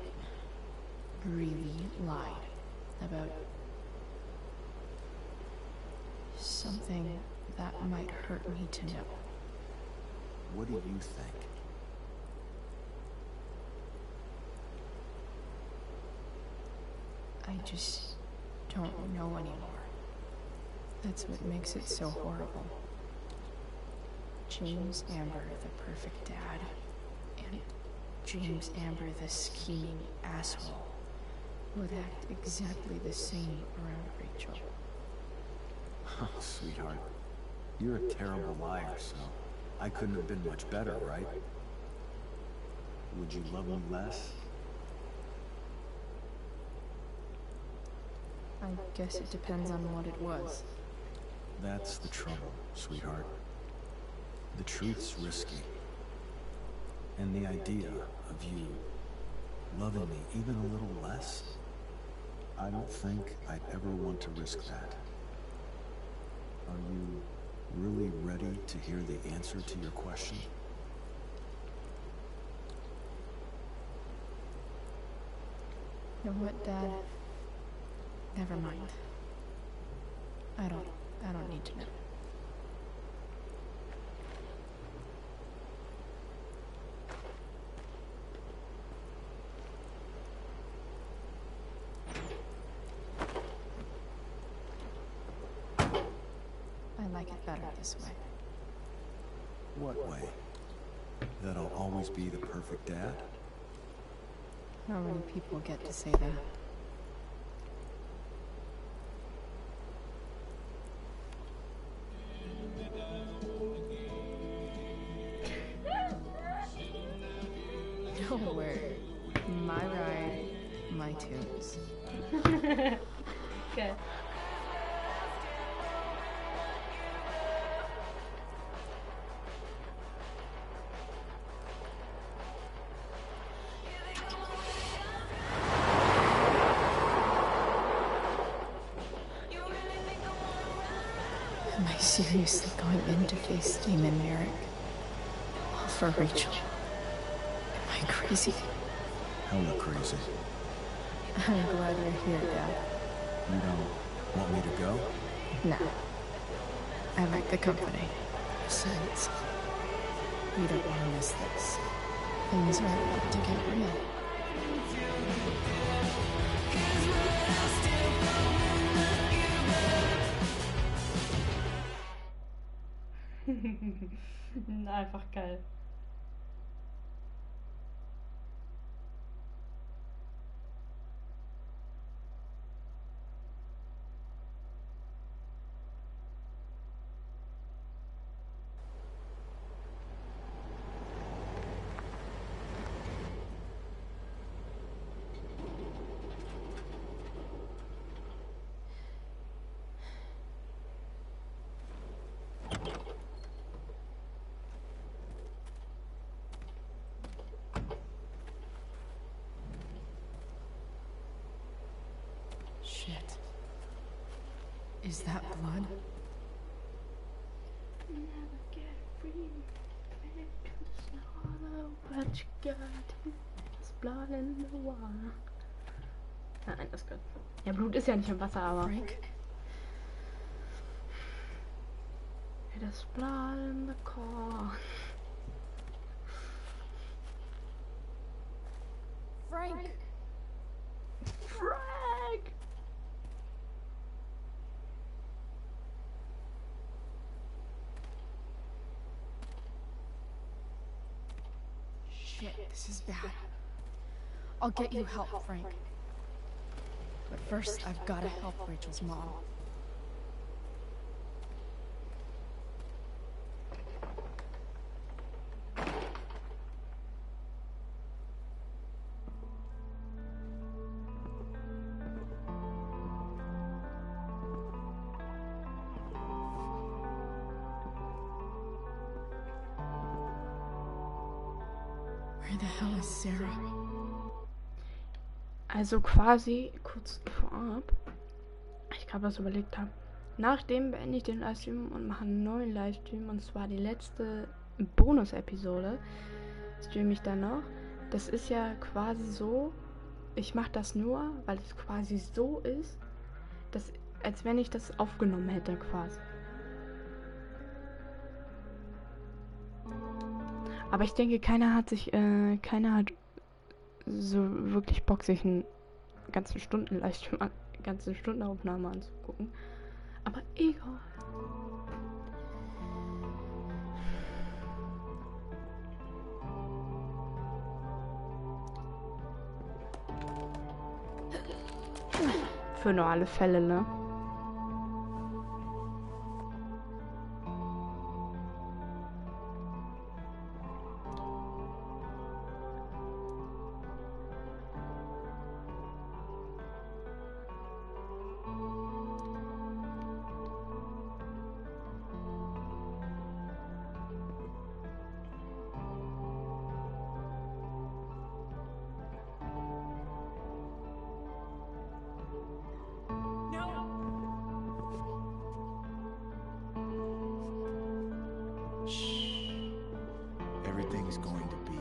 really lied about something that might hurt me to know. What do you think? I just don't know anymore. That's what makes it so horrible. James Amber, the perfect dad, and James Amber, the scheming asshole, would act exactly the same around Rachel. Oh, sweetheart. You're a terrible liar, so I couldn't have been much better, right? Would you love me less? I guess it depends on what it was. That's the trouble, sweetheart. The truth's risky. And the idea of you loving me even a little less, I don't think I'd ever want to risk that. Are you really ready to hear the answer to your question? You know what, Dad? Never mind. I don't need to know. I like it better this way. What way? That I'll always be the perfect dad? How many people get to say that? Don't worry. My ride, my tunes. Okay. Am I seriously going in to face Demon Merrick? All for Rachel? Am I crazy? Hella crazy. I'm glad you're here, Dad. You don't want me to go? No. I like the company. Besides, we don't want to miss this. Things are about to get real. Einfach geil. Shit. Is that blood? Never get free. But you got it. There's blood in the water. Nein, das gehört. Ja, Blut ist ja nicht im Wasser, aber. Frank? There's blood in the car. Frank! Frank! Shit, this is bad. I'll get you help, Frank. But first, I've got to help Rachel's mom. Where the hell is Sarah? Also quasi kurz vorab, ich gerade was überlegt habe. Nachdem beende ich den Livestream und mache einen neuen Livestream, und zwar die letzte Bonus-Episode. Streame ich dann noch. Das ist ja quasi so, ich mache das nur, weil es quasi so ist, dass, als wenn ich das aufgenommen hätte quasi. Aber ich denke, keiner hat so wirklich Bock, sich einen ganzen Stunden-Livestream, ganze Stundenaufnahme anzugucken. Aber egal. Für nur alle Fälle, ne? Everything's going to be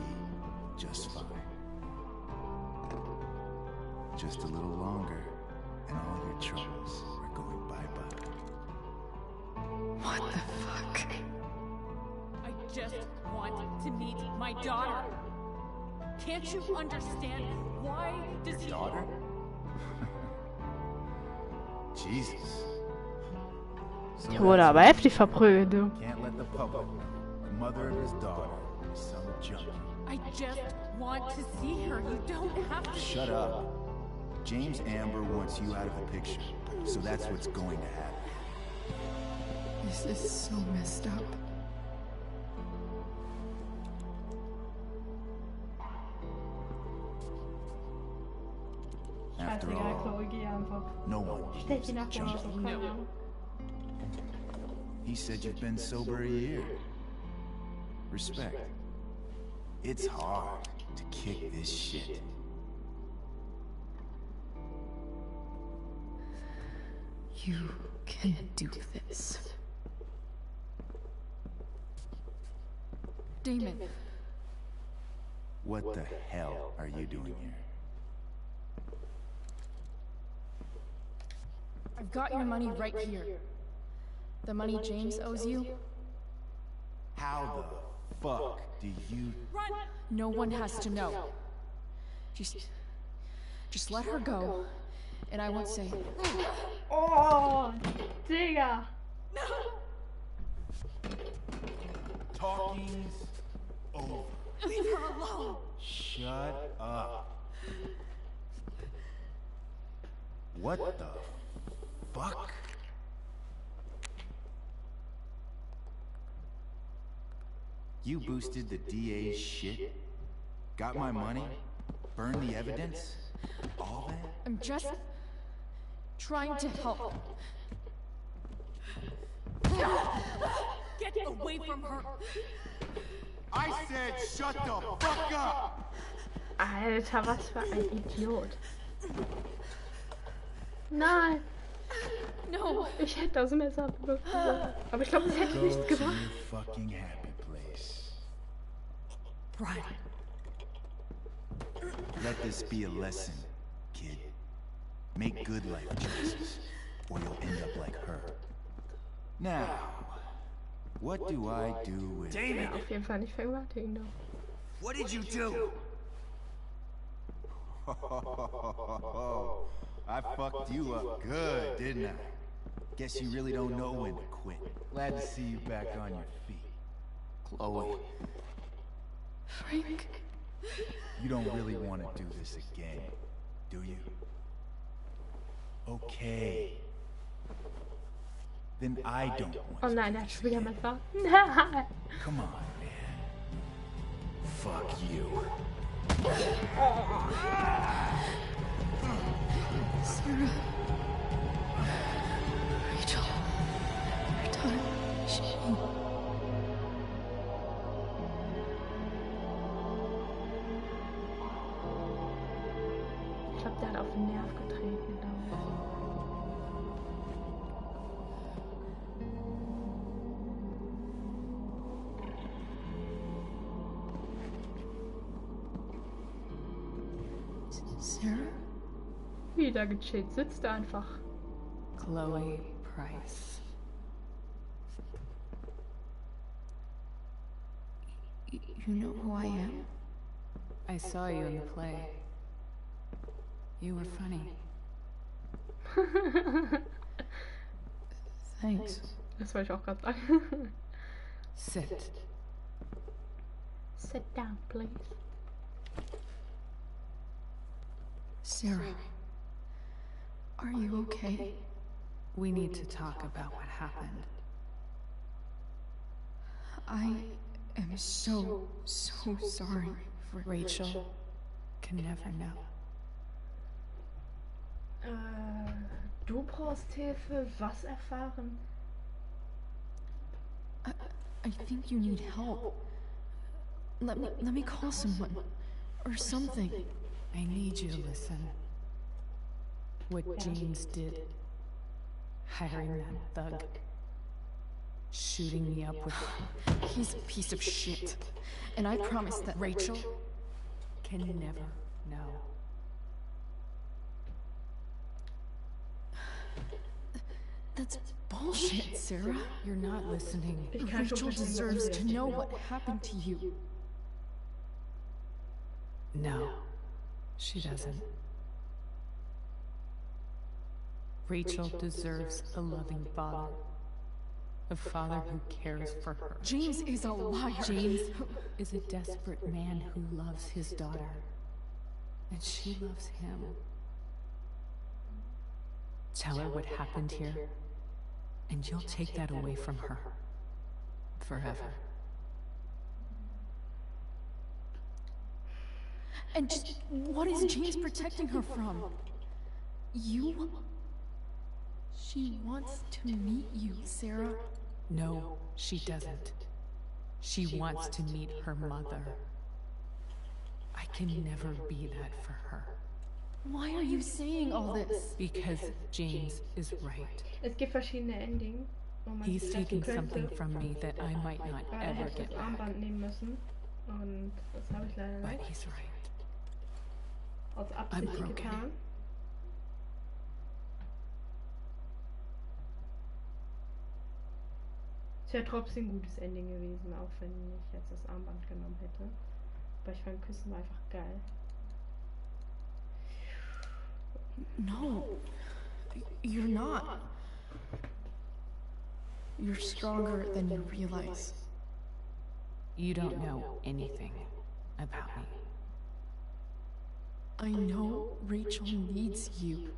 just fine. Just a little longer, and all your troubles are going bye-bye. What the fuck? I just want to meet my daughter. Can't you understand? Why does he... Daughter? Jesus. Der wurde aber heftig verprügelt, du. Can't let the public know. The mother of his daughter is some junkie. I just want to see her. You don't have to... Shut up. James Amber wants you out of the picture, so that's what's going to happen. This is so messed up. After all, no one believes in junkie. No. He said you've been sober a year. Respect. It's hard to kick this shit. You can do this. Damon. What the hell are you doing here? I've got your money right here. The money James owes you. How the fuck do you... Run! No one has to know. Just let her go, and I won't say. Oh, Digga. Talking's over. Leave her alone. Shut up. What the fuck? You boosted the DA's shit? Got my money? Burned the evidence? All that? I'm just trying to help. Get away from her. I said shut the fuck up! Alter, was für ein Idiot. Nein. No. Ich hätte das Messer benutzt. Aber ich glaube, das hätte nichts gemacht. Fucking happy place. Brian. Let this be a lesson, kid. Make good life choices, or you'll end up like her. Now, what do I do with... Ja, auf jeden Fall nicht vergewaltigen, doch. What did you do? I fucked you up good, didn't I? Guess you really don't know when to quit. Glad to see you back on your feet. Chloe. Frank. You don't really want to do this again, do you? Okay. Then I don't want Oh nein, er hat schon wieder Messer. Nein. Come on, man. Fuck you. Sarah. Rachel. Your daughter. Ich glaube, der hat auf den Nerv getreten, glaube ich. Sarah? Wieder gechillt, sitzt er einfach. Chloe Price. You know who I am? I saw you in the play. You were funny. Thanks. Das wollte ich auch gerade sagen. Sit. Sit down, please. Sarah, are you okay? We need to talk about what happened. I am so sorry for Rachel can never know. Du brauchst Hilfe, was erfahren? I think you need help. Let me call someone or something. I need you to listen. What James did, hiring that thug, shooting me up with... He's a piece of shit. And I promise that Rachel can never know. That's bullshit, Sarah. You're not listening. Rachel deserves to know what happened to you. No, she doesn't. Rachel deserves a loving father. A father who cares for her. James is a liar. James is a desperate man who loves his daughter. And she loves him. Tell her what happened here, and you'll take that away from her. Forever. And just what is James protecting her from? You? She wants to meet you, Sarah. No, she doesn't. She wants to meet her mother. I can never be that for her. Why are you saying all this? Because James is right. Es gibt verschiedene Endings. He's taking something from me that I might not ever get das back. Armband nehmen müssen. Und das habe ich leider But nicht. he's right. Aus I'm Absicht broken. getan. Es wäre trotzdem ein gutes Ending gewesen, auch wenn ich jetzt das Armband genommen hätte. Aber ich fand Küssen war einfach geil. No, you're not. You're stronger than you realize. You don't know anything about me. I know Rachel needs you.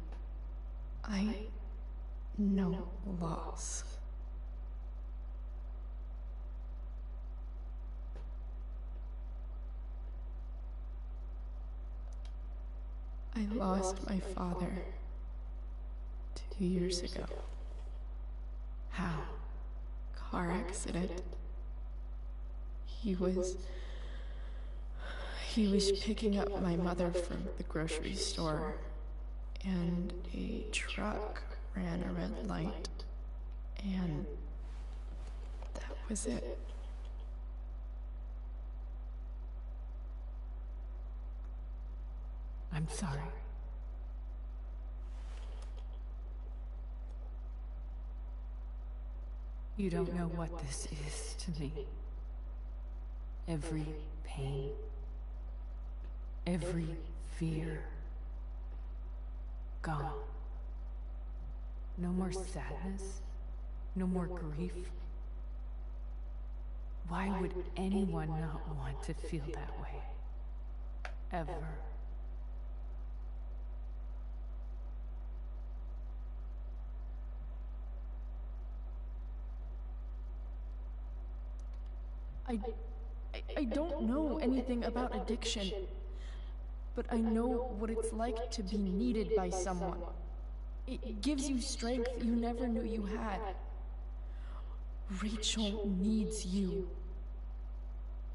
I know loss. I lost my father 2 years ago. How? Car accident. He was picking up my mother from the grocery store, and a truck ran a red light, and that was it. I'm sorry. You don't know what this is to me. Every pain, every fear, gone. No more sadness, no more grief. Why would anyone not want to feel that way? Ever. I don't know anything about addiction, but I know what it's like to be needed by someone. It gives you strength you never knew you had. Rachel needs you.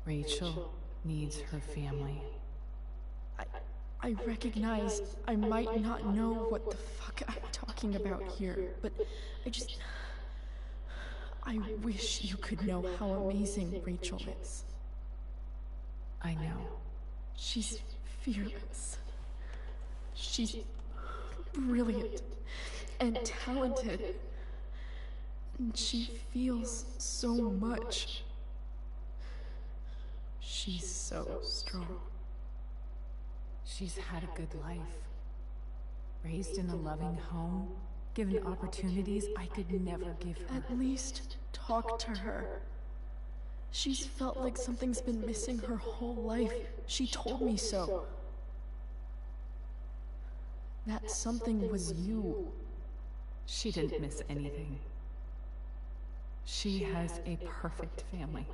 Rachel needs her family. I recognize I might not know what the fuck I'm talking about here, but I wish you could know how amazing Rachel is. I know. She's fearless. She's brilliant and talented. And she feels so much. She's so strong. She's had a good life. Raised in a loving home, given opportunities I could never give her. At least talk to her. She's felt like something's been missing her whole life. She told me so. That something was you. She didn't miss anything. She has a perfect family.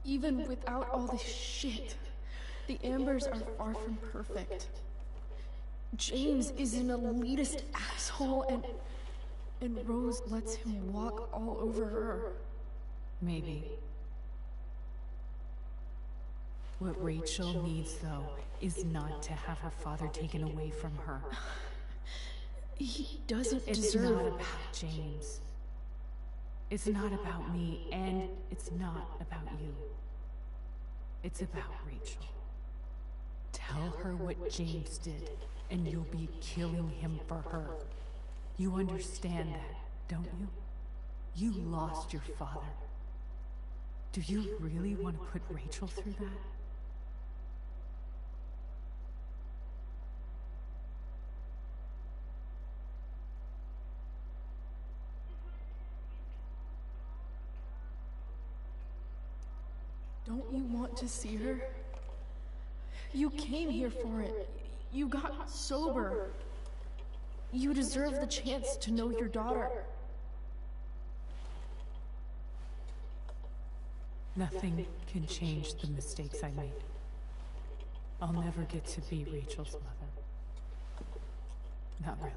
Even without all this shit, the Ambers are far from perfect. James is an elitist asshole, and Rose lets him walk all over her. Maybe. What Rachel needs, though, is not to have her father taken away from her. He doesn't It's deserve... not about James. It's not about me, and it's not about you. It's about Rachel. Tell her what James did, and you'll be killing him for her. You understand that, don't you? You lost your father. Do you really want to put Rachel through that? Don't you want to see her? You came here for it. You got sober. You deserve the chance to know your daughter. Nothing can change the mistakes I made. I'll never get to be Rachel's mother. Not really.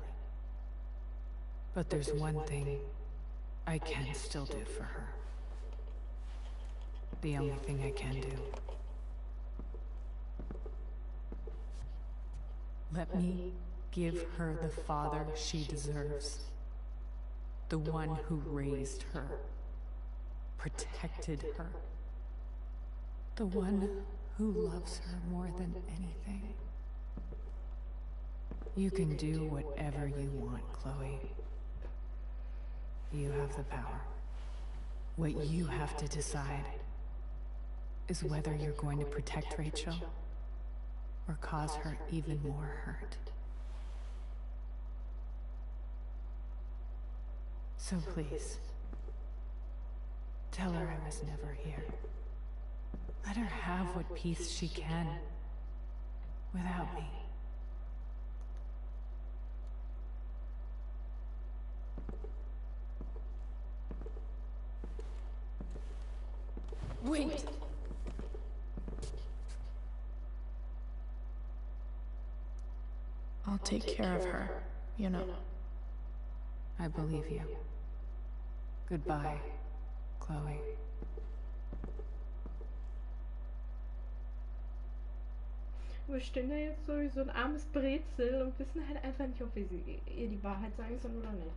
But there's one thing I can still do for her. The only thing I can do. Let me give her the father she deserves. The one who raised her, protected her. The one who loves her more than anything. You can do whatever you want, Chloe. You have the power. What you have to decide is whether you're going to protect Rachel or cause her even more hurt. So please, tell her I was never here. Let her have what peace she can without me. Wait! I'll take care of her, you know. I believe you. Goodbye, Chloe. Wir stehen da jetzt so wie so ein armes Brezel und wissen halt einfach nicht, ob wir ihr die Wahrheit sagen sollen oder nicht.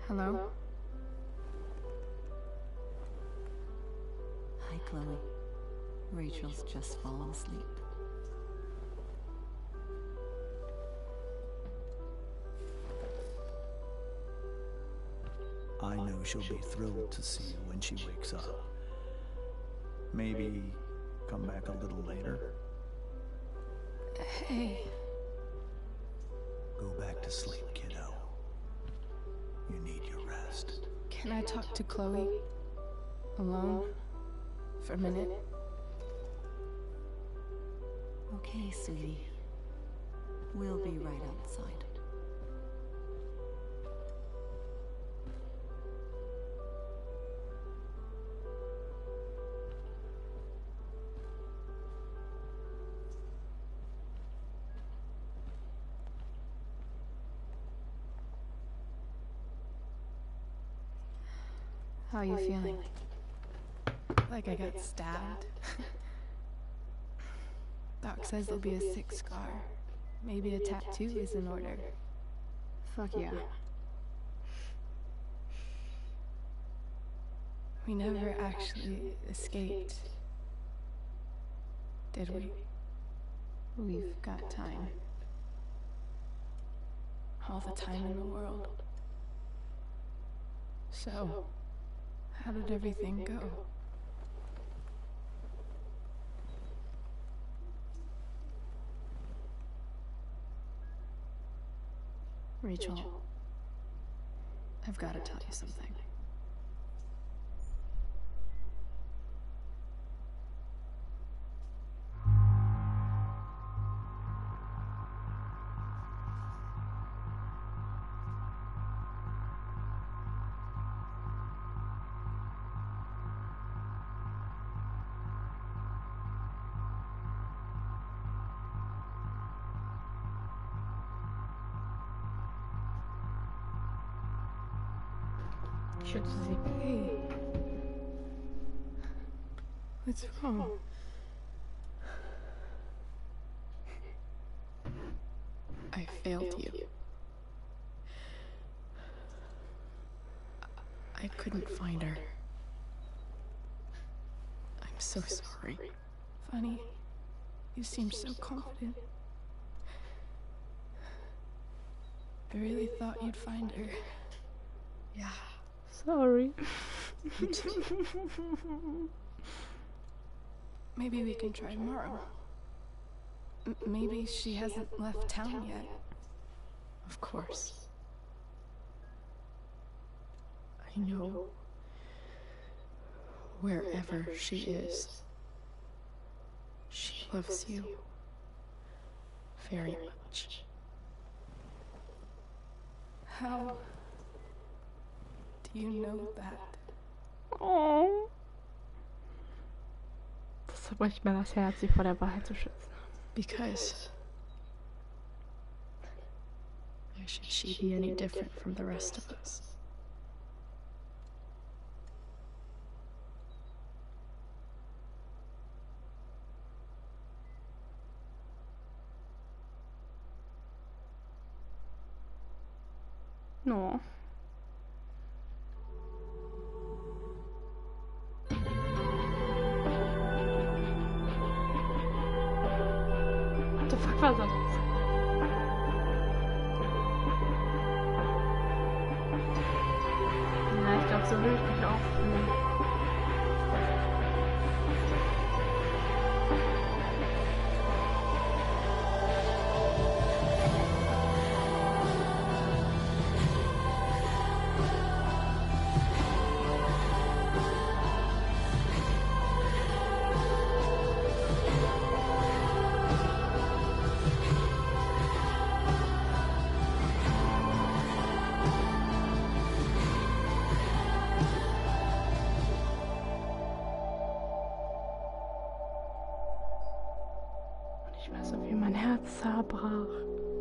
Hello? Hi, Chloe. Rachel's just fallen asleep. I know she'll be thrilled to see you when she wakes up. Maybe come back a little later. Hey. Go back to sleep, kiddo. You need your rest. Can I talk to Chloe? alone for a minute? Okay, sweetie. We'll be right outside. How are you feeling? Like I got stabbed? Doc says there'll be a sick scar. Maybe a tattoo is in order. Fuck yeah. We never actually escaped, did we? We've got time. All the time in the world. So, how did everything go? Rachel, I've got to tell you something. Schütze sie. Hey. What's wrong? I failed you. I couldn't find her. I'm so sorry. Funny. You seem so confident. I really thought you'd find her. Yeah. Sorry. Maybe we can try tomorrow. Maybe she hasn't left town yet. Of course. I know. Wherever she is, she loves you very much. How do you know that? Oh. Das zerbricht mir das Herz, sie vor der Wahrheit zu schützen. Because why should she be any different from the rest of us? No. What the fuck war das? Ja, ich glaube, so will ich mich auch fühlen. Ich weiß so, wie mein Herz zerbrach.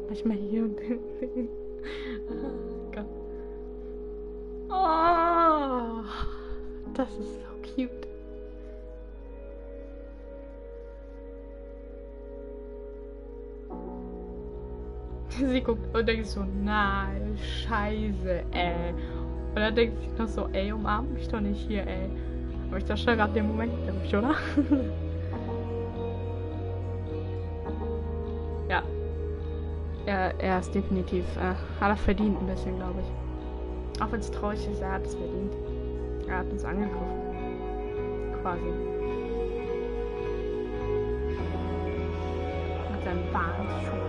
Manchmal hier und hin. Oh Gott. Oh, das ist so cute. Sie guckt und denkt so, nein, scheiße, ey. Und dann denkt sie noch so, ey, umarm mich doch nicht hier, ey. Aber ich dachte schon gerade den Moment, glaube ich, oder? Ja. Er ist definitiv, hat er verdient ein bisschen, glaube ich. Auch wenn es traurig ist, er hat es verdient. Er hat uns angegriffen. Quasi. Mit seinem Wahnsinnsschwung.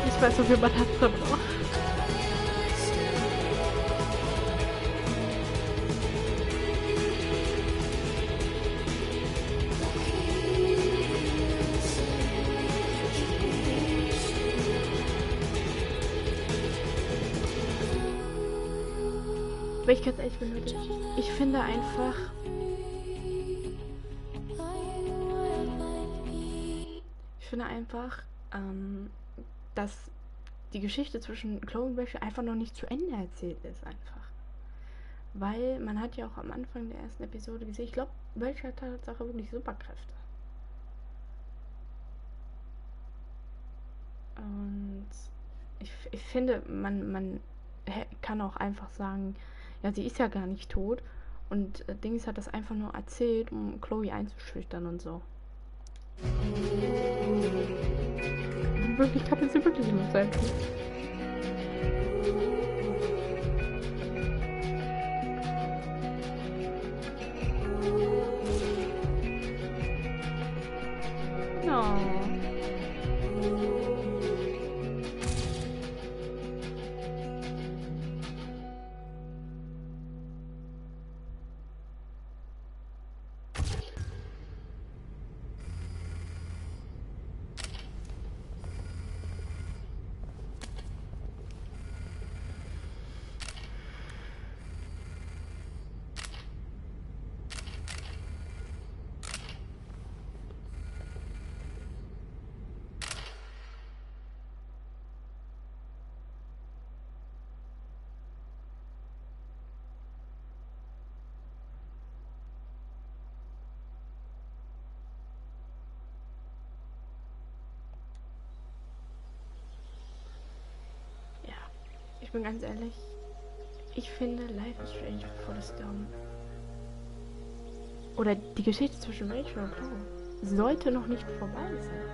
Diesmal ist so viel Butter drin. Aber ich ganz ehrlich bin, Leute, ich finde einfach, dass die Geschichte zwischen Chloe und Rachel einfach noch nicht zu Ende erzählt ist einfach. Weil man hat ja auch am Anfang der ersten Episode gesehen, ich glaube, Rachel hat Tatsache wirklich Superkräfte. Und ich finde, man kann auch einfach sagen, ja, sie ist ja gar nicht tot. Und Dings hat das einfach nur erzählt, um Chloe einzuschüchtern und so. In Wirklichkeit ist sie wirklich innozenz. Ich bin ganz ehrlich, ich finde Life is Strange Before the Storm oder die Geschichte zwischen Rachel und Chloe sollte noch nicht vorbei sein.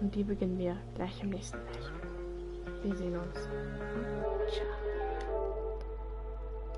Und die beginnen wir gleich im nächsten Teil. Wir sehen uns. Ciao.